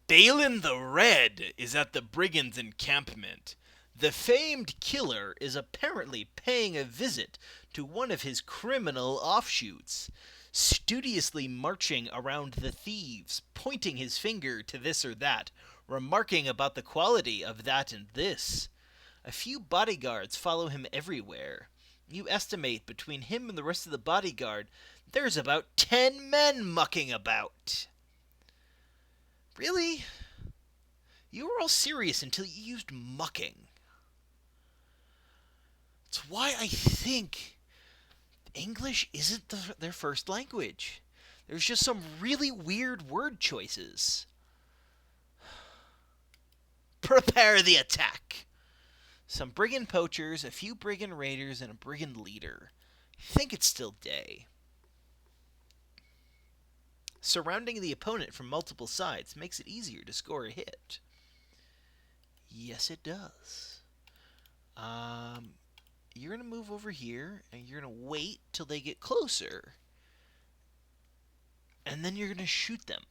Balin the Red is at the brigands' encampment. The famed killer is apparently paying a visit to one of his criminal offshoots, studiously marching around the thieves, pointing his finger to this or that, remarking about the quality of that and this. A few bodyguards follow him everywhere. You estimate between him and the rest of the bodyguard, there's about 10 men mucking about. Really? You were all serious until you used mucking. It's why I think English isn't their first language. There's just some really weird word choices. Prepare the attack. Some brigand poachers, a few brigand raiders, and a brigand leader. I think it's still day. Surrounding the opponent from multiple sides makes it easier to score a hit. Yes, it does. You're going to move over here, and you're going to wait till they get closer. And then you're going to shoot them.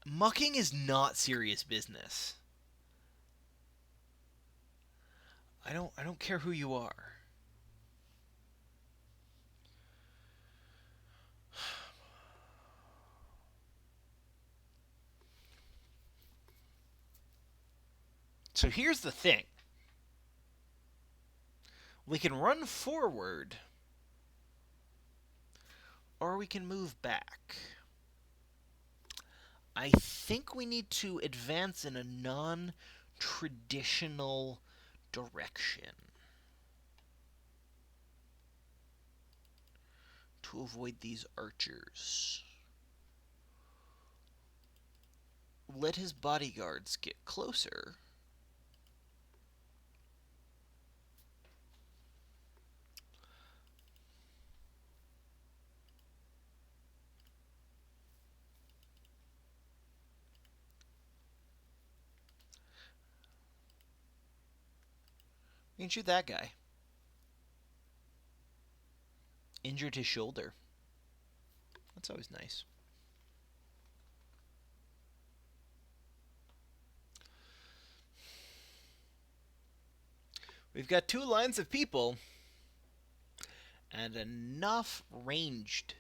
Mucking is not serious business. I don't care who you are. So here's the thing. We can run forward, or we can move back. I think we need to advance in a non-traditional direction to avoid these archers. Let his bodyguards get closer. can shoot that guy. Injured his shoulder. That's always nice. We've got 2 lines of people and enough ranged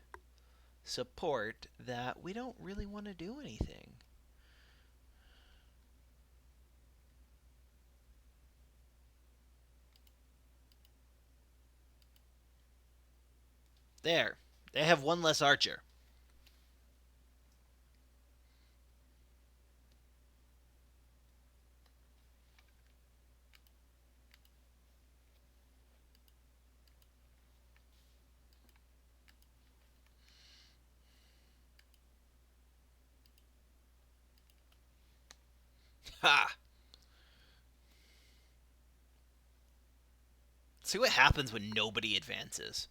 support that we don't really want to do anything. There. They have 1 less archer. Ha! See what happens when nobody advances.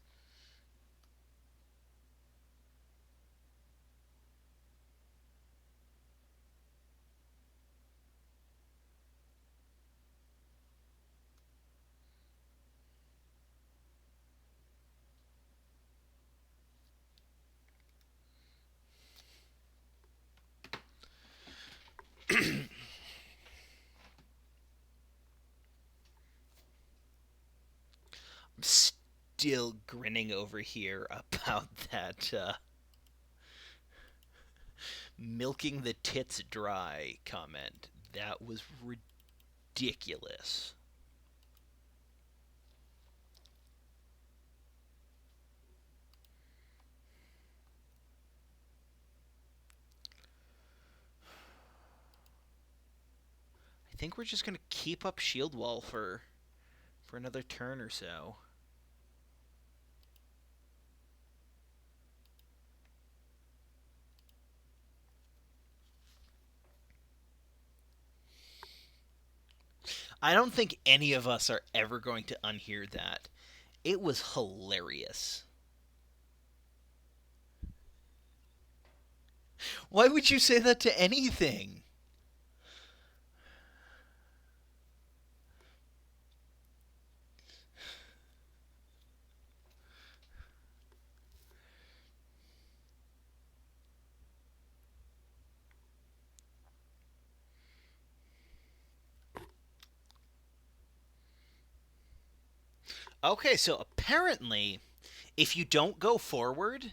I'm still grinning over here about that milking the tits dry comment. That was ridiculous. I think we're just going to keep up shield wall for another turn or so. I don't think any of us are ever going to unhear that. It was hilarious. Why would you say that to anything? Okay, so apparently, if you don't go forward,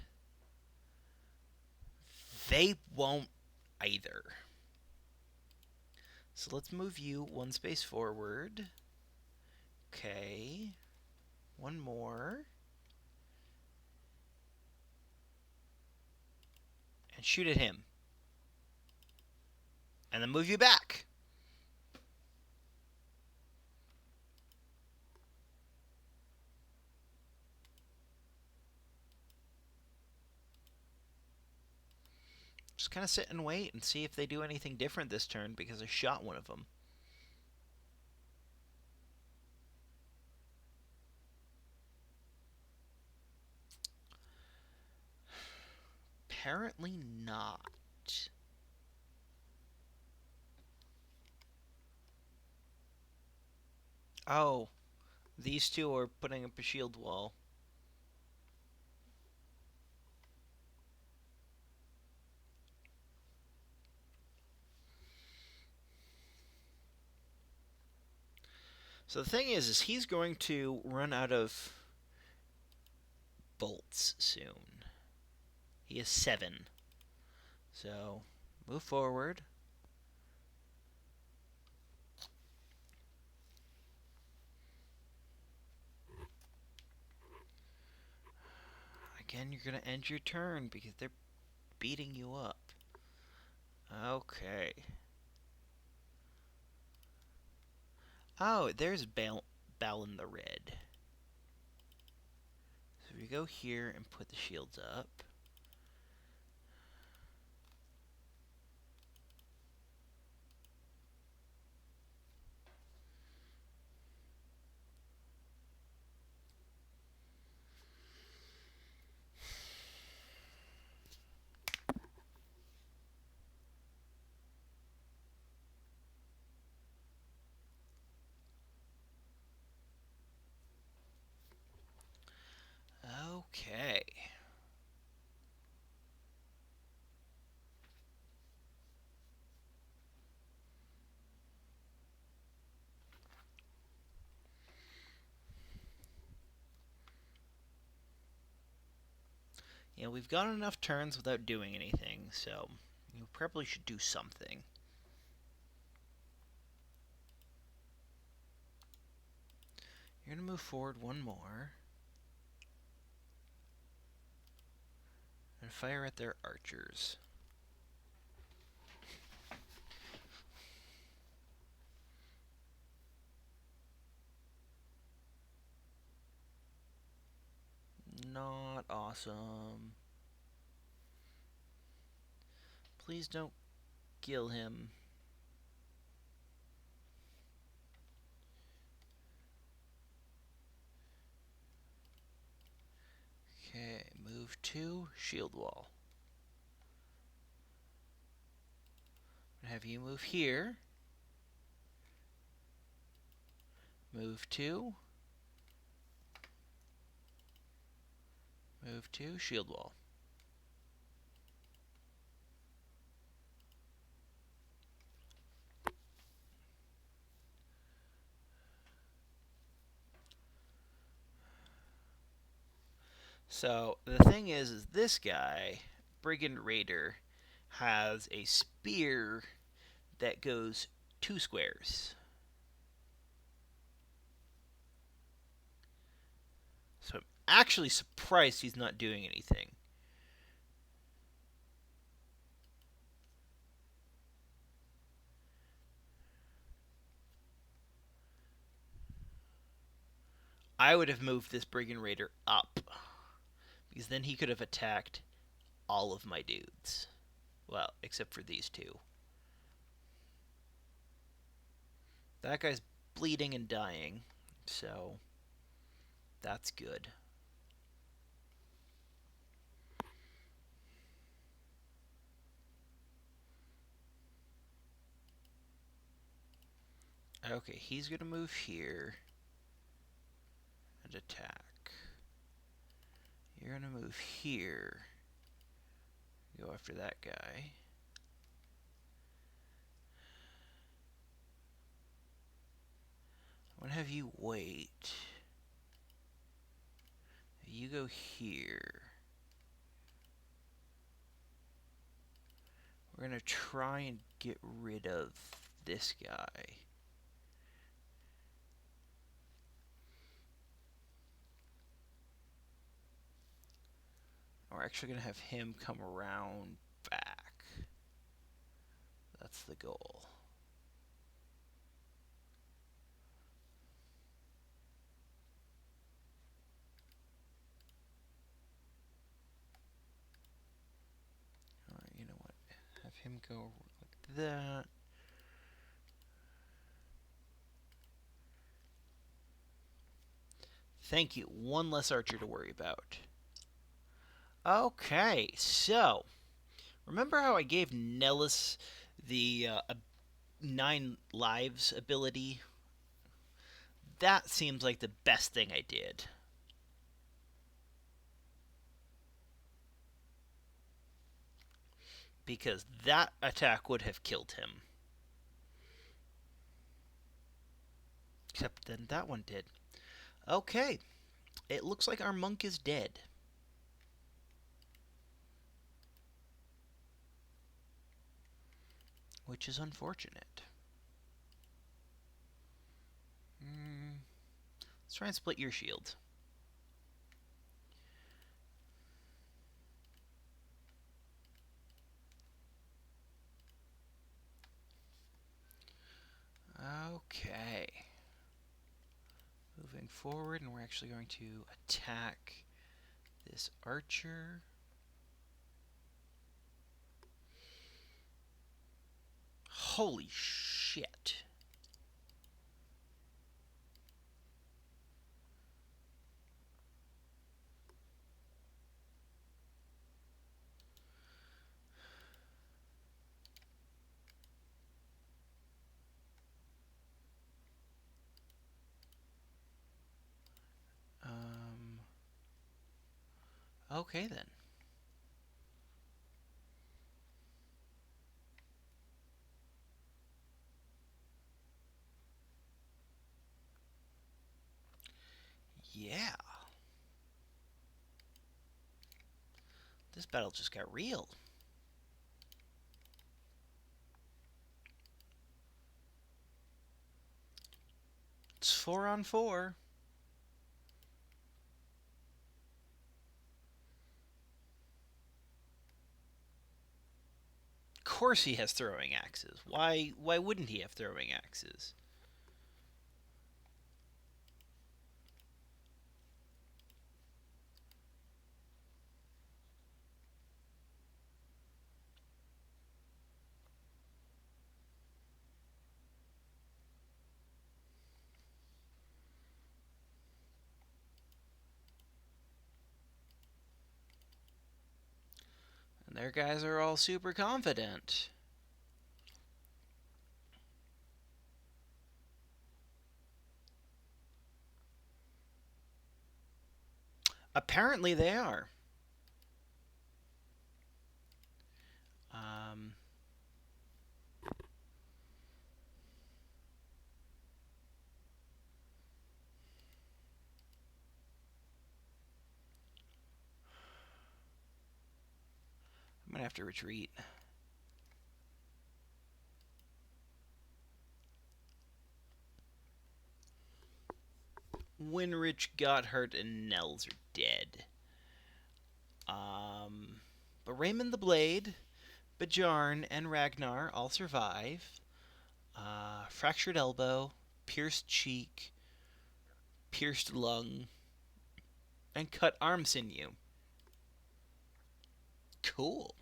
they won't either. So let's move you 1 space forward. Okay. 1 more. And shoot at him. And then move you back. Just kind of sit and wait and see if they do anything different this turn because I shot one of them. Apparently not. Oh, these 2 are putting up a shield wall. So the thing is he's going to run out of bolts soon. He has 7. So, move forward. Again, you're going to end your turn because they're beating you up. Okay. Oh, there's Balin the Red. So we go here and put the shields up. Okay. Yeah, we've gone enough turns without doing anything, so you probably should do something. You're going to move forward one more. And fire at their archers. Not awesome. Please don't kill him. Okay, move 2, shield wall. Have you move here. Move 2. Move 2, shield wall. So the thing is this guy, Brigand Raider, has a spear that goes 2 squares. So I'm actually surprised he's not doing anything. I would have moved this Brigand Raider up, because then he could have attacked all of my dudes. Well, except for these 2. That guy's bleeding and dying, so that's good. Okay, he's going to move here and attack. You're going to move here. Go after that guy. I'm going to have you wait. You go here. We're going to try and get rid of this guy. We're actually going to have him come around back. That's the goal. Alright, you know what? Have him go like that. Thank you. One less archer to worry about. Okay, so remember how I gave Nellis the 9 lives ability? That seems like the best thing I did. Because that attack would have killed him. Except then that one did. Okay, it looks like our monk is dead. Which is unfortunate. Let's try and split your shield. Okay. Moving forward, and we're actually going to attack this archer. Holy shit. Okay then. Yeah. This battle just got real. It's 4-on-4. Of course he has throwing axes. Why wouldn't he have throwing axes? And their guys are all super confident. Apparently they are. Um, I'm gonna have to retreat. Winrich got hurt and Nels are dead. But Raymond the Blade, Bajarn, and Ragnar all survive. Fractured elbow, pierced cheek, pierced lung, and cut arm sinew. Cool.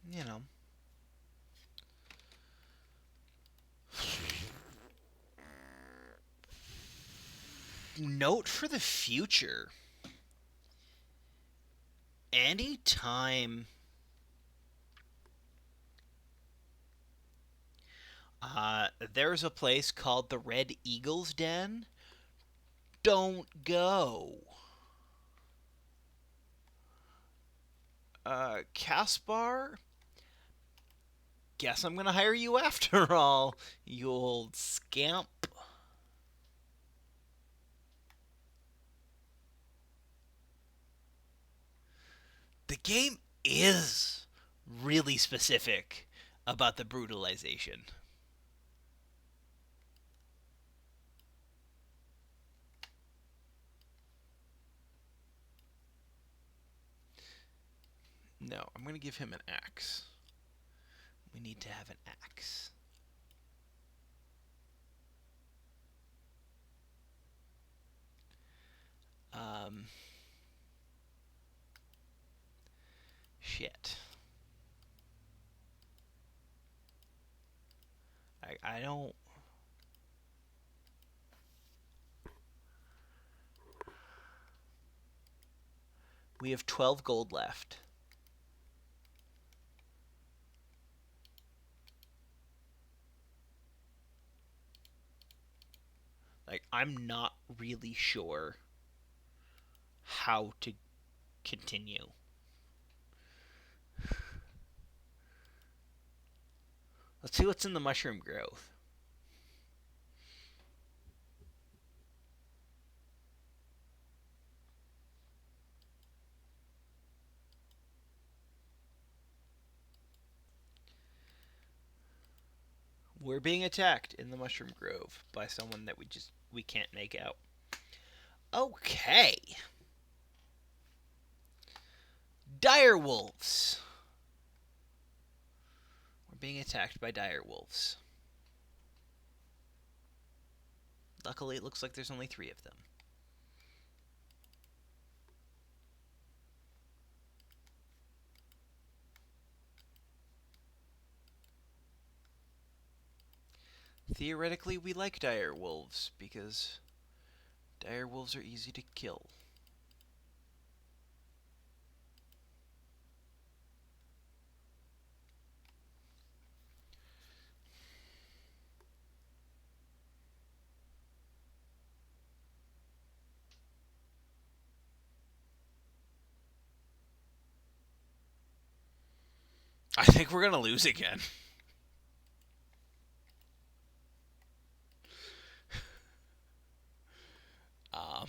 You know. Note for the future. Anytime there's a place called the Red Eagle's Den, don't go. Caspar, guess I'm gonna hire you after all, you old scamp. The game is really specific about the brutalization. No, I'm gonna give him an axe. We need to have an axe. Um, shit. I don't. We have 12 gold left. Like, I'm not really sure how to continue. Let's see what's in the mushroom growth. We're being attacked in the mushroom grove by someone that we can't make out. Okay. Dire wolves. We're being attacked by dire wolves. Luckily, it looks like there's only 3 of them. Theoretically, we like dire wolves because dire wolves are easy to kill. I think we're gonna lose again. Um,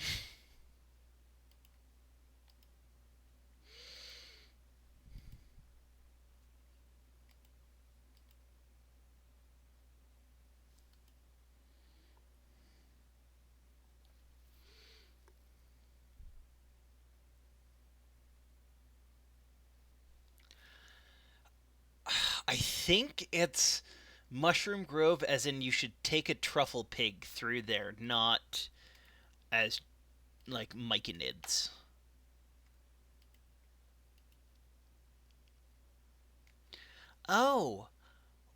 I think it's Mushroom Grove, as in you should take a truffle pig through there, not as like myconids. Oh,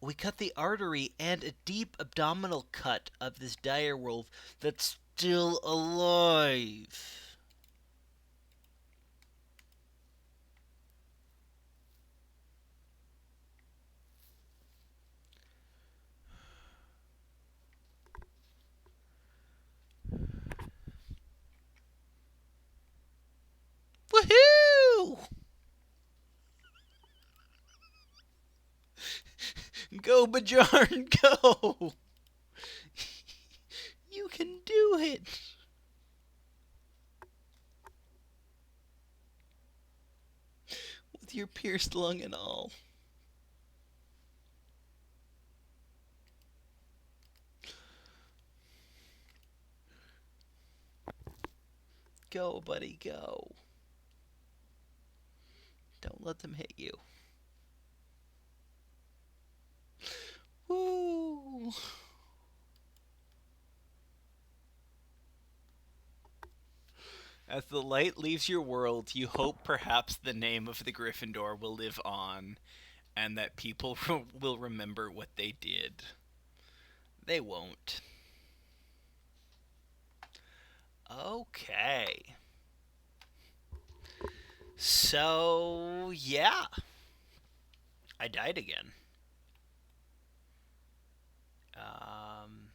we cut the artery and a deep abdominal cut of this dire wolf that's still alive. Woohoo! Go, Bajarn, go! You can do it! With your pierced lung and all. Go, buddy, go. Don't let them hit you. Woo! as the light leaves your world, you hope perhaps the name of the Gryffindor will live on, and that people will remember what they did. They won't. Okay. So, yeah. I died again. Um,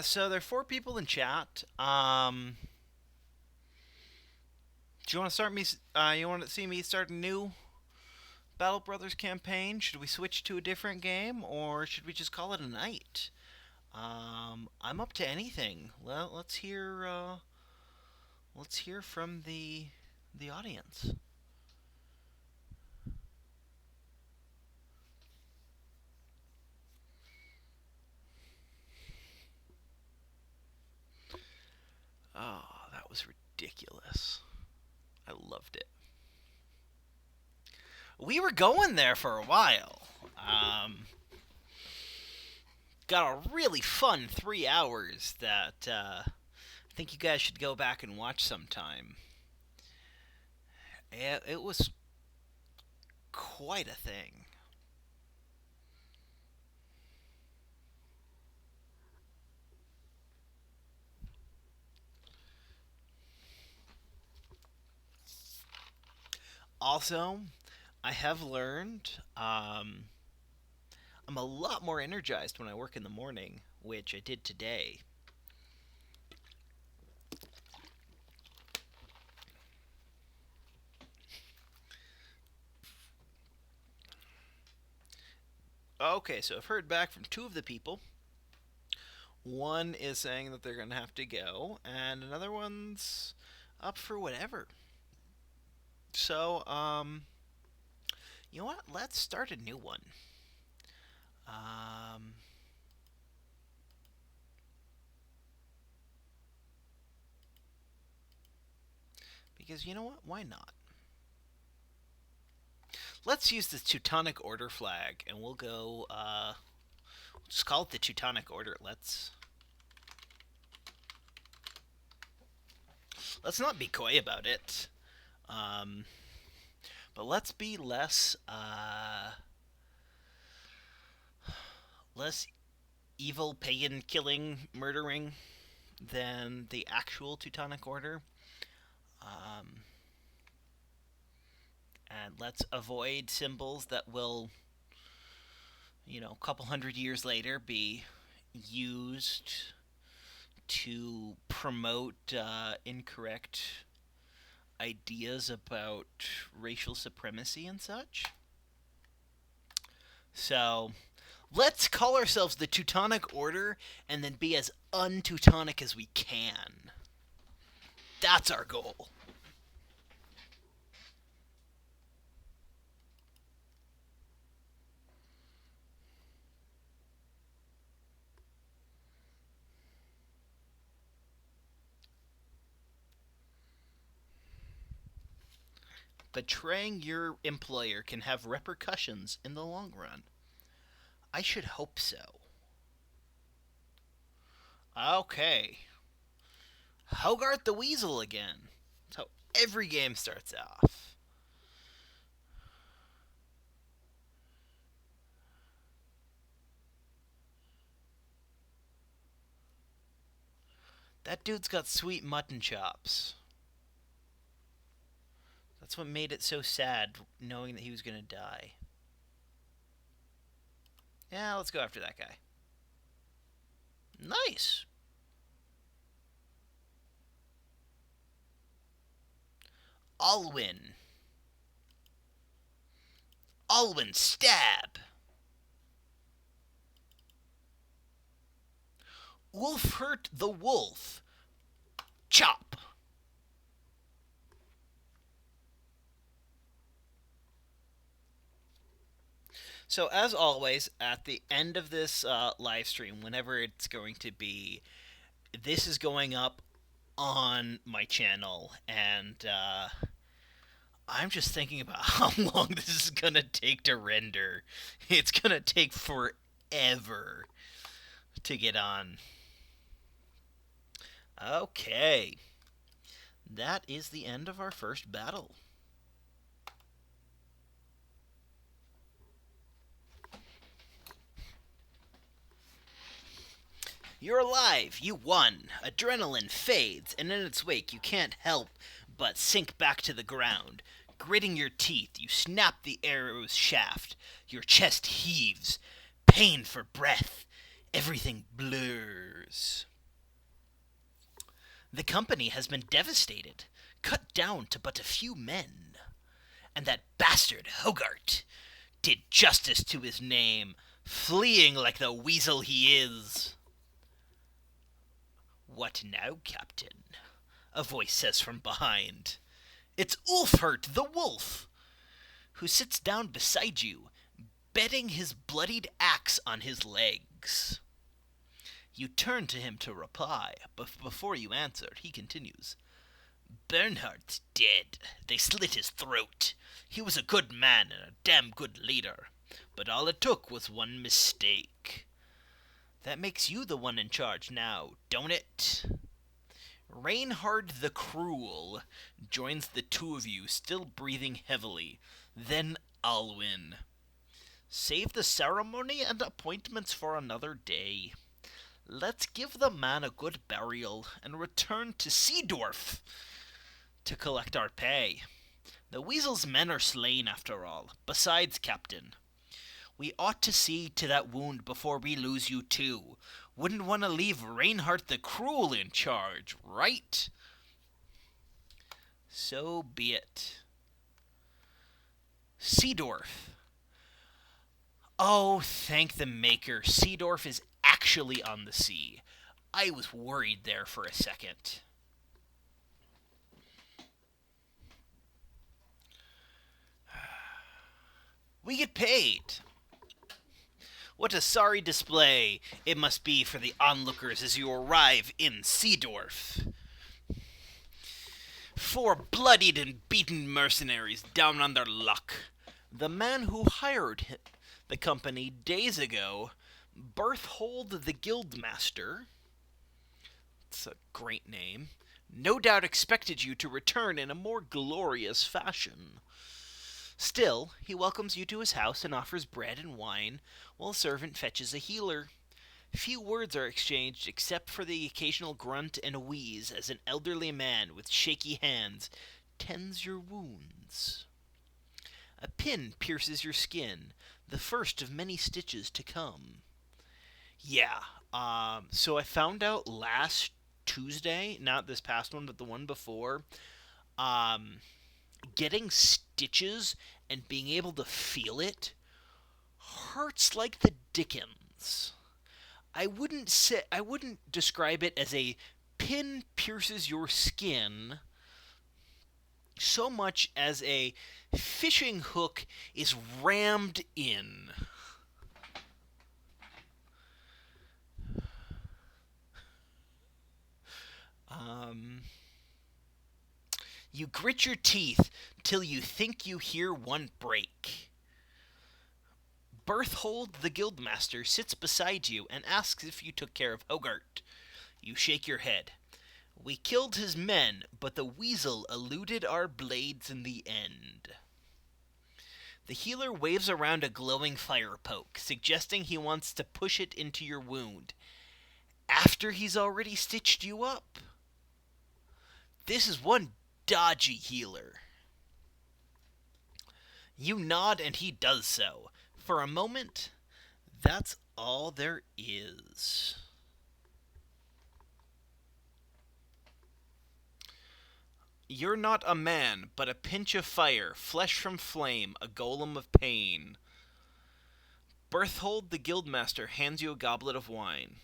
so there are four people in chat. Do you want to start me? You want to see me start a new Battle Brothers campaign? Should we switch to a different game, or should we just call it a night? I'm up to anything. Well, let's hear. Let's hear from the audience. Oh, that was ridiculous. I loved it. We were going there for a while. Got a really fun 3 hours that I think you guys should go back and watch sometime. It was quite a thing. Also, I have learned I'm a lot more energized when I work in the morning, which I did today. Okay, so I've heard back from two of the people. One is saying that they're going to have to go, and another one's up for whatever. So, you know what? Let's start a new one. Um, because you know what? Why not? Let's use the Teutonic Order flag, and we'll go. Just call it the Teutonic Order. Let's not be coy about it. Um, but let's be less evil, pagan killing, murdering than the actual Teutonic Order. Um, and let's avoid symbols that will, a couple hundred years later be used to promote incorrect ideas about racial supremacy and such. So, let's call ourselves the Teutonic Order and then be as un-Teutonic as we can. That's our goal. Betraying your employer can have repercussions in the long run. I should hope so. Okay. Hogarth the Weasel again. That's how every game starts off. That dude's got sweet mutton chops. That's what made it so sad, knowing that he was gonna die. Yeah, let's go after that guy. Nice. Alwyn. Alwyn, stab. Wolfhurt the Wolf. Chop. So, as always, at the end of this live stream, whenever it's going to be, this is going up on my channel, and I'm just thinking about how long this is going to take to render. It's going to take forever to get on. Okay. That is the end of our first battle. You're alive! You won! Adrenaline fades, and in its wake you can't help but sink back to the ground. Gritting your teeth, you snap the arrow's shaft. Your chest heaves. Pain for breath. Everything blurs. The company has been devastated, cut down to but a few men. And that bastard Hogarth did justice to his name, fleeing like the weasel he is. What now, Captain? A voice says from behind. It's Ulfhert the Wolf, who sits down beside you, bedding his bloodied axe on his legs. You turn to him to reply, but before you answer, he continues. Bernhard's dead. They slit his throat. He was a good man and a damn good leader, but all it took was one mistake. That makes you the one in charge now, don't it? Reinhard the Cruel joins the two of you, still breathing heavily. Then Alwyn. Save the ceremony and appointments for another day. Let's give the man a good burial and return to Seedorf to collect our pay. The weasel's men are slain after all. Besides, Captain, we ought to see to that wound before we lose you too. Wouldn't want to leave Reinhardt the Cruel in charge, right? So be it. Seedorf. Oh, thank the Maker. Seedorf is actually on the sea. I was worried there for a second. We get paid. What a sorry display it must be for the onlookers as you arrive in Seedorf. 4 bloodied and beaten mercenaries down on their luck. The man who hired the company days ago, Berthold the Guildmaster, it's a great name, no doubt expected you to return in a more glorious fashion. Still, he welcomes you to his house and offers bread and wine, while a servant fetches a healer. Few words are exchanged except for the occasional grunt and wheeze as an elderly man with shaky hands tends your wounds. A pin pierces your skin, the first of many stitches to come. Yeah, So I found out last Tuesday, not this past one, but the one before, um, getting stitches and being able to feel it hurts like the dickens. I wouldn't describe it as a pin pierces your skin so much as a fishing hook is rammed in. Um, you grit your teeth till you think you hear one break. Berthold the Guildmaster sits beside you and asks if you took care of Hogarth. You shake your head. We killed his men, but the weasel eluded our blades in the end. The healer waves around a glowing fire poke, suggesting he wants to push it into your wound after he's already stitched you up. This is one dodgy healer. You nod and he does so. For a moment, that's all there is. You're not a man, but a pinch of fire, flesh from flame, a golem of pain. Berthold the Guildmaster hands you a goblet of wine.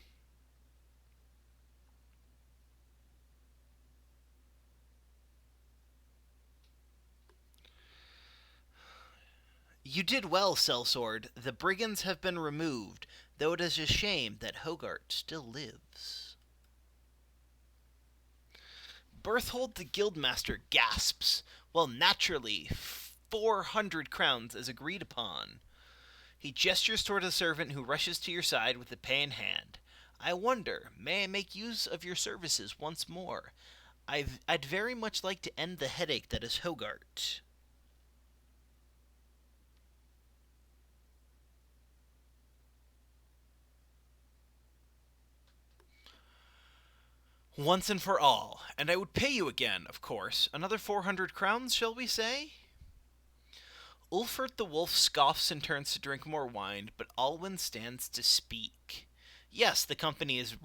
You did well, Sellsword. The brigands have been removed, though it is a shame that Hogarth still lives. Berthold the Guildmaster gasps. Well, naturally, 400 crowns as agreed upon. He gestures toward a servant who rushes to your side with the pay in hand. I wonder, may I make use of your services once more? I'd very much like to end the headache that is Hogarth. Once and for all, and I would pay you again, of course. Another 400 crowns, shall we say? Ulfert the wolf scoffs and turns to drink more wine, but Alwyn stands to speak. Yes, the company is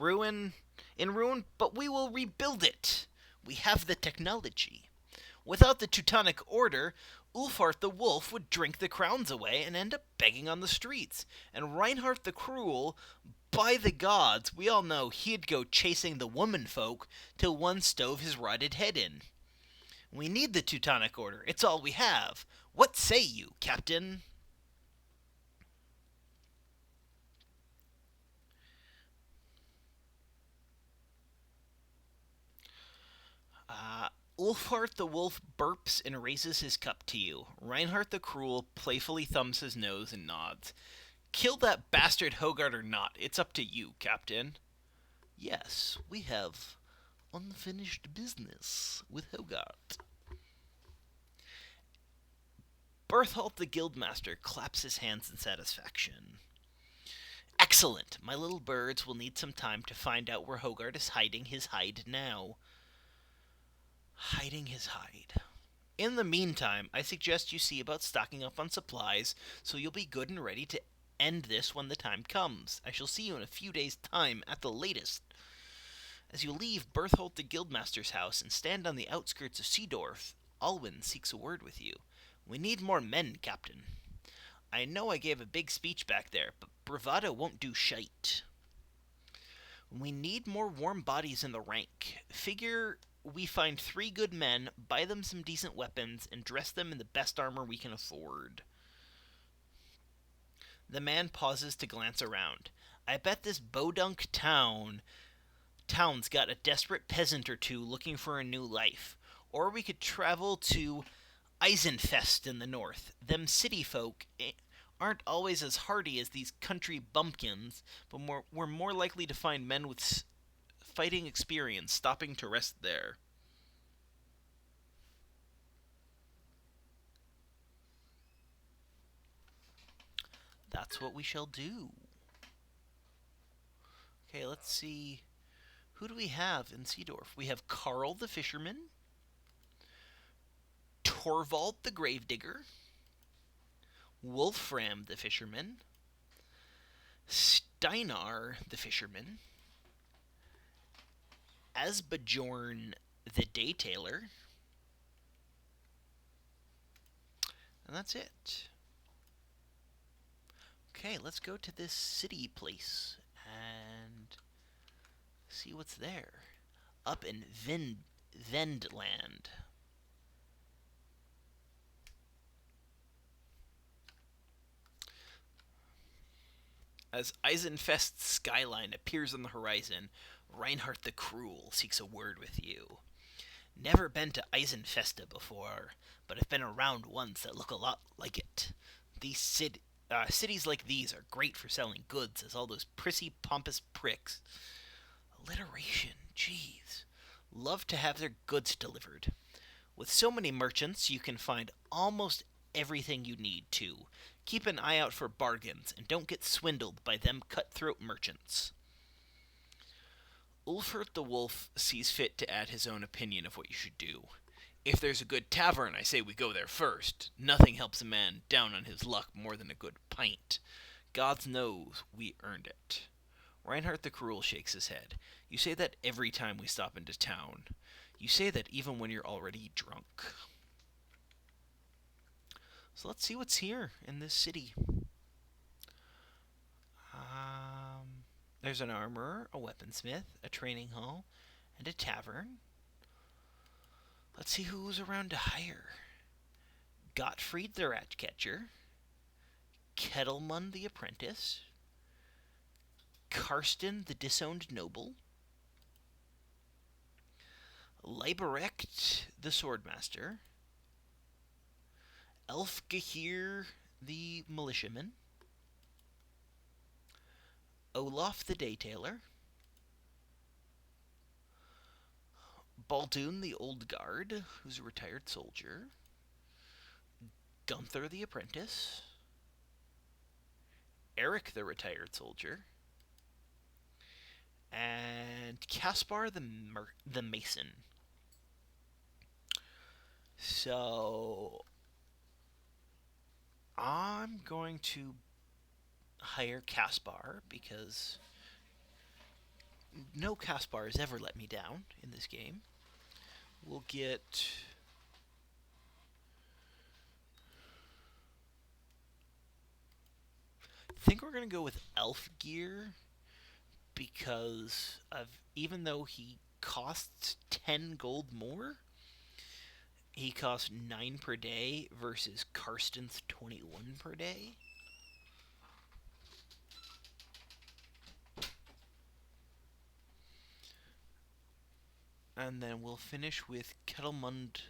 in ruin, but we will rebuild it. We have the technology. Without the Teutonic Order, Ulfart the Wolf would drink the crowns away and end up begging on the streets, and Reinhardt the Cruel, by the gods, we all know he'd go chasing the woman folk till one stove his rotted head in. We need the Teutonic Order. It's all we have. What say you, Captain? Ulfhart the Wolf burps and raises his cup to you. Reinhardt the Cruel playfully thumbs his nose and nods. Kill that bastard Hogarth or not, it's up to you, Captain. Yes, we have unfinished business with Hogarth. Berthold the Guildmaster claps his hands in satisfaction. Excellent! My little birds will need some time to find out where Hogarth is hiding his hide now. Hiding his hide. In the meantime, I suggest you see about stocking up on supplies so you'll be good and ready to end this when the time comes. I shall see you in a few days' time at the latest. As you leave Berthold the Guildmaster's house and stand on the outskirts of Seedorf, Alwyn seeks a word with you. We need more men, Captain. I know I gave a big speech back there, but bravado won't do shite. We need more warm bodies in the rank. Figure we find 3 good men, buy them some decent weapons, and dress them in the best armor we can afford. The man pauses to glance around. I bet this Bodunk town's got a desperate peasant or two looking for a new life. Or we could travel to Eisenfest in the north. Them city folk aren't always as hardy as these country bumpkins, but we're more likely to find men with fighting experience stopping to rest there. That's what we shall do. Okay, let's see. Who do we have in Seedorf? We have Carl the Fisherman, Torvald the Gravedigger, Wolfram the Fisherman, Steinar the fisherman, Asbjorn the Daytailor, and that's it. Okay, let's go to this city place and see what's there. Up in Vendland. As Eisenfest's skyline appears on the horizon, Reinhardt the Cruel seeks a word with you. Never been to Eisenfesta before, but I've been around ones that look a lot like it. These cities like these are great for selling goods, as all those prissy, pompous pricks. Alliteration, jeez. Love to have their goods delivered. With so many merchants, you can find almost everything you need to. Keep an eye out for bargains, and don't get swindled by them cutthroat merchants. Ulfert the Wolf sees fit to add his own opinion of what you should do. If there's a good tavern, I say we go there first. Nothing helps a man down on his luck more than a good pint. God knows we earned it. Reinhardt the Cruel shakes his head. You say that every time we stop into town. You say that even when you're already drunk. So let's see what's here in this city. There's an armorer, a weaponsmith, a training hall, and a tavern. Let's see who's around to hire. Gottfried the Ratcatcher, Kettlemund the Apprentice, Karsten the Disowned Noble, Leiberecht the Swordmaster, Elfgehir the Militiaman, Olaf the Daytailor, Baldoon the Old Guard, who's a retired soldier, Gunther the Apprentice, Eric the retired soldier, and Caspar the Mason. So I'm going to hire Caspar because no Caspar has ever let me down in this game. We'll get I think we're going to go with Elf Gear because of even though he costs 10 gold more, he costs 9 per day versus Karsten's 21 per day. And then we'll finish with Kettlemund.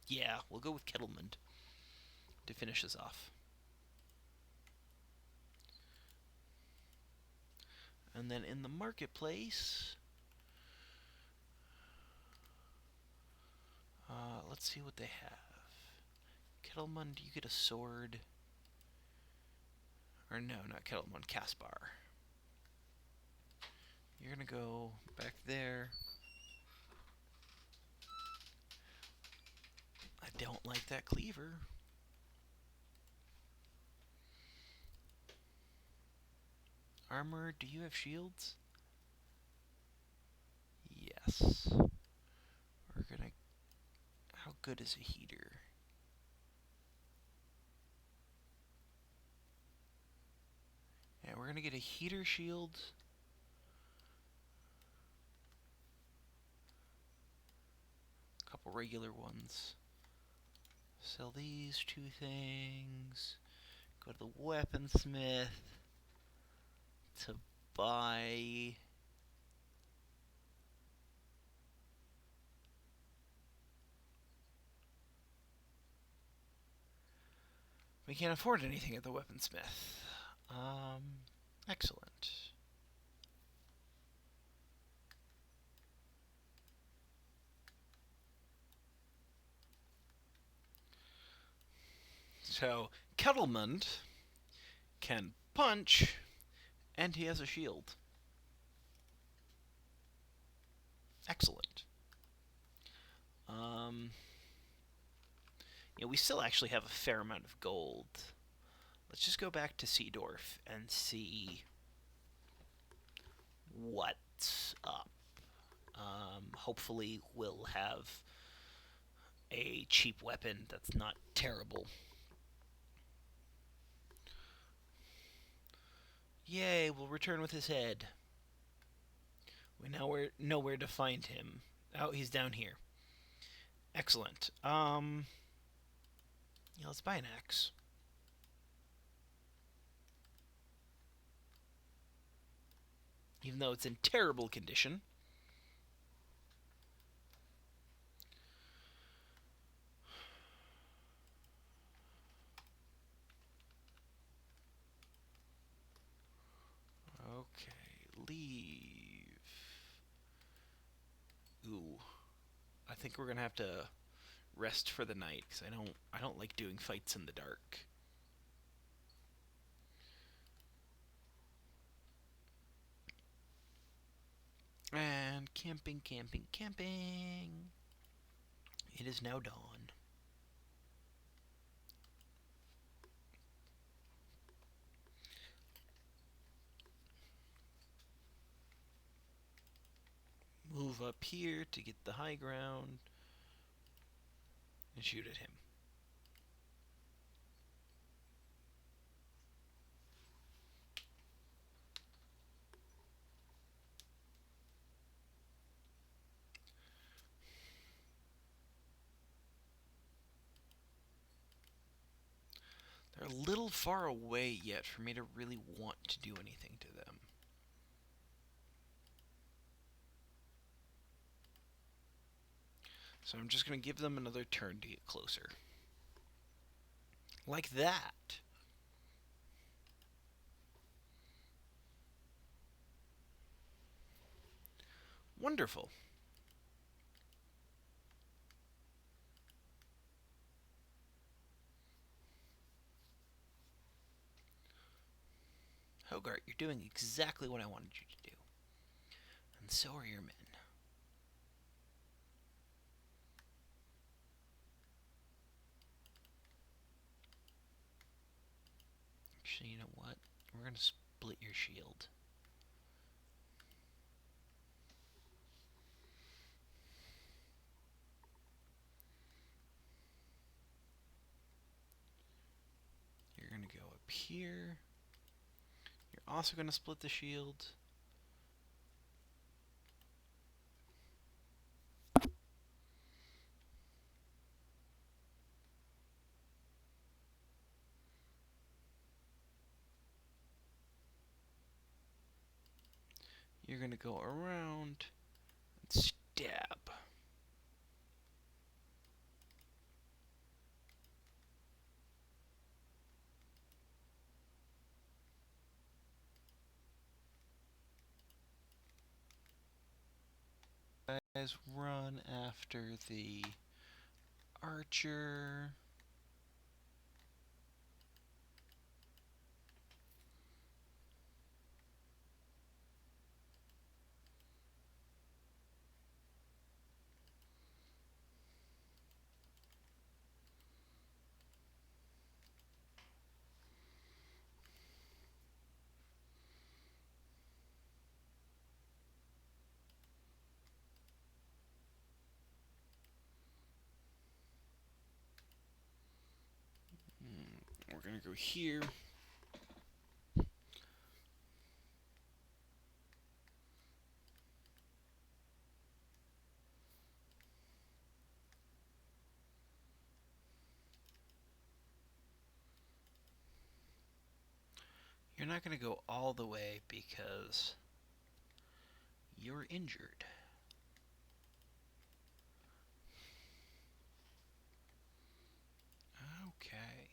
Yeah, we'll go with Kettlemund to finish this off. And then in the marketplace, let's see what they have. Kettlemund, you get a sword. Or no, not Kettlemund, Caspar. You're going to go back there. I don't like that cleaver. Armor, do you have shields? Yes. We're gonna... How good is a heater? Yeah, we're gonna get a heater shield. A couple regular ones. Sell these 2 things. Go to the weaponsmith to buy we can't afford anything at the weaponsmith. Excellent. So Kettlemund can punch, and he has a shield. Excellent. we still actually have a fair amount of gold. Let's just go back to Seedorf and see what's up. Hopefully, we'll have a cheap weapon that's not terrible. Yay, we'll return with his head. We now know where to find him. Oh, he's down here. Excellent. Yeah, let's buy an axe. Even though it's in terrible condition. Okay, leave. Ooh, I think we're gonna have to rest for the night because I don't like doing fights in the dark. And camping, camping, camping. It is now dawn. Move up here to get the high ground and shoot at him. They're a little far away yet for me to really want to do anything to them. So I'm just going to give them another turn to get closer. Like that. Wonderful. Hogart, you're doing exactly what I wanted you to do. And so are your men. Actually, you know what? We're going to split your shield. You're going to go up here. You're also going to split the shield. You're going to go around and stab. Guys, run after the archer. We're going to go here. You're not going to go all the way because you're injured. Okay.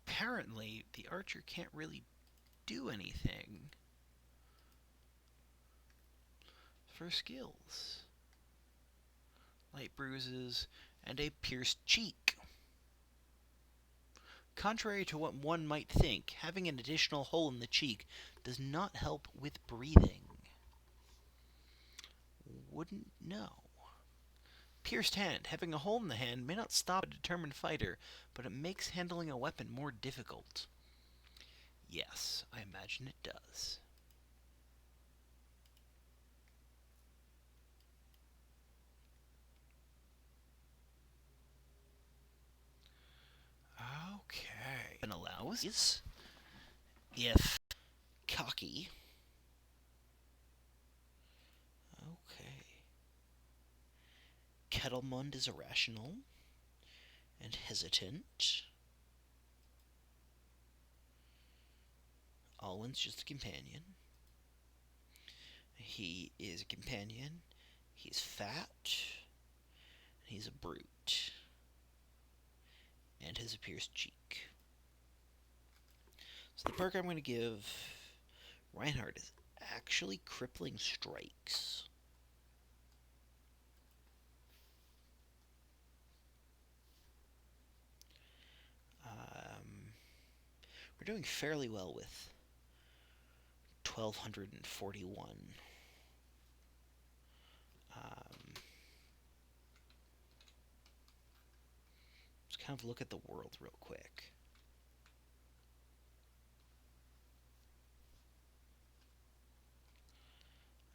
Apparently, the archer can't really do anything for skills. Light bruises and a pierced cheek. Contrary to what one might think, having an additional hole in the cheek does not help with breathing. Wouldn't know. Pierced hand. Having a hole in the hand may not stop a determined fighter, but it makes handling a weapon more difficult. Yes, I imagine it does. Okay. And allows is if cocky. Okay. Kettlemund is irrational and hesitant. Alwyn's just a companion. He is a companion. He's fat. He's a brute. And has a pierced cheek. So the perk I'm going to give Reinhardt is actually Crippling Strikes. We're doing fairly well with 1,241. Let's kind of look at the world real quick.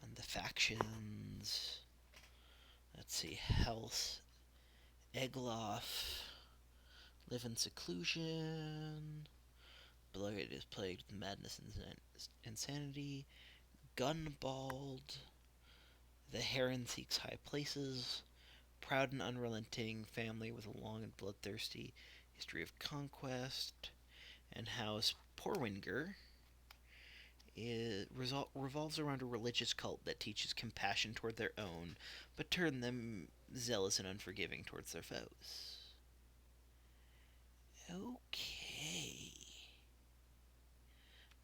And the factions. Let's see. Health. Egloff. Live in seclusion. Blood is plagued with madness and insanity. Gunbald. The Heron seeks high places. Proud and unrelenting family with a long and bloodthirsty history of conquest. And House Porwinger revolves around a religious cult that teaches compassion toward their own, but turn them zealous and unforgiving towards their foes. Okay.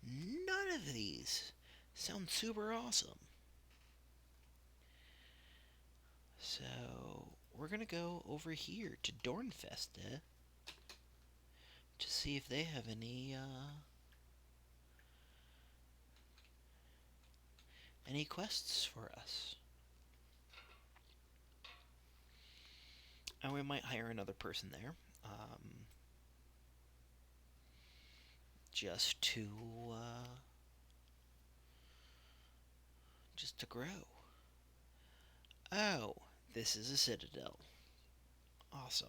None of these sound super awesome. So, we're gonna go over here to Dornfeste to see if they have any quests for us. And we might hire another person there, just to grow. Oh, this is a citadel. Awesome.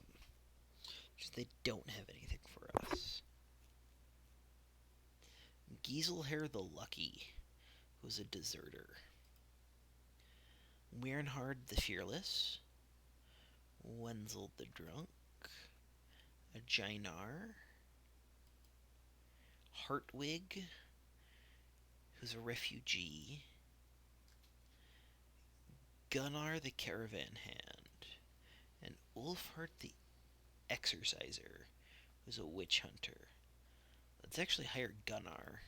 Just they don't have anything for us. Giselher the Lucky, who's a deserter. Wyrnhard the Fearless. Wenzel the Drunk. A Jinar. Hartwig, who's a refugee. Gunnar the Caravan Hand. And Ulfhart the Exorciser, who's a witch hunter. Let's actually hire Gunnar.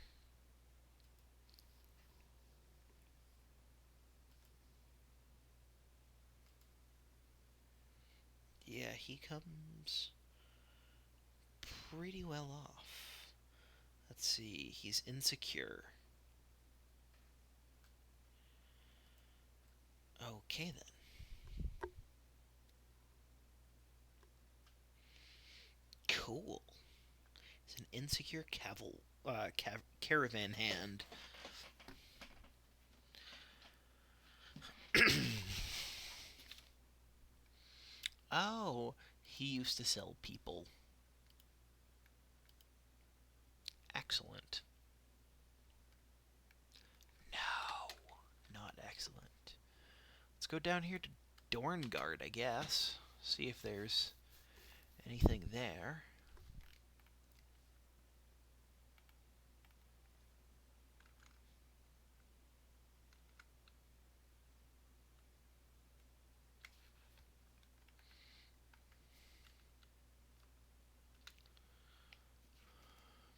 Yeah, he comes pretty well off. Let's see, he's insecure. Okay then. Cool. He's an insecure caravan hand. Oh, he used to sell people. Excellent. No, not excellent. Let's go down here to Dorngard, I guess. See if there's anything there.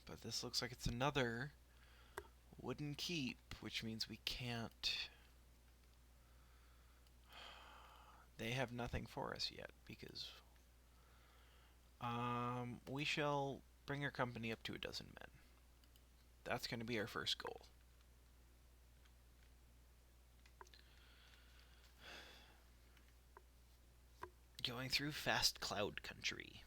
But this looks like it's another wooden keep, which means we can't They have nothing for us yet because we shall bring our company up to a dozen men. That's going to be our first goal. Going through fast cloud country.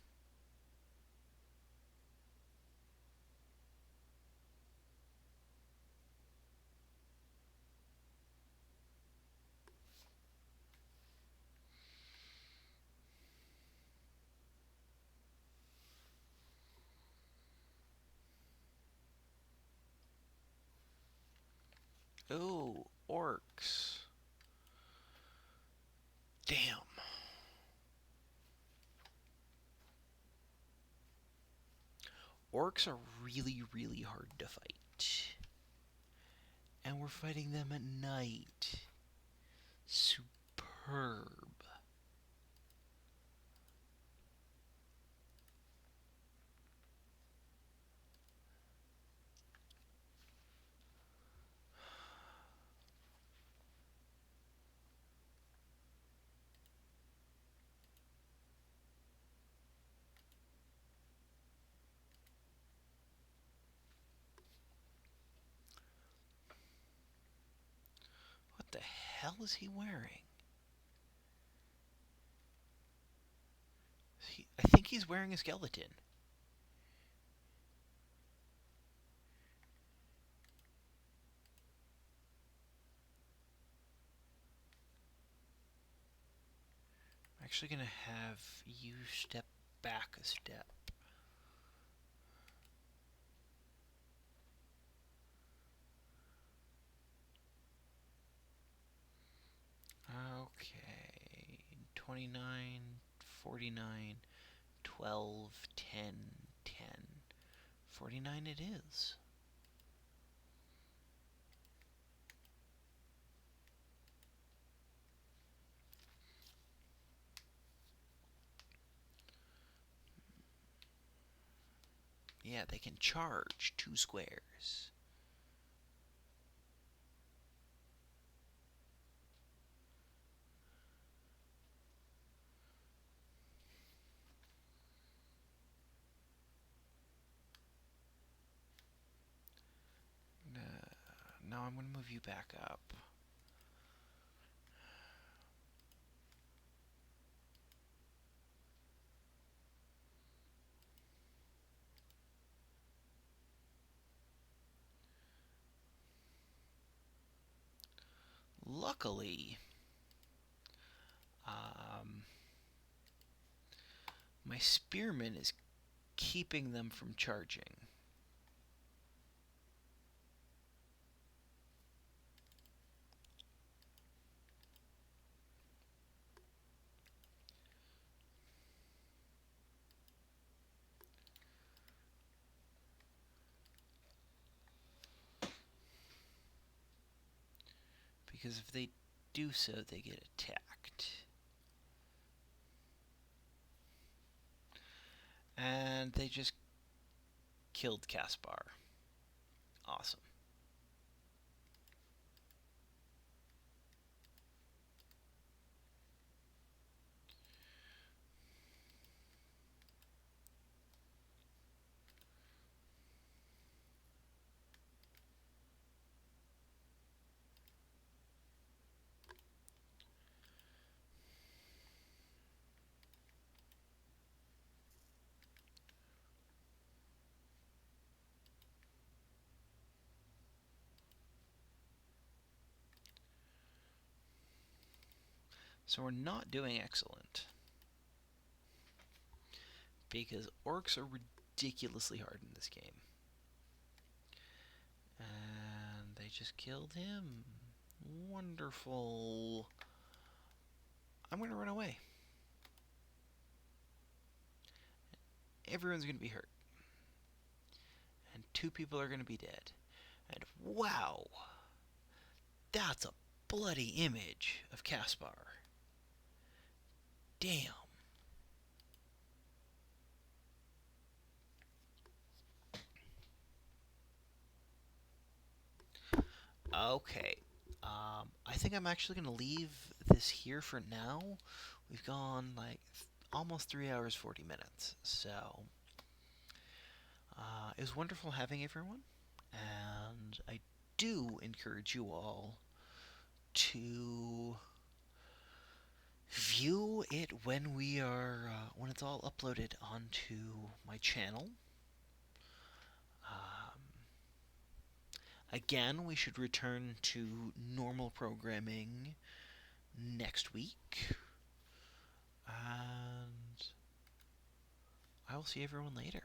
Oh, orcs. Damn. Orcs are really, really hard to fight. And we're fighting them at night. Superb. What the hell is he wearing? I think he's wearing a skeleton. I'm actually going to have you step back a step. Okay. 29, 49, 12, 10, 10. 49 it is. Yeah, they can charge 2 squares. Now I'm going to move you back up. Luckily, my spearman is keeping them from charging. Because if they do so, they get attacked. And they just killed Caspar. Awesome. So we're not doing excellent. Because orcs are ridiculously hard in this game. And they just killed him. Wonderful. I'm going to run away. Everyone's going to be hurt. And 2 people are going to be dead. And wow! That's a bloody image of Caspar. Damn. Okay. I think I'm actually going to leave this here for now. We've gone like almost 3 hours 40 minutes. So it was wonderful having everyone, and I do encourage you all to view it when it's all uploaded onto my channel. Um, Again, we should return to normal programming next week. And I will see everyone later.